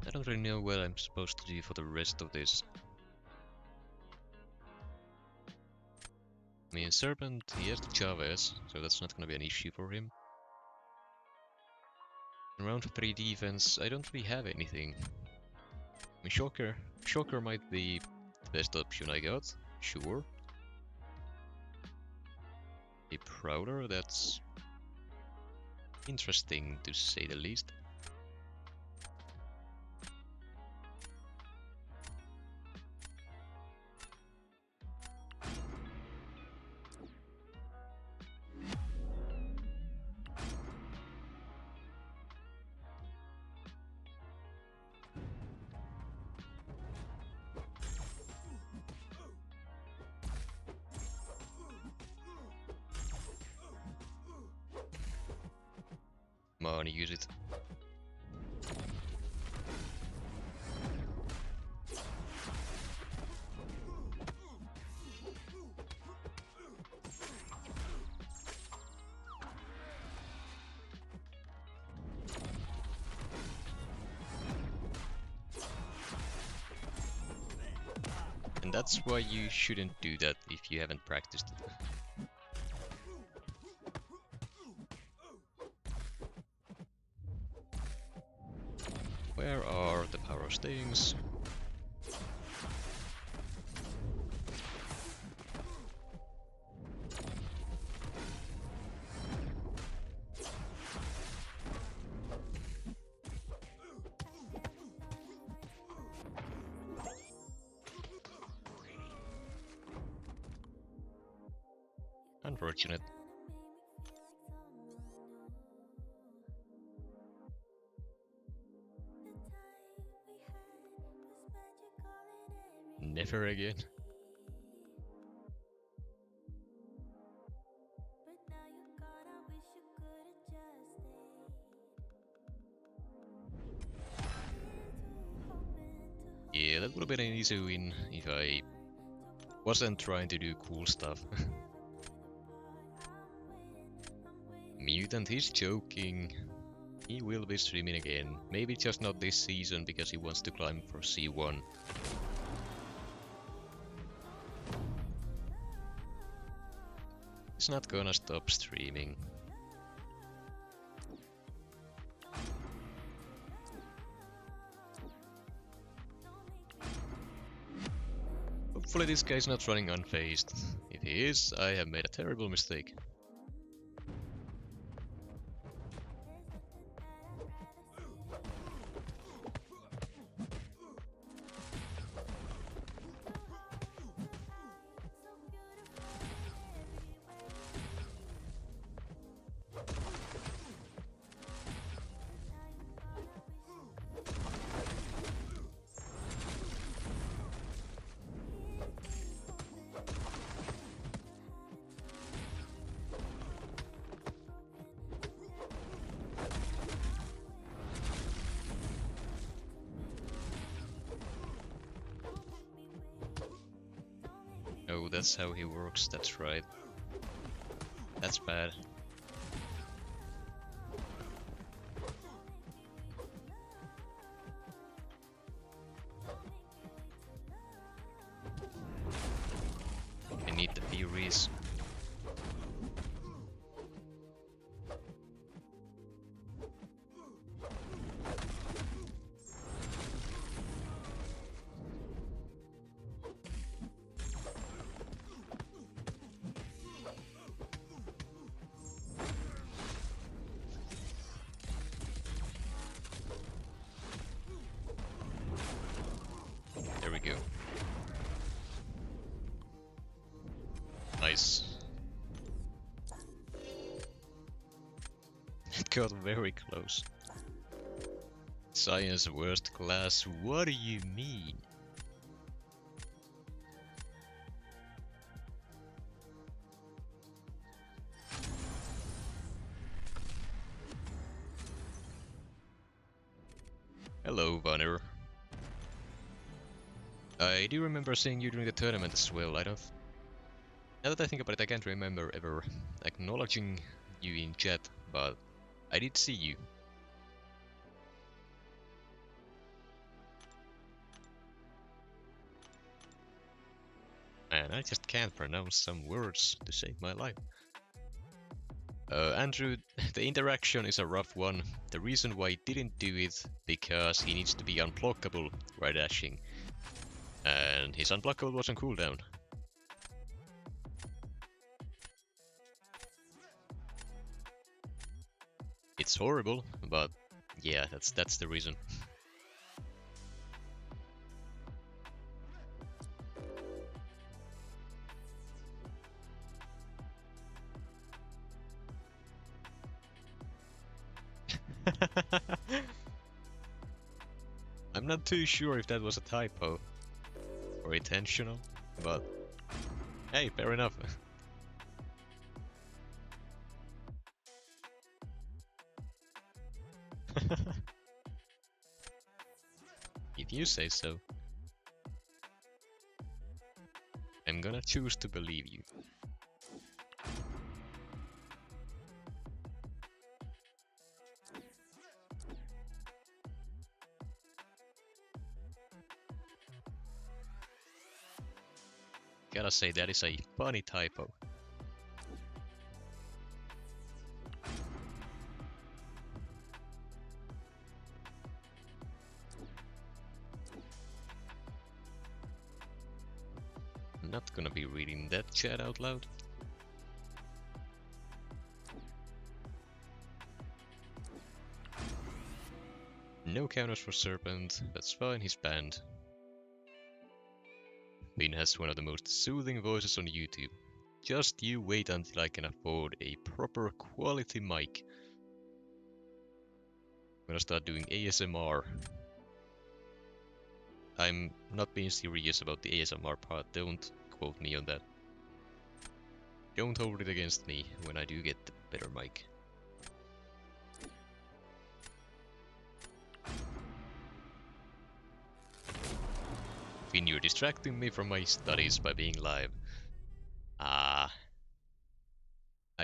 I don't really know what I'm supposed to do for the rest of this. I mean, Serpent, he has the Chavez, so that's not gonna be an issue for him. In round 3 defense, I don't really have anything. I mean, Shocker might be best option I got, sure. A Prowler, that's interesting to say the least. Come on, use it. And that's why you shouldn't do that if you haven't practiced it. Where are the power stings? Unfortunate. Never again. Yeah, that would have been an easy win if I wasn't trying to do cool stuff. Mutant, he's joking. He will be streaming again. Maybe just not this season because he wants to climb for C1. He's not gonna stop streaming. Hopefully this guy's not running unfazed. If he is, I have made a terrible mistake. Oh, that's how he works, that's right. That's bad. I need the Furies. There we go. Nice. It got very close. Science worst class, what do you mean? Hello, Vanner. I do remember seeing you during the tournament as well. Now that I think about it, I can't remember ever acknowledging you in chat, but I did see you. Man, I just can't pronounce some words to save my life. Andrew, the interaction is a rough one. The reason why he didn't do it, because he needs to be unblockable while dashing. And his unblockable was on cooldown. It's horrible, but yeah, that's the reason. I'm not too sure if that was a typo or intentional, but hey, fair enough. If you say so. I'm gonna choose to believe you. Gotta say, that is a funny typo. I'm not gonna be reading that chat out loud. No counters for Serpent, that's fine, he's banned. Finn has one of the most soothing voices on YouTube. Just you wait until I can afford a proper quality mic. I'm gonna start doing ASMR. I'm not being serious about the ASMR part, don't quote me on that. Don't hold it against me when I do get the better mic. Finn, you're distracting me from my studies by being live. I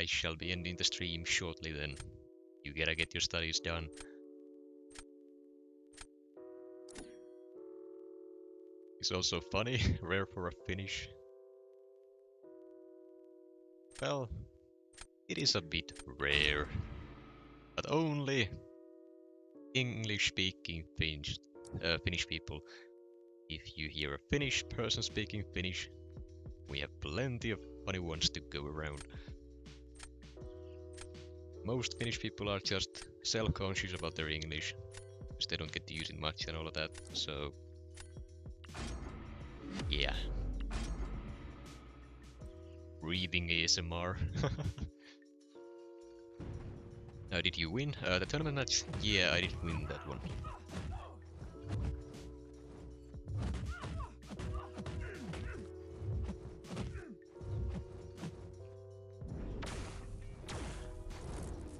shall be ending the stream shortly then. You gotta get your studies done. It's also funny, rare for a Finnish. Well, it is a bit rare. But only English-speaking Finnish people. If you hear a Finnish person speaking Finnish, we have plenty of funny ones to go around. Most Finnish people are just self-conscious about their English, because they don't get to use it much and all of that, so yeah. Reading ASMR. Did you win? The tournament match? Yeah, I did win that one.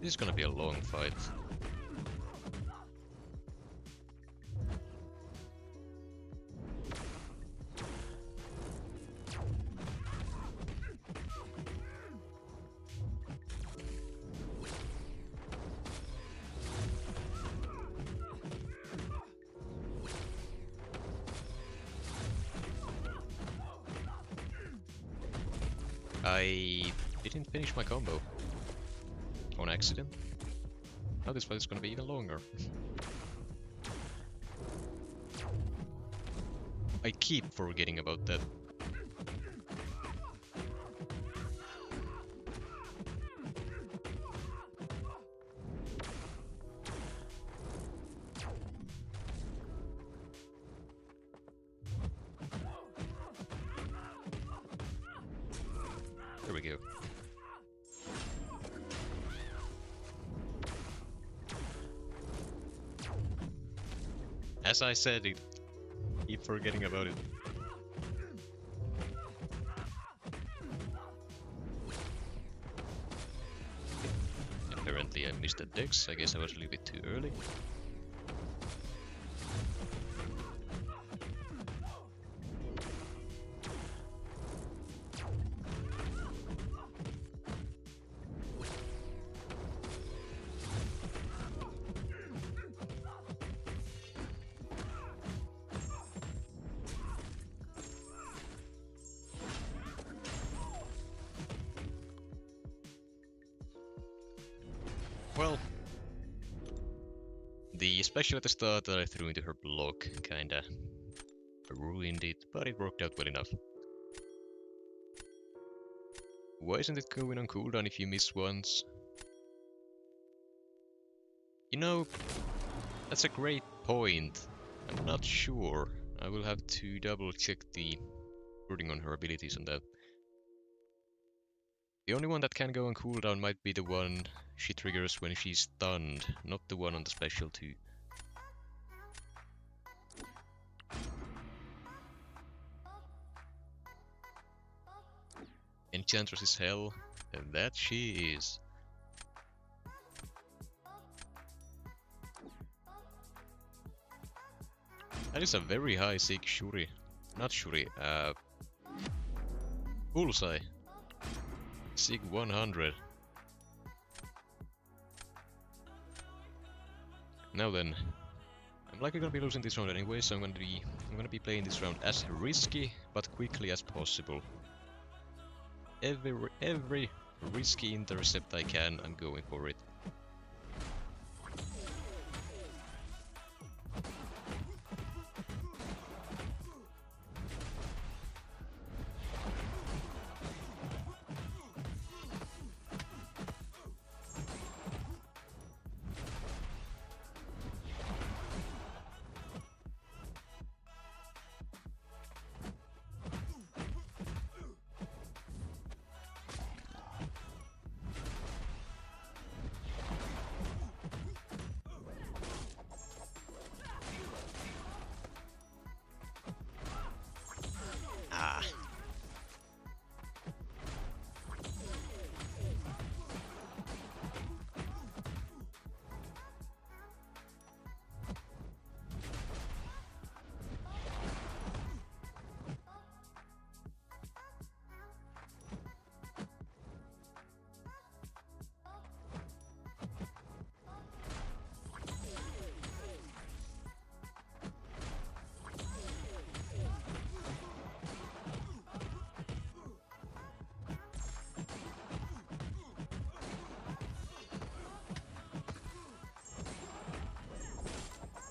This is gonna be a long fight. I didn't finish my combo. On accident. Now this fight is gonna be even longer. I keep forgetting about that. There we go. As I said, it keep forgetting about it. Apparently I missed the Dex, I guess I was a little bit too early. Well, the special at the start that I threw into her block kinda ruined it, but it worked out well enough. Why isn't it going on cooldown if you miss once? You know, that's a great point. I'm not sure. I will have to double check the wording on her abilities on that. The only one that can go on cooldown might be the one she triggers when she's stunned, not the one on the special 2. Enchantress is hell, and that she is. That is a very high Sig Shuri. Not Shuri, Bullseye. Sig 100. Now then, I'm likely gonna be losing this round anyway, so I'm gonna be playing this round as risky but quickly as possible. Every risky intercept I can, I'm going for it.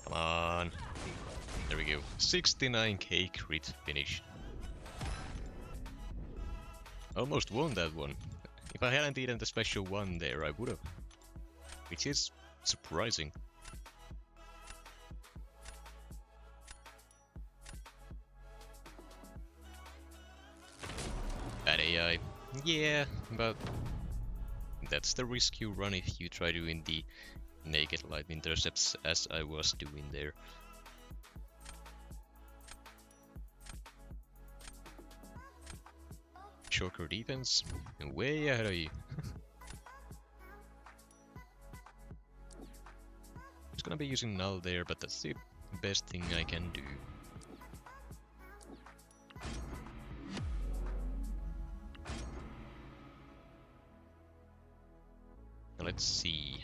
Come on. There we go. 69k crit finish. Almost won that one. If I hadn't eaten the special 1 there, I would've. Which is surprising. Bad AI. Yeah, but that's the risk you run if you try doing the naked light intercepts as I was doing there. Shocker defense, way ahead of you. Just gonna be using null there, but that's the best thing I can do. Now let's see.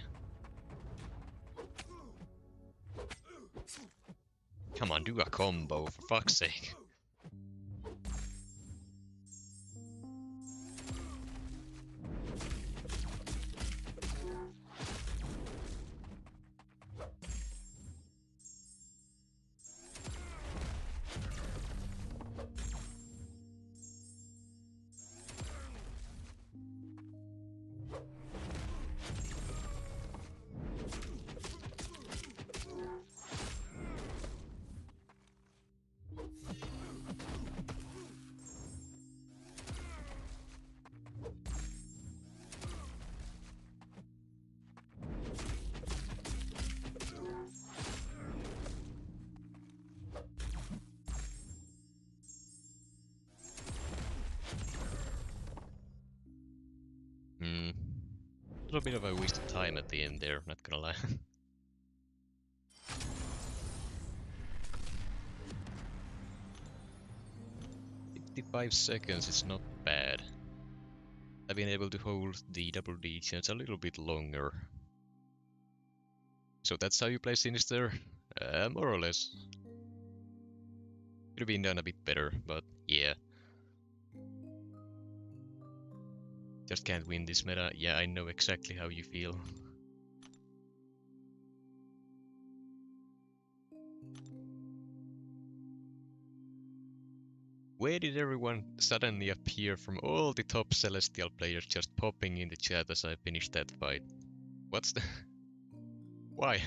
Come on, do a combo, for fuck's sake. A little bit of a waste of time at the end there, not gonna lie. 55 seconds is not bad. I've been able to hold the double D chance a little bit longer. So that's how you play Sinister? More or less. Could have been done a bit better, but yeah. Just can't win this meta. Yeah, I know exactly how you feel. Where did everyone suddenly appear from all the top Celestial players just popping in the chat as I finished that fight? What's the... Why?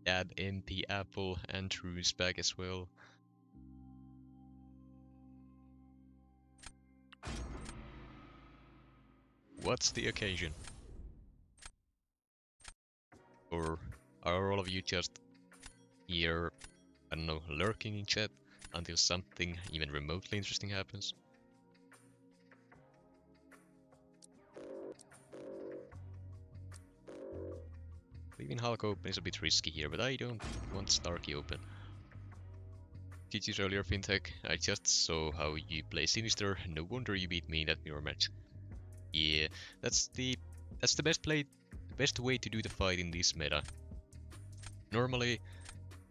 Dab, MP, Apple, Andrew's back as well. What's the occasion? Or are all of you just here, I don't know, lurking in chat until something even remotely interesting happens? Leaving Hulk open is a bit risky here, but I don't want Starkey open. GG's earlier, Fintech. I just saw how you play Sinister. No wonder you beat me in that mirror match. Yeah, that's the best way to do the fight in this meta. Normally,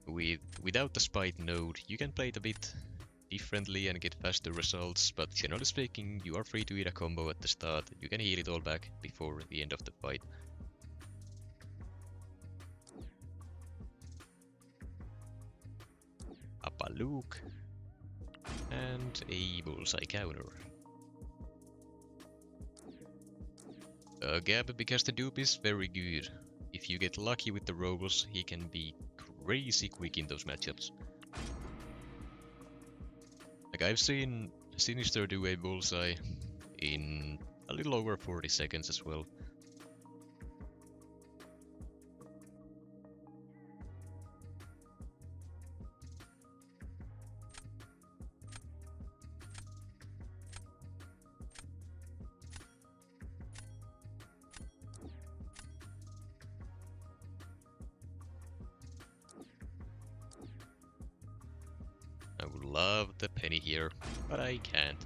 without the Spite node, you can play it a bit differently and get faster results, but generally speaking, you are free to eat a combo at the start. You can heal it all back before the end of the fight. Papa Luke and a bullseye counter. Gab, because the dupe is very good. If you get lucky with the rolls, he can be crazy quick in those matchups. Like, I've seen Sinister do a bullseye in a little over 40 seconds as well. I would love the penny here, but I can't.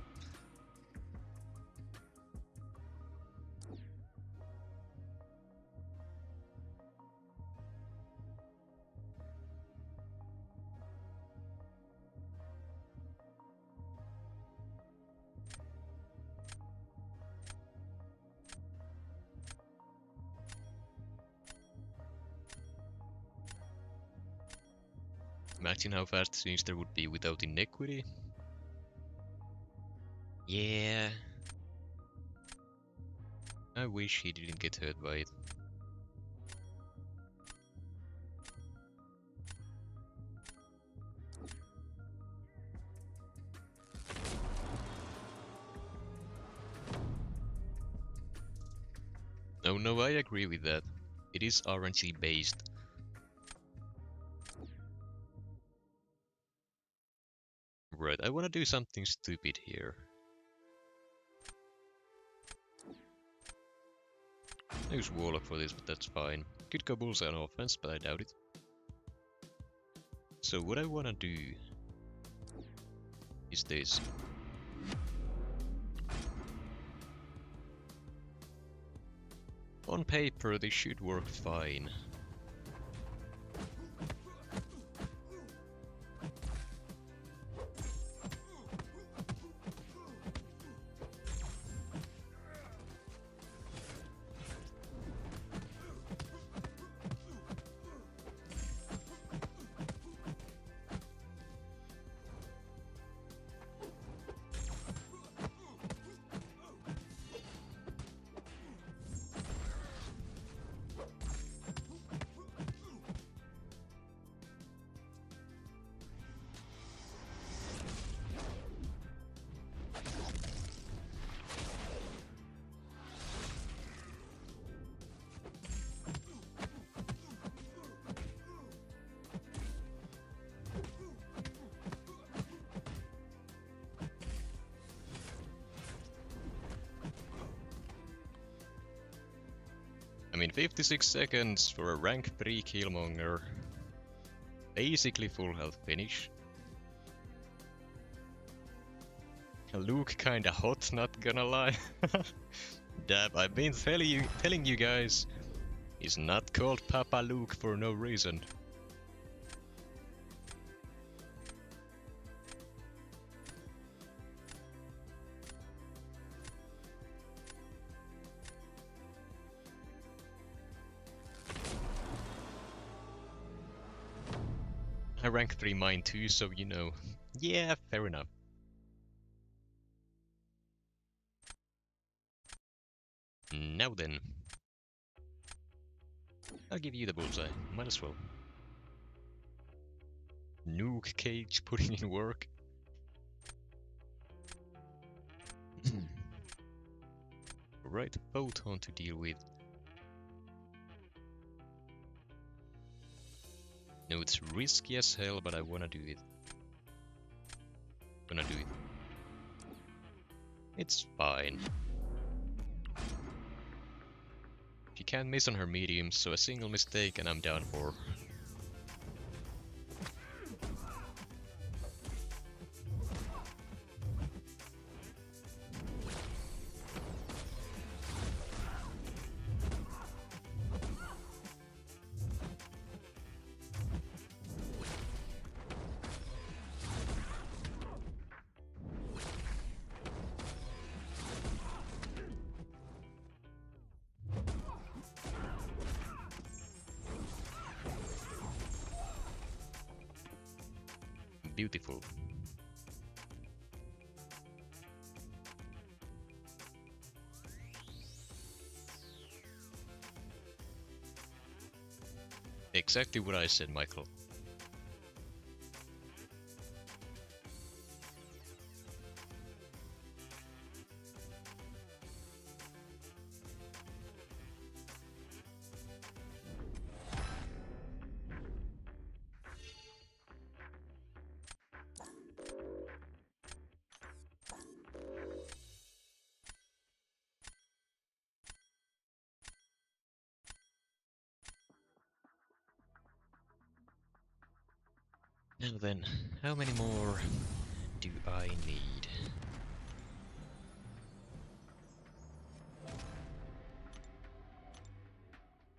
Imagine how fast Sinister would be without Inequity. Yeah. I wish he didn't get hurt by it. Oh no, I agree with that. It is RNG based. Right, I wanna do something stupid here. I use Warlock for this, but that's fine. Could go bullseye on offense, but I doubt it. So what I wanna do is this. On paper, this should work fine. I mean, 56 seconds for a rank 3 Killmonger. Basically full health finish. Luke kinda hot, not gonna lie. Dab, I've been telling you guys, he's not called Papa Luke for no reason. I rank 3 mine too, so you know. Yeah, fair enough. Now then. I'll give you the bullseye. Might as well. Nuke Cage putting in work. Right, Photon to deal with. No, it's risky as hell, but I wanna do it. Gonna do it. It's fine. She can't miss on her medium, so a single mistake and I'm down 4. Beautiful. Exactly what I said, Michael. Now then, how many more do I need?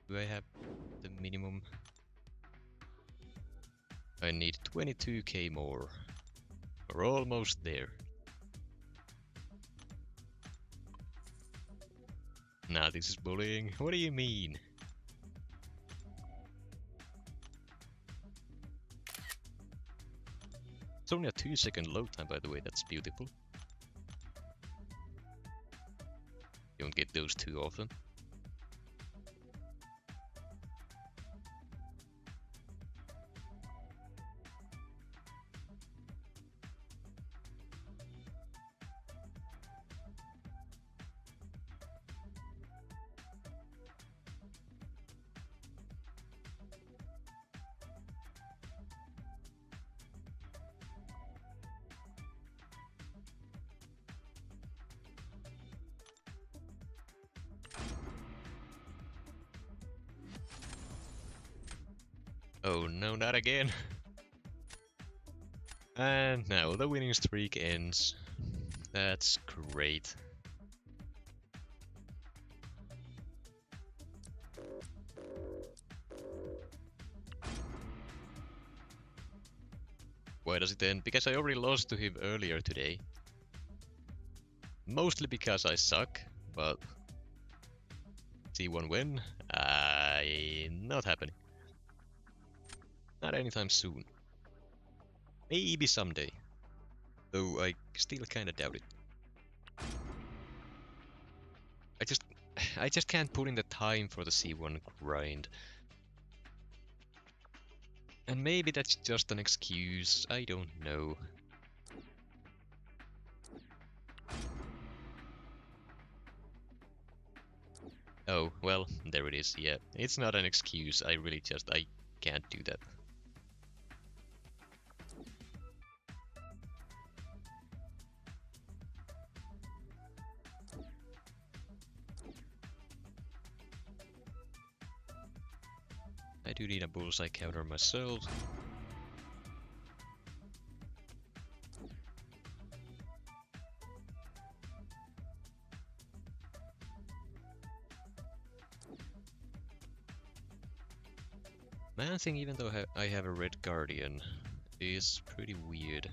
Do I have the minimum? I need 22k more. We're almost there. Nah, this is bullying. What do you mean? It's only a 2-second load time, by the way. That's beautiful. You don't get those too often. Oh no, not again. And now the winning streak ends. That's great. Why does it end? Because I already lost to him earlier today. Mostly because I suck, but C1 win? Not happening. Not anytime soon. Maybe someday. Though I still kinda doubt it. I just can't put in the time for the C1 grind. And maybe that's just an excuse, I don't know. Oh, well, there it is, yeah. It's not an excuse, I can't do that. I do need a bullseye counter myself. Man thing, even though I have a red guardian, is pretty weird.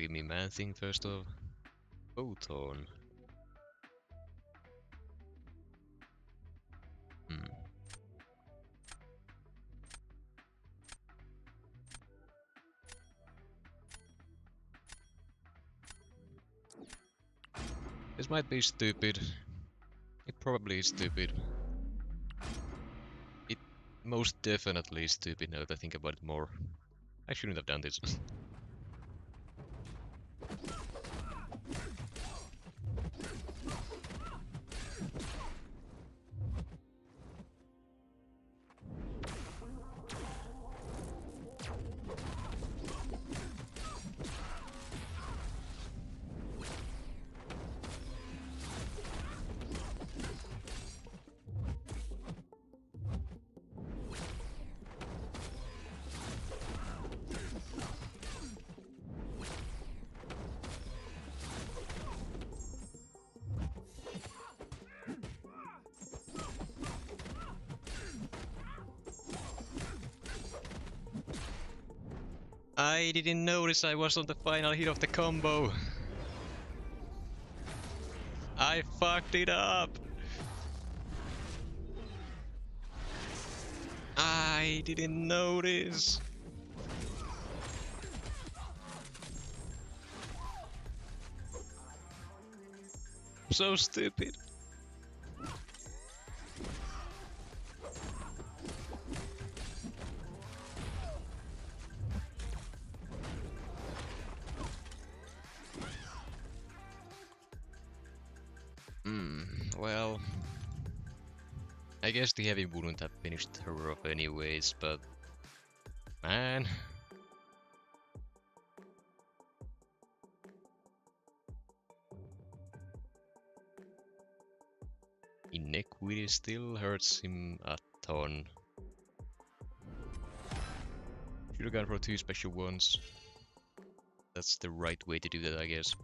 give me man thing first off. Photon. This might be stupid. It probably is stupid. It most definitely is stupid now that I think about it more. I shouldn't have done this. I didn't notice I was on the final hit of the combo. I fucked it up. I didn't notice. So stupid. Well, I guess the heavy wouldn't have finished her off anyways, but man. Inequity still hurts him a ton. Should have gone for 2 special ones. That's the right way to do that, I guess.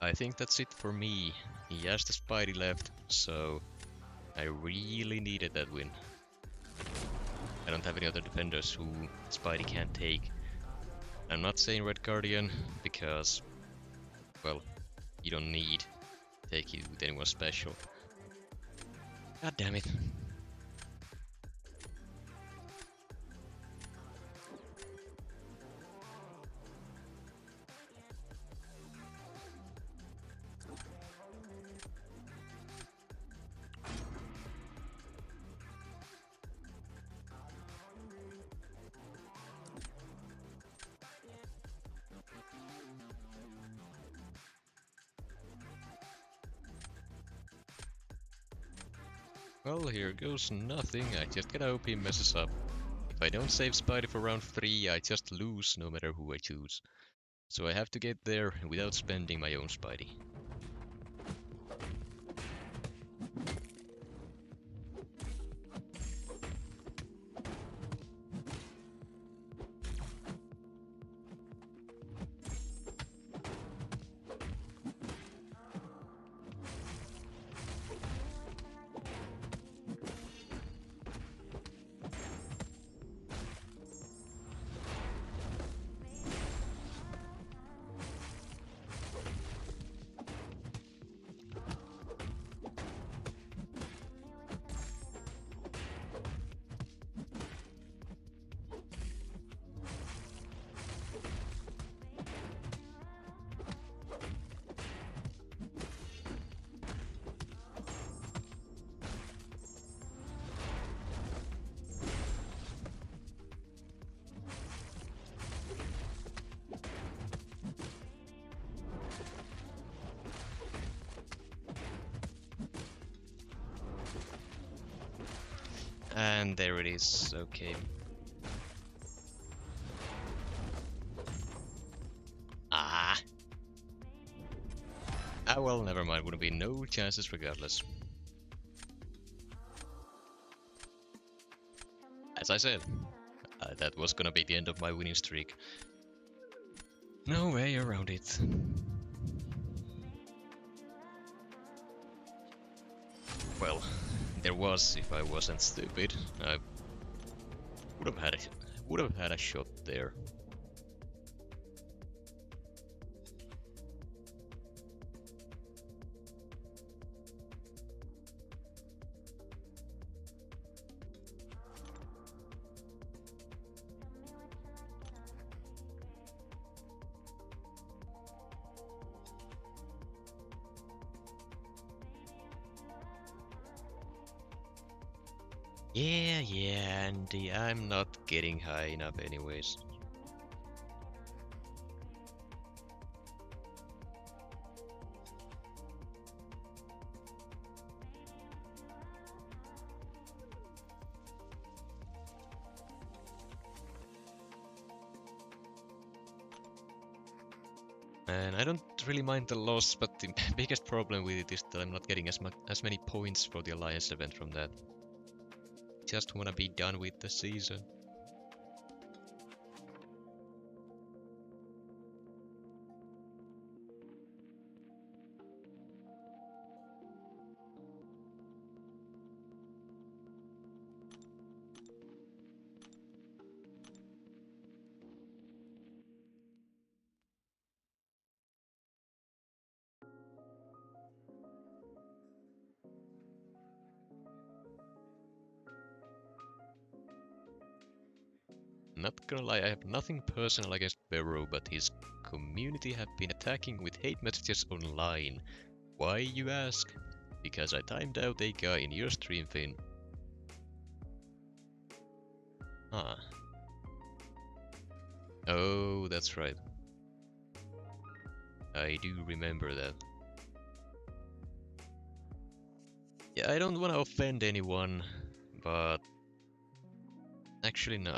I think that's it for me. He has the Spidey left, so I really needed that win. I don't have any other defenders who Spidey can't take. I'm not saying Red Guardian, because, well, you don't need to take it with anyone special. God damn it. Well, here goes nothing. I just gotta hope he messes up. If I don't save Spidey for round 3, I just lose no matter who I choose. So I have to get there without spending my own Spidey. And there it is, okay. Ah! Ah well, never mind, would have been no chances regardless. As I said, that was gonna be the end of my winning streak. No way around it. Well, there was if I wasn't stupid. I would would have had a shot there. Yeah, Andy, I'm not getting high enough anyways. And I don't really mind the loss, but the biggest problem with it is that I'm not getting as many points for the Alliance event from that. Just wanna be done with the season. Not gonna lie, I have nothing personal against Barrow, but his community have been attacking with hate messages online. Why, you ask? Because I timed out a guy in your stream, Finn. Ah. Oh, that's right. I do remember that. Yeah, I don't want to offend anyone, but... Actually, no,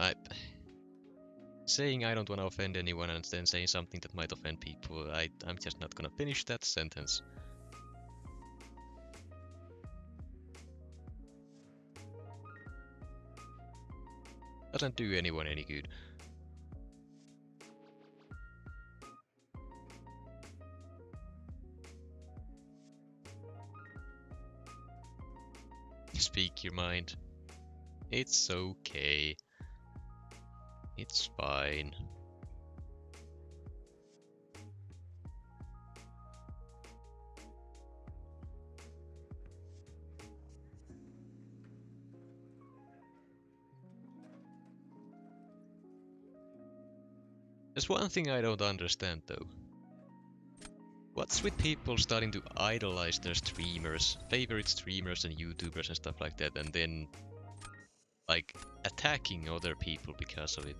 saying I don't want to offend anyone and then saying something that might offend people, I'm just not gonna finish that sentence. Doesn't do anyone any good. Speak your mind. It's okay. It's fine. There's one thing I don't understand though. What's with people starting to idolize their streamers, favorite streamers and YouTubers and stuff like that, and then like attacking other people because of it?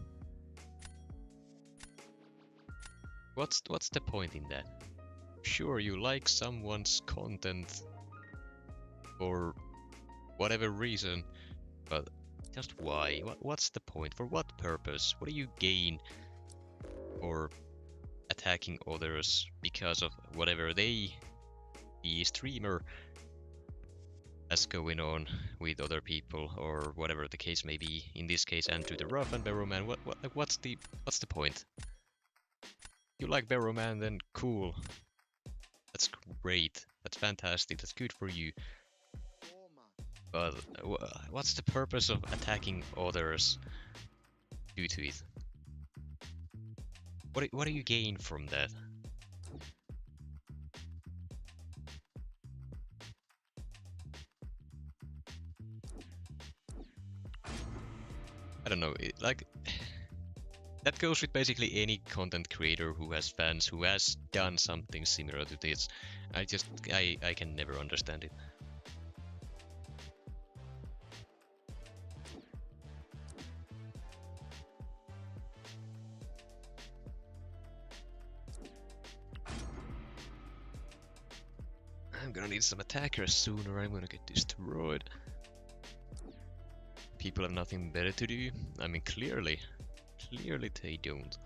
What's the point in that? Sure, you like someone's content for whatever reason, but just why? What's the point? For what purpose? What do you gain for attacking others because of whatever the streamer has going on with other people, or whatever the case may be? In this case, Andrew the Rough and Barrowman. What's the point? You like Barrowman, then cool. That's great. That's fantastic. That's good for you. But what's the purpose of attacking others due to it? What do you gain from that? I don't know. That goes with basically any content creator who has fans, who has done something similar to this. I can never understand it. I'm gonna need some attackers soon or I'm gonna get destroyed. People have nothing better to do. I mean, clearly they don't.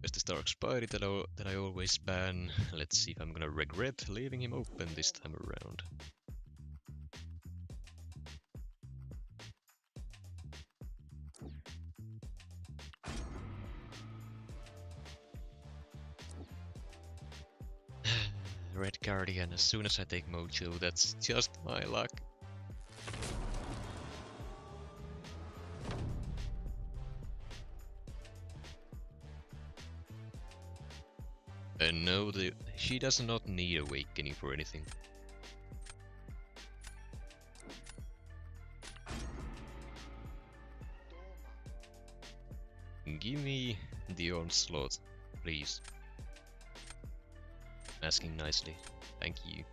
There's the Stark Spidey that I always ban. Let's see if I'm gonna regret leaving him open this time around. Red Guardian as soon as I take Mojo. That's just my luck. And no, she does not need Awakening for anything. Give me the Onslaught, please. Asking nicely. Thank you.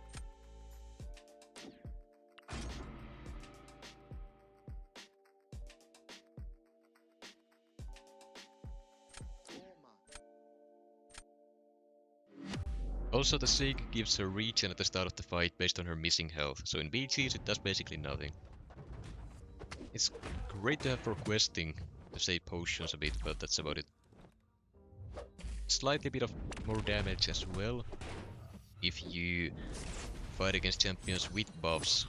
Also, the Sig gives her regen at the start of the fight based on her missing health, so in BGs it does basically nothing. It's great to have for questing to save potions a bit, but that's about it. Slightly bit of more damage as well if you fight against champions with buffs.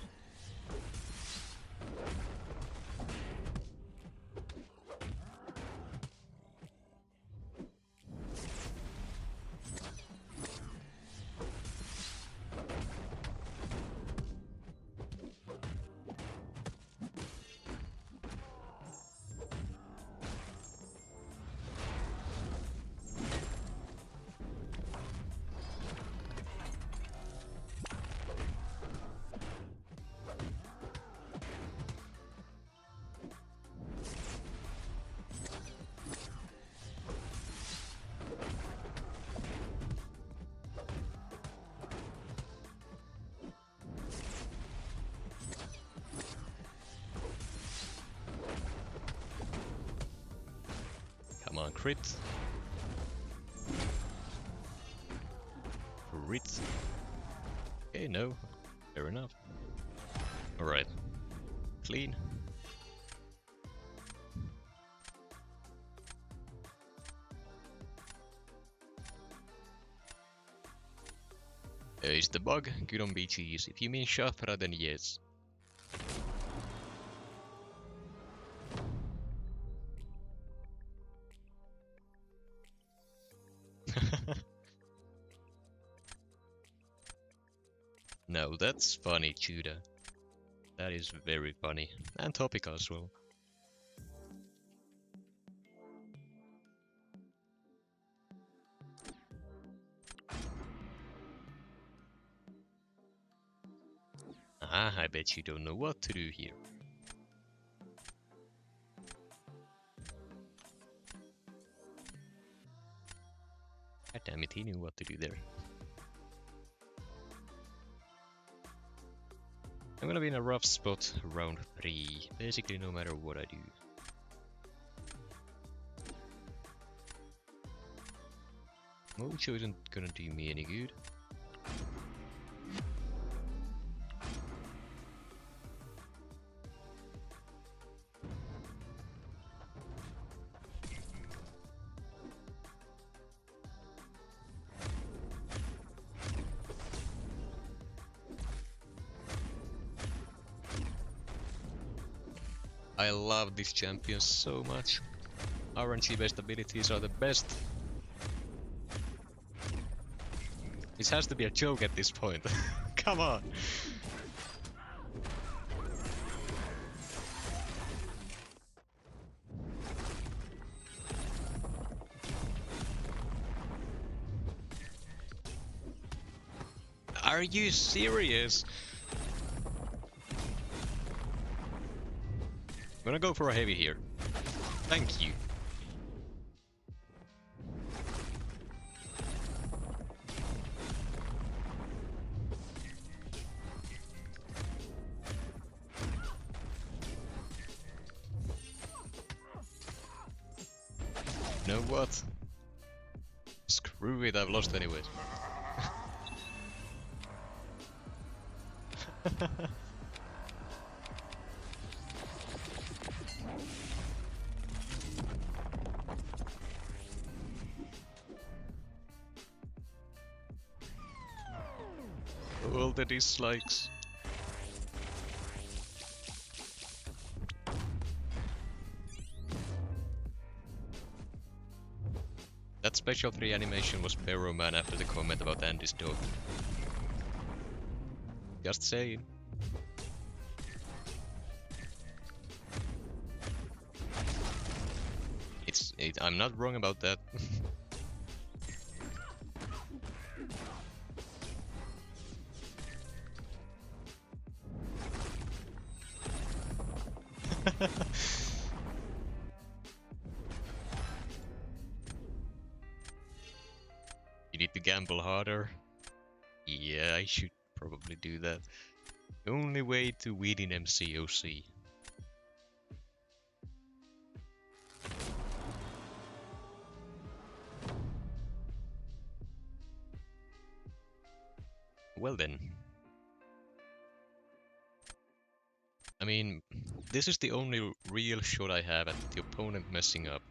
Come on, crit. Crit. Okay, no. Fair enough. Alright. Clean. Is the bug good on BGs? If you mean Shafra, then yes. No, that's funny, Jewda. That is very funny. And topical as well. Ah, I bet you don't know what to do here. God damn it, he knew what to do there. I'm gonna be in a rough spot round 3, basically no matter what I do. Mojo isn't gonna do me any good. I love this champion so much. RNG based abilities are the best. This has to be a joke at this point. Come on. Are you serious? I'm gonna go for a heavy here. Thank you. You know what? Screw it, I've lost anyways. All the dislikes. That special 3 animation was Barrow Man after the comment about Andy's dog. Just saying. I'm not wrong about that. You need to gamble harder. Yeah, I should probably do that. Only way to win in MCOC. Well then. I mean, this is the only real shot I have at the opponent messing up.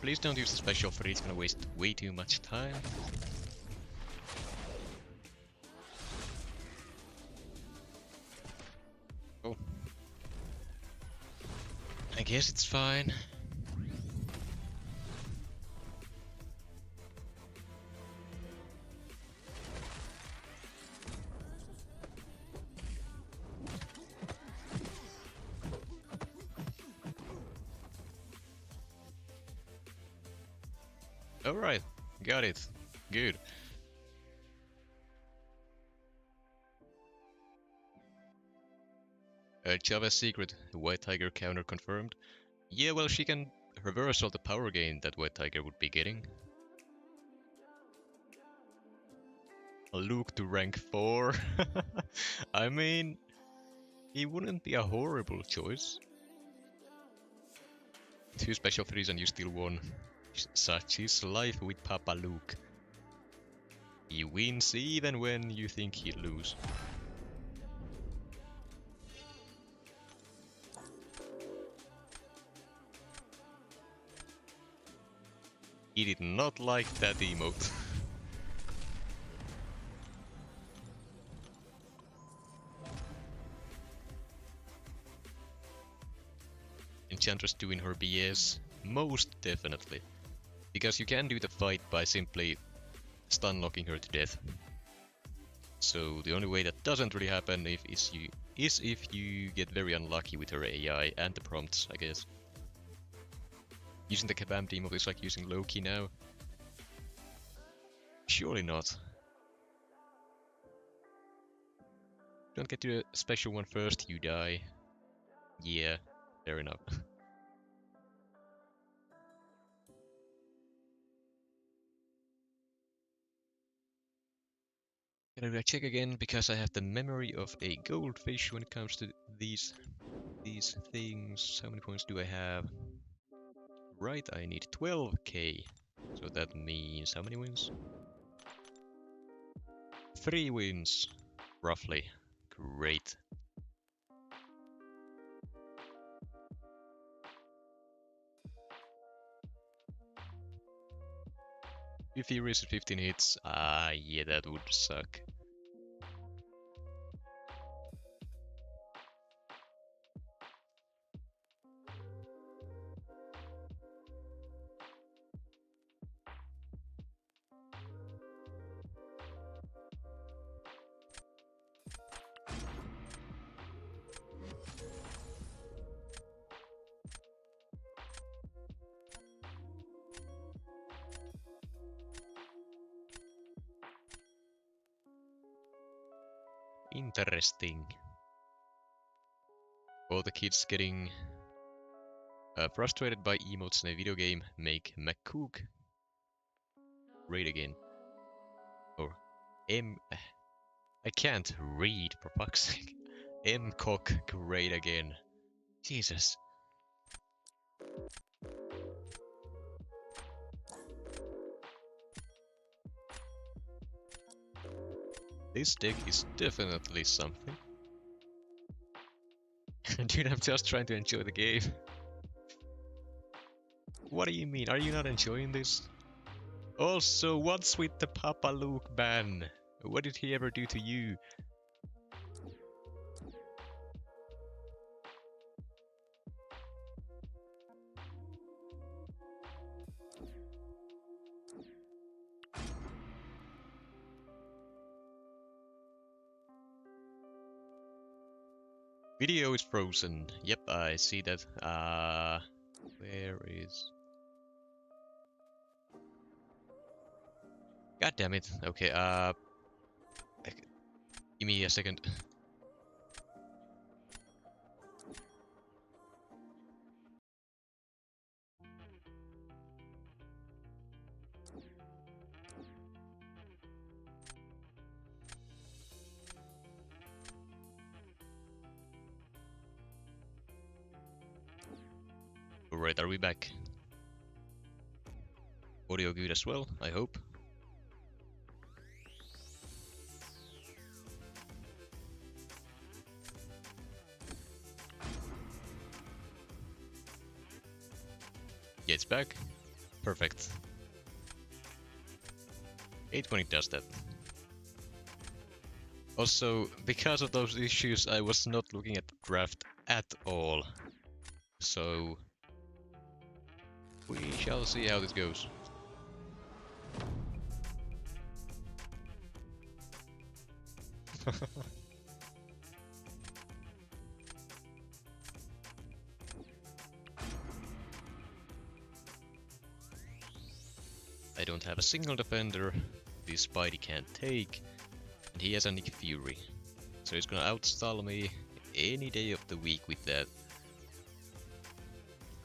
Please don't use the special for it's gonna waste way too much time. Oh. I guess it's fine. Alright, got it. Good. Java's secret, White Tiger counter confirmed. Yeah, well, she can reverse all the power gain that White Tiger would be getting. Luke to rank 4. I mean, he wouldn't be a horrible choice. 2 special 3s and you still won. Such is life with Papa Luke. He wins even when you think he'll lose. He did not like that emote. Enchantress doing her BS? Most definitely. Because you can do the fight by simply stun locking her to death. So the only way that doesn't really happen is if you get very unlucky with her AI and the prompts, I guess. Using the Kabam emote is like using Loki now. Surely not. Don't get to a special one first, you die. Yeah, fair enough. Can I check again because I have the memory of a goldfish when it comes to these things. How many points do I have? Right, I need 12k. So that means how many wins? 3 wins, roughly. Great. If he reaches 15 hits, yeah, that would suck. Interesting. All the kids getting frustrated by emotes in a video game make McCook great again. Or I can't read, for fuck's sake. MCOC great again. Jesus. This deck is definitely something. Dude, I'm just trying to enjoy the game. What do you mean? Are you not enjoying this? Also, what's with the Papa Luke ban? What did he ever do to you? Video is frozen. Yep, I see that. Where is... God damn it. Okay, give me a second. Alright, are we back? Audio good as well, I hope. Yeah, it's back. Perfect. Hate when it does that. Also, because of those issues, I was not looking at the draft at all. So, we shall see how this goes. I don't have a single defender this Spidey can't take, and he has a Nick Fury. So he's gonna outstall me any day of the week with that.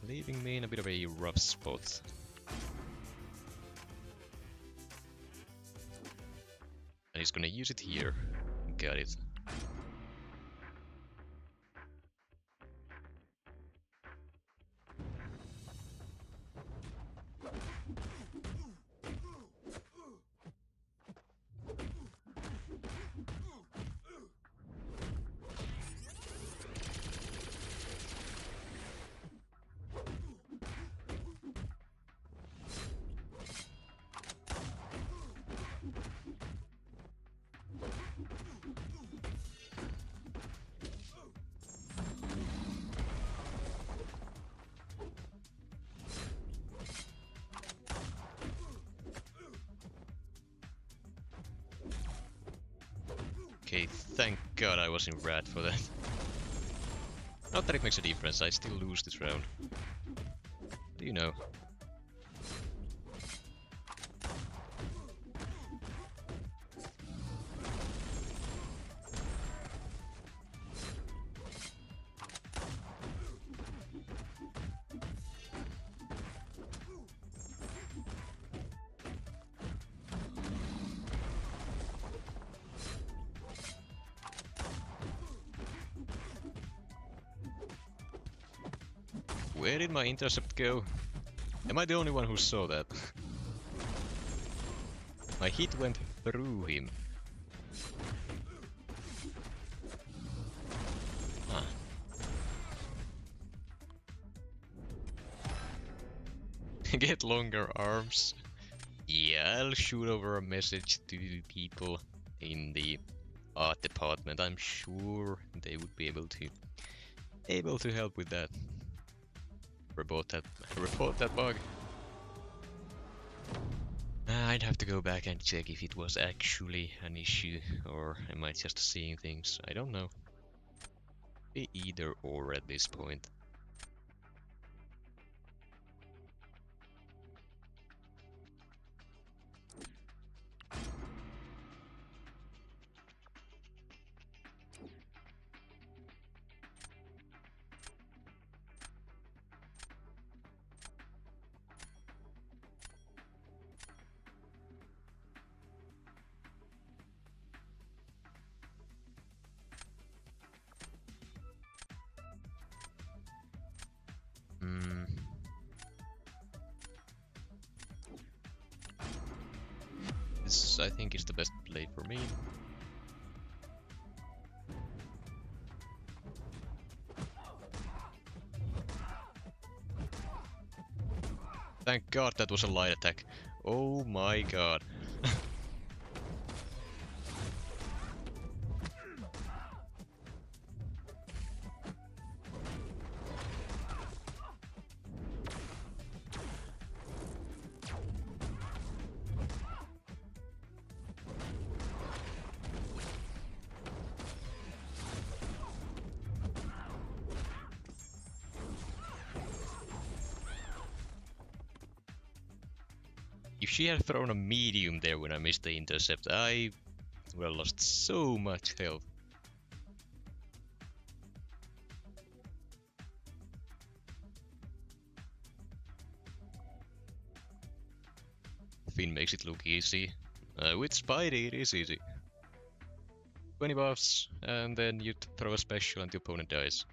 Leaving me in a bit of a rough spot. And he's gonna use it here. Got it. Okay, thank God I was in red for that. Not that it makes a difference, I still lose this round. What do you know? Where did my intercept go? Am I the only one who saw that? My hit went through him. Huh. Get longer arms. Yeah, I'll shoot over a message to the people in the art department. I'm sure they would be able to help with that. Report that bug. I'd have to go back and check if it was actually an issue or am I just seeing things. I don't know. Be either or at this point. This, I think, is the best play for me. Thank God that was a light attack. Oh my god. If she had thrown a medium there when I missed the intercept, I would have lost so much health. Finn makes it look easy. With Spidey it is easy. 20 buffs, and then you throw a special and the opponent dies.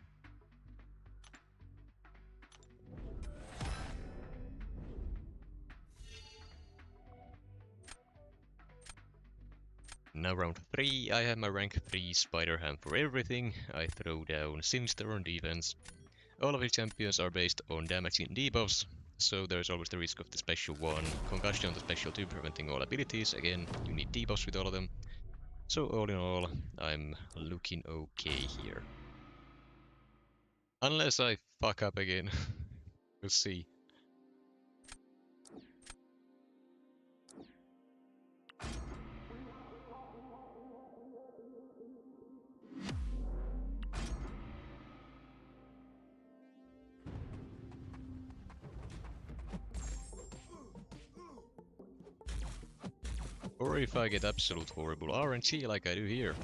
Now round 3, I have my rank 3 Spider Ham for everything. I throw down Sinister on defense. All of his champions are based on damaging debuffs, so there's always the risk of the special 1, concussion on the special 2 preventing all abilities. Again, you need debuffs with all of them. So all in all, I'm looking okay here. Unless I fuck up again. We'll see. Or if I get absolute horrible RNG like I do here.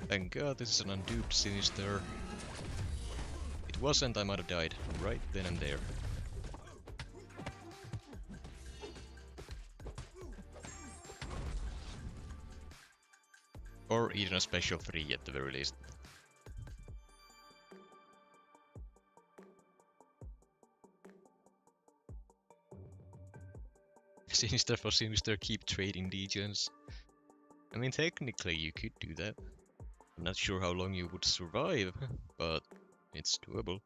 Thank God this is an unduped Sinister. If it wasn't, I might have died right then and there. Or even a special 3 at the very least. Sinister for Sinister, keep trading degens. I mean, technically you could do that. I'm not sure how long you would survive, but it's doable.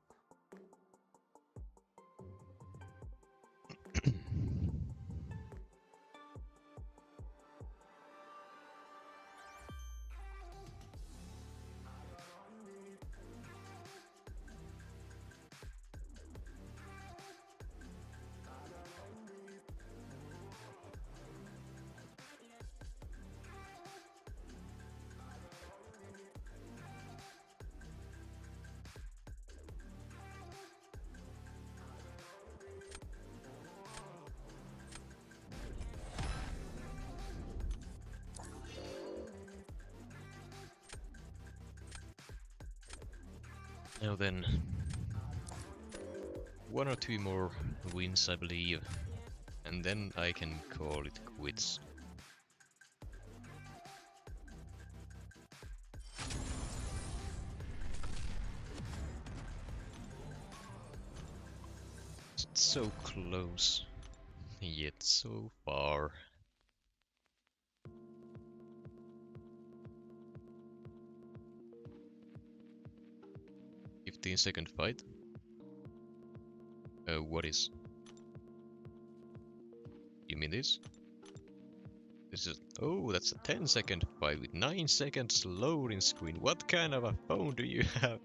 Now then, 1 or 2 more wins I believe, and then I can call it quits. It's so close, yet so far. 15-second fight? What is? You mean this? This is... Oh, that's a 10-second fight with 9 seconds loading screen. What kind of a phone do you have?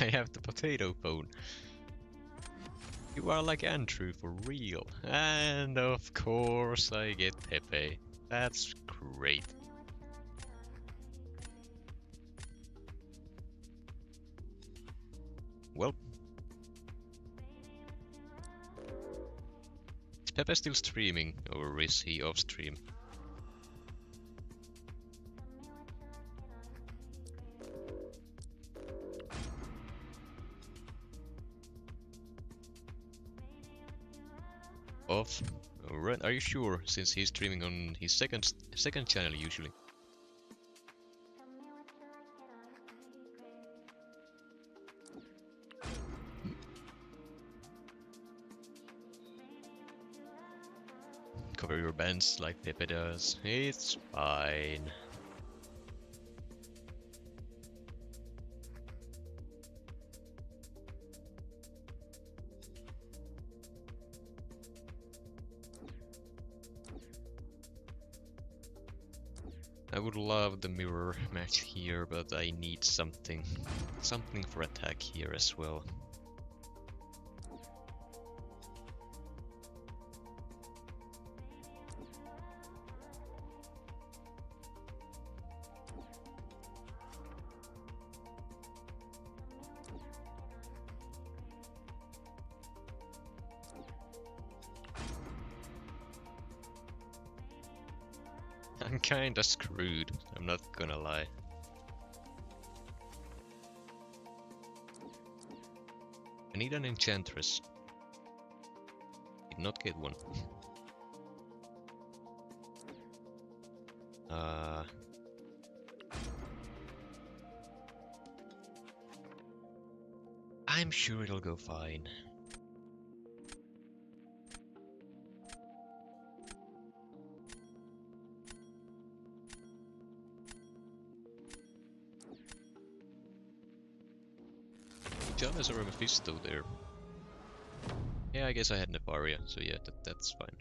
I have the potato phone. You are like Andrew for real. And of course I get Pepe. That's great. Well. Is Pepe still streaming or is he off stream? Off? Alright, are you sure? Since he's streaming on his second channel usually. Cover your bands like Pepe does. It's fine. I would love the mirror match here, but I need something for attack here as well. I'm kinda screwed, I'm not gonna lie. I need an enchantress. Did not get one. I'm sure it'll go fine. Java's or a Mephisto there. Yeah, I guess I had Nefaria, so yeah, that's fine.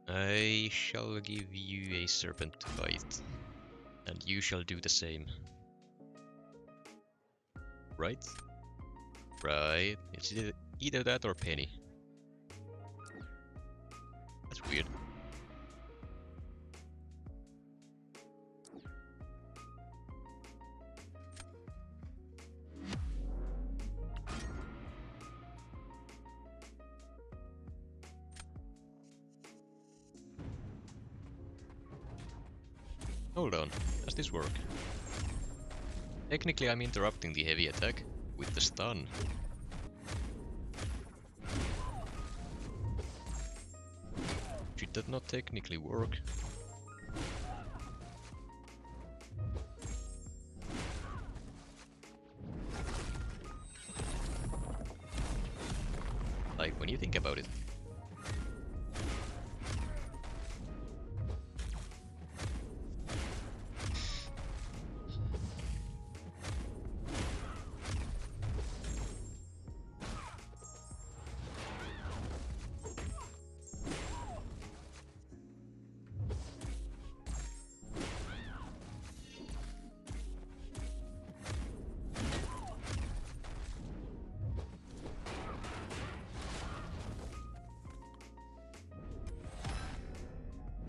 I shall give you a serpent to fight, and you shall do the same. Right? Right. It's either that or Penny. That's weird. Hold on, does this work? Technically I'm interrupting the heavy attack with the stun. Should that not technically work? Like, when you think about it.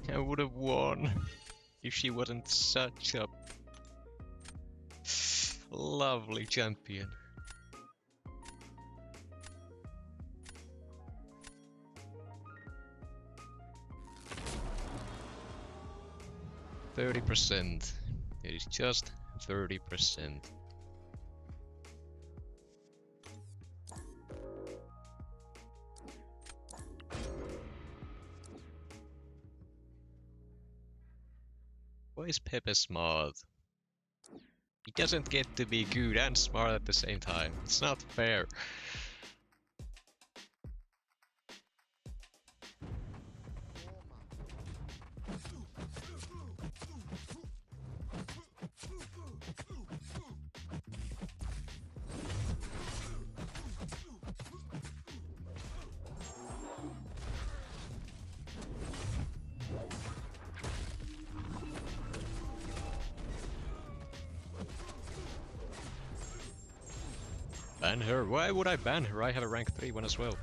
I would have won if she wasn't such a lovely champion. %. It is just 30%. Why is Pepe smart? He doesn't get to be good and smart at the same time. It's not fair. Ban her? Why would I ban her? I have a rank 3 one as well.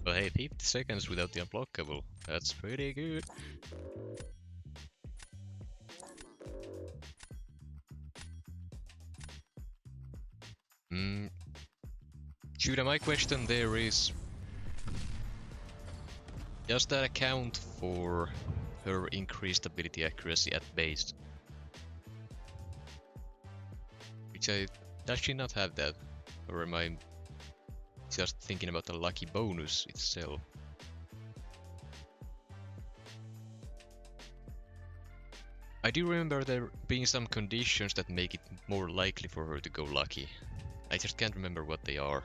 But hey, 50 seconds without the unblockable. That's pretty good. Jewda, my question there is, does that account for her increased ability accuracy at base? Does she not have that? Or am I just thinking about the lucky bonus itself? I do remember there being some conditions that make it more likely for her to go lucky. I just can't remember what they are.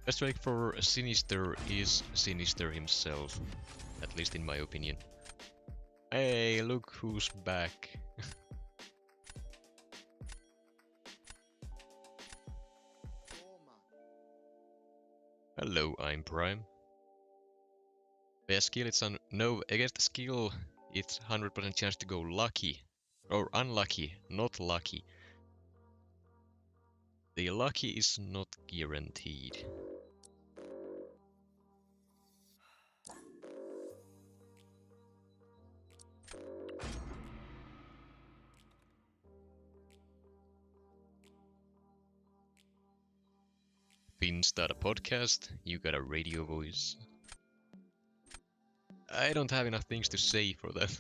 Best rank for Sinister is Sinister himself, at least in my opinion. Hey, look who's back. Hello, I'm Prime. Yeah, skill it's no, against the skill it's 100% chance to go lucky. Or unlucky, not lucky. The lucky is not guaranteed. Finn start a podcast, you got a radio voice. I don't have enough things to say for that.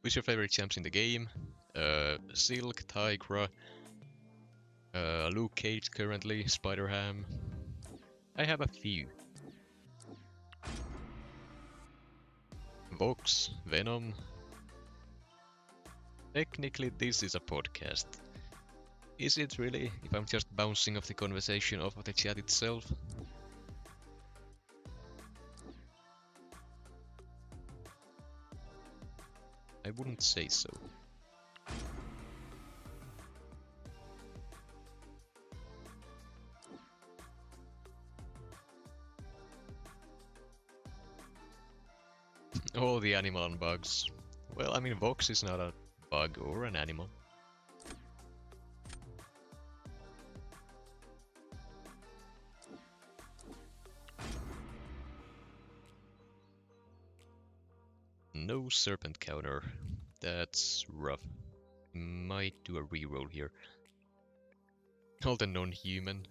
Who's your favorite champs in the game? Silk, Tigra, Luke Cage currently, Spider-Ham. I have a few. Vox, Venom. Technically this is a podcast. Is it really, if I'm just bouncing off the conversation off of the chat itself? I wouldn't say so. All the animal and bugs. Well, I mean, Vox is not a bug or an animal. No serpent counter. That's rough. Might do a reroll here. All the non-human.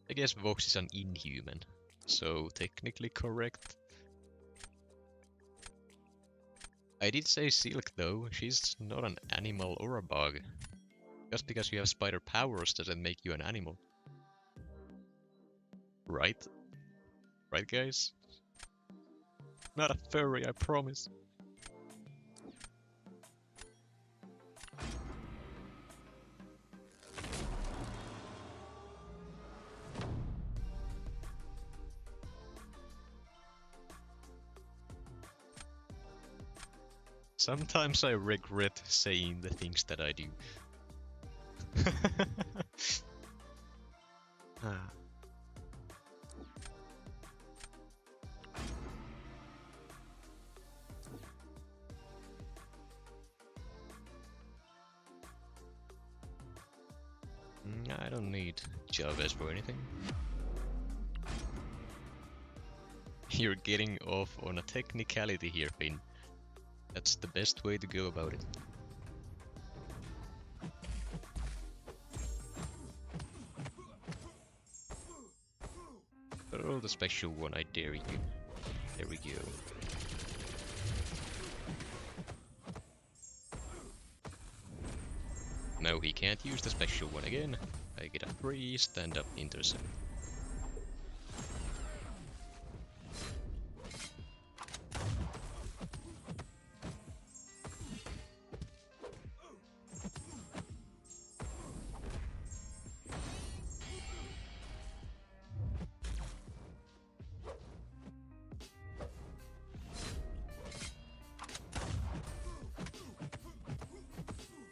I guess Vox is an inhuman, so technically correct. I did say Silk though, she's not an animal or a bug. Just because you have spider powers doesn't make you an animal. Right? Right, guys? Not a furry, I promise. Sometimes I regret saying the things that I do. I don't need Chavez for anything. You're getting off on a technicality here, Finn. That's the best way to go about it. Oh, the special one, I dare you. There we go. No, he can't use the special one again. I get a free stand-up intercept.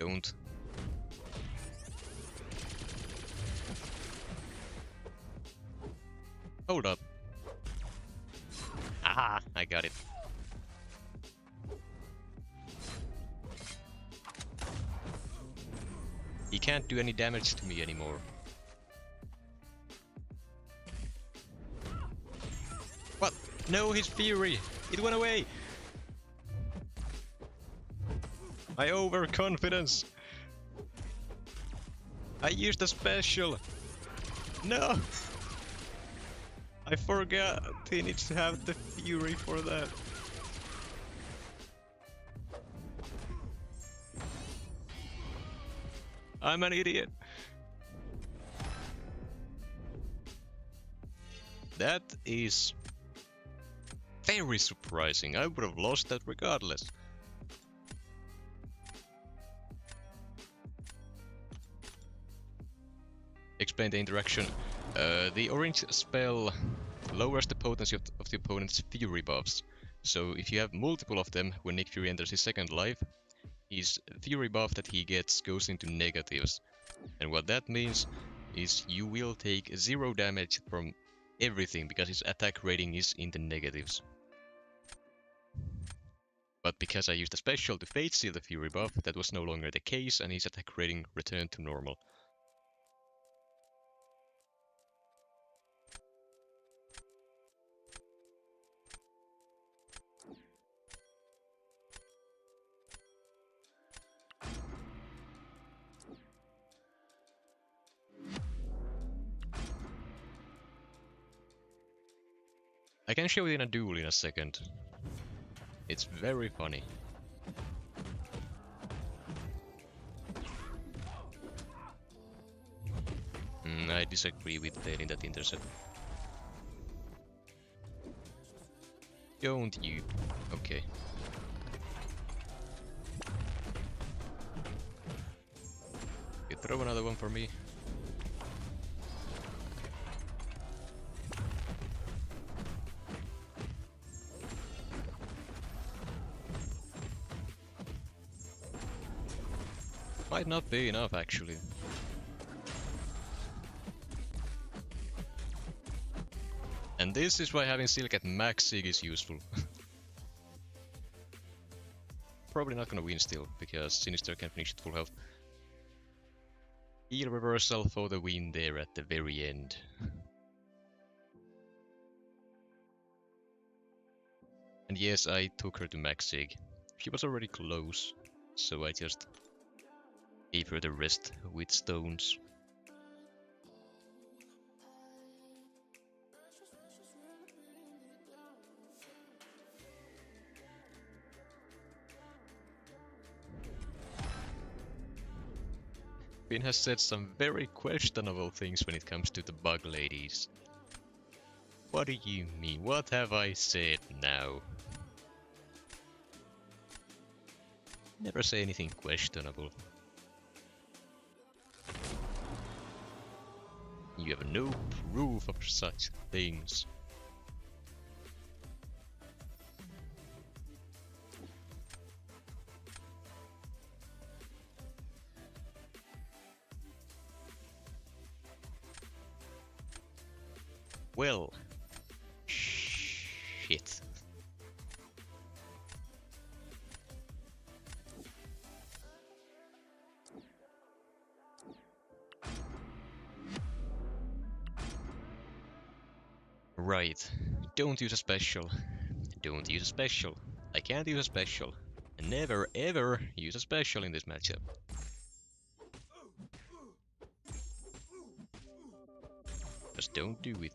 don't. Hold up. Aha! I got it. He can't do any damage to me anymore. What? No, his fury! It went away! My overconfidence! I used a special! No! I forgot he needs to have the fury for that. I'm an idiot. That is very surprising. I would have lost that regardless. Explain the interaction. The orange spell lowers the potency of the opponent's fury buffs. So if you have multiple of them when Nick Fury enters his second life, his fury buff that he gets goes into negatives. And what that means is you will take 0 damage from everything because his attack rating is in the negatives. But because I used a special to fate seal the fury buff, that was no longer the case and his attack rating returned to normal. I can show it in a duel in a second. It's very funny. I disagree with failing that intercept. Don't you? Okay. You throw another one for me. Might not be enough, actually. And this is why having Silk at max sig is useful. Probably not gonna win still, because Sinister can finish at full health. Heal reversal for the win there at the very end. And yes, I took her to max sig. She was already close, so I just gave her the rest with stones. Finn has said some very questionable things when it comes to the bug ladies. What do you mean? What have I said now? Never say anything questionable. You have no proof of such things. Well, shit. Right, don't use a special. Don't use a special. I can't use a special. And never ever use a special in this matchup. Just don't do it.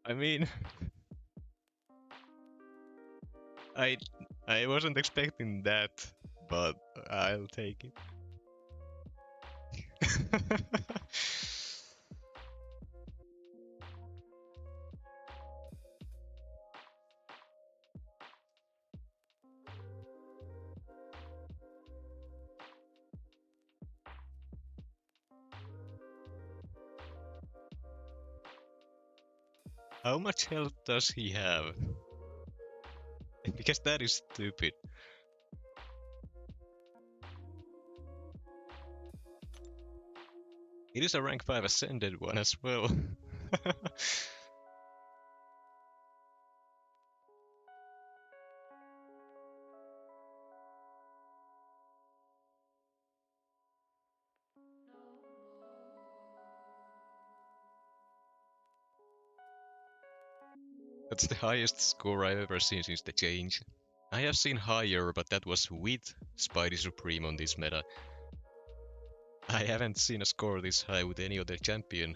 I mean, I wasn't expecting that, but I'll take it. How much health does he have? Because that is stupid. It is a rank 5 ascended one as well. That's the highest score I've ever seen since the change. I have seen higher, but that was with Spidey Supreme on this meta. I haven't seen a score this high with any other champion.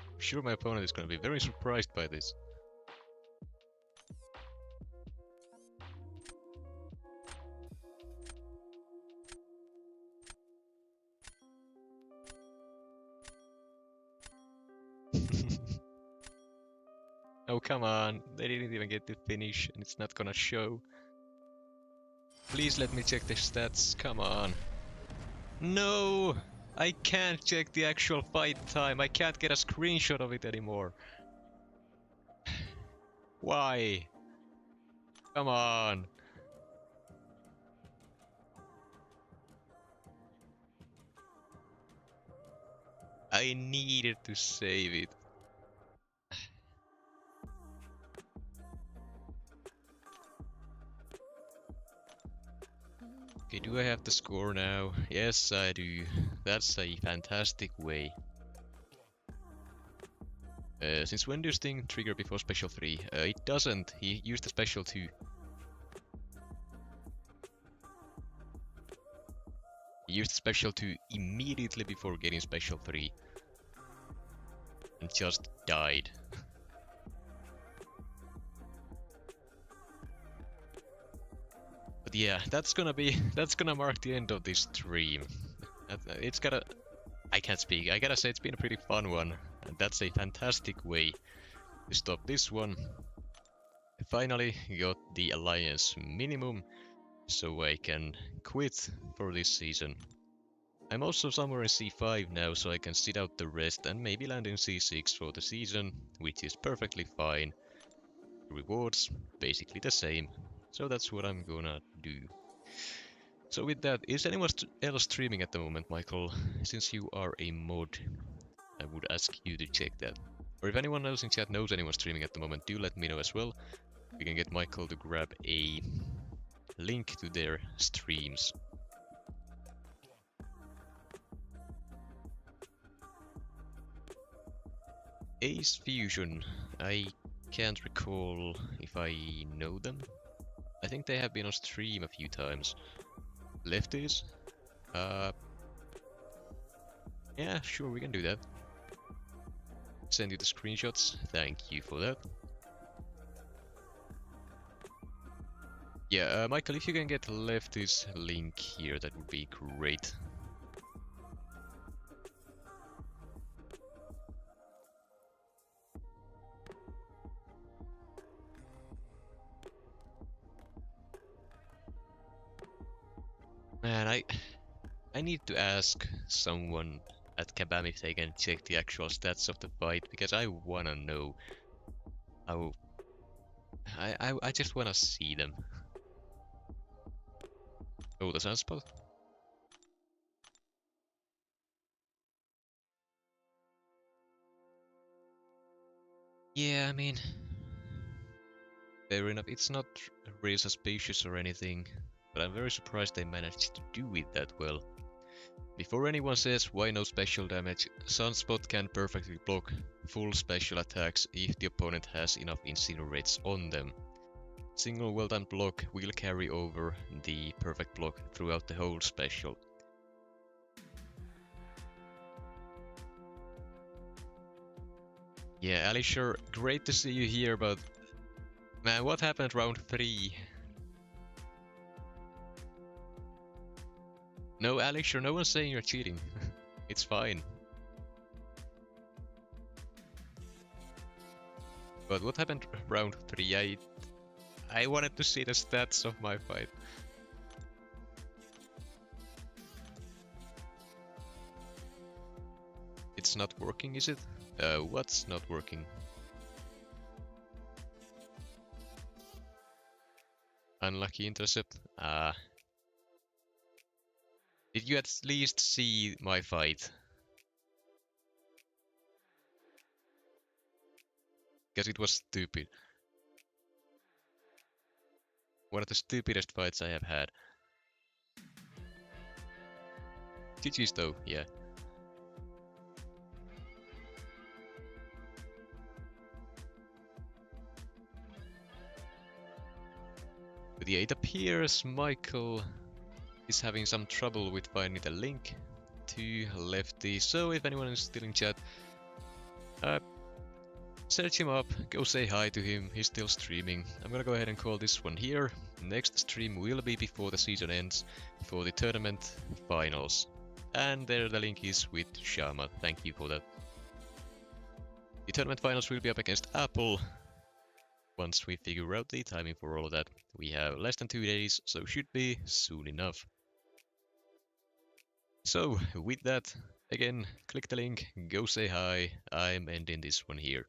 I'm sure my opponent is gonna be very surprised by this. Oh, come on. They didn't even get to finish, and it's not gonna show. Please let me check the stats. Come on. No! I can't check the actual fight time. I can't get a screenshot of it anymore. Why? Come on. I needed to save it. Okay, do I have the score now? Yes, I do. That's a fantastic way. Since when does Sting trigger before special 3? It doesn't. He used the special 2. He used special 2 immediately before getting special 3. And just died. But yeah, that's gonna mark the end of this stream. It's gotta... I can't speak. I gotta say it's been a pretty fun one. And that's a fantastic way to stop this one. I finally got the Alliance minimum, so I can quit for this season. I'm also somewhere in C5 now, so I can sit out the rest and maybe land in C6 for the season, which is perfectly fine. Rewards, basically the same, so that's what I'm gonna do. So with that, is anyone else streaming at the moment, Michael? Since you are a mod, I would ask you to check that. Or if anyone else in chat knows anyone streaming at the moment, do let me know as well. We can get Michael to grab a link to their streams. Ace Fusion, I can't recall if I know them. I think they have been on stream a few times. Lefties? Yeah, sure, we can do that. Send you the screenshots, thank you for that. Yeah, Michael, if you can get Lefty's link here, that would be great. Man, I need to ask someone at Kabam if they can check the actual stats of the fight, because I wanna know how... I just wanna see them. Oh, the sunspot? Yeah, I mean... Fair enough, it's not really suspicious or anything, but I'm very surprised they managed to do it that well. Before anyone says why no special damage, Sunspot can perfectly block full special attacks if the opponent has enough incinerates on them. Single well-timed block will carry over the perfect block throughout the whole special. Yeah, Alisher, great to see you here, but man, what happened round 3? No, Alisher, no one's saying you're cheating. It's fine. But what happened round 3? I wanted to see the stats of my fight. It's not working, is it? What's not working? Unlucky intercept. Did you at least see my fight? Because it was stupid. One of the stupidest fights I have had. GG's though, yeah. But yeah, it appears Michael is having some trouble with finding the link to Lefty, so if anyone is still in chat, search him up, go say hi to him, he's still streaming. I'm gonna go ahead and call this one here. Next stream will be before the season ends, for the tournament finals. And there the link is with Shama, thank you for that. The tournament finals will be up against Apple. Once we figure out the timing for all of that, we have less than 2 days, so should be soon enough. So, with that, again, click the link, go say hi, I'm ending this one here.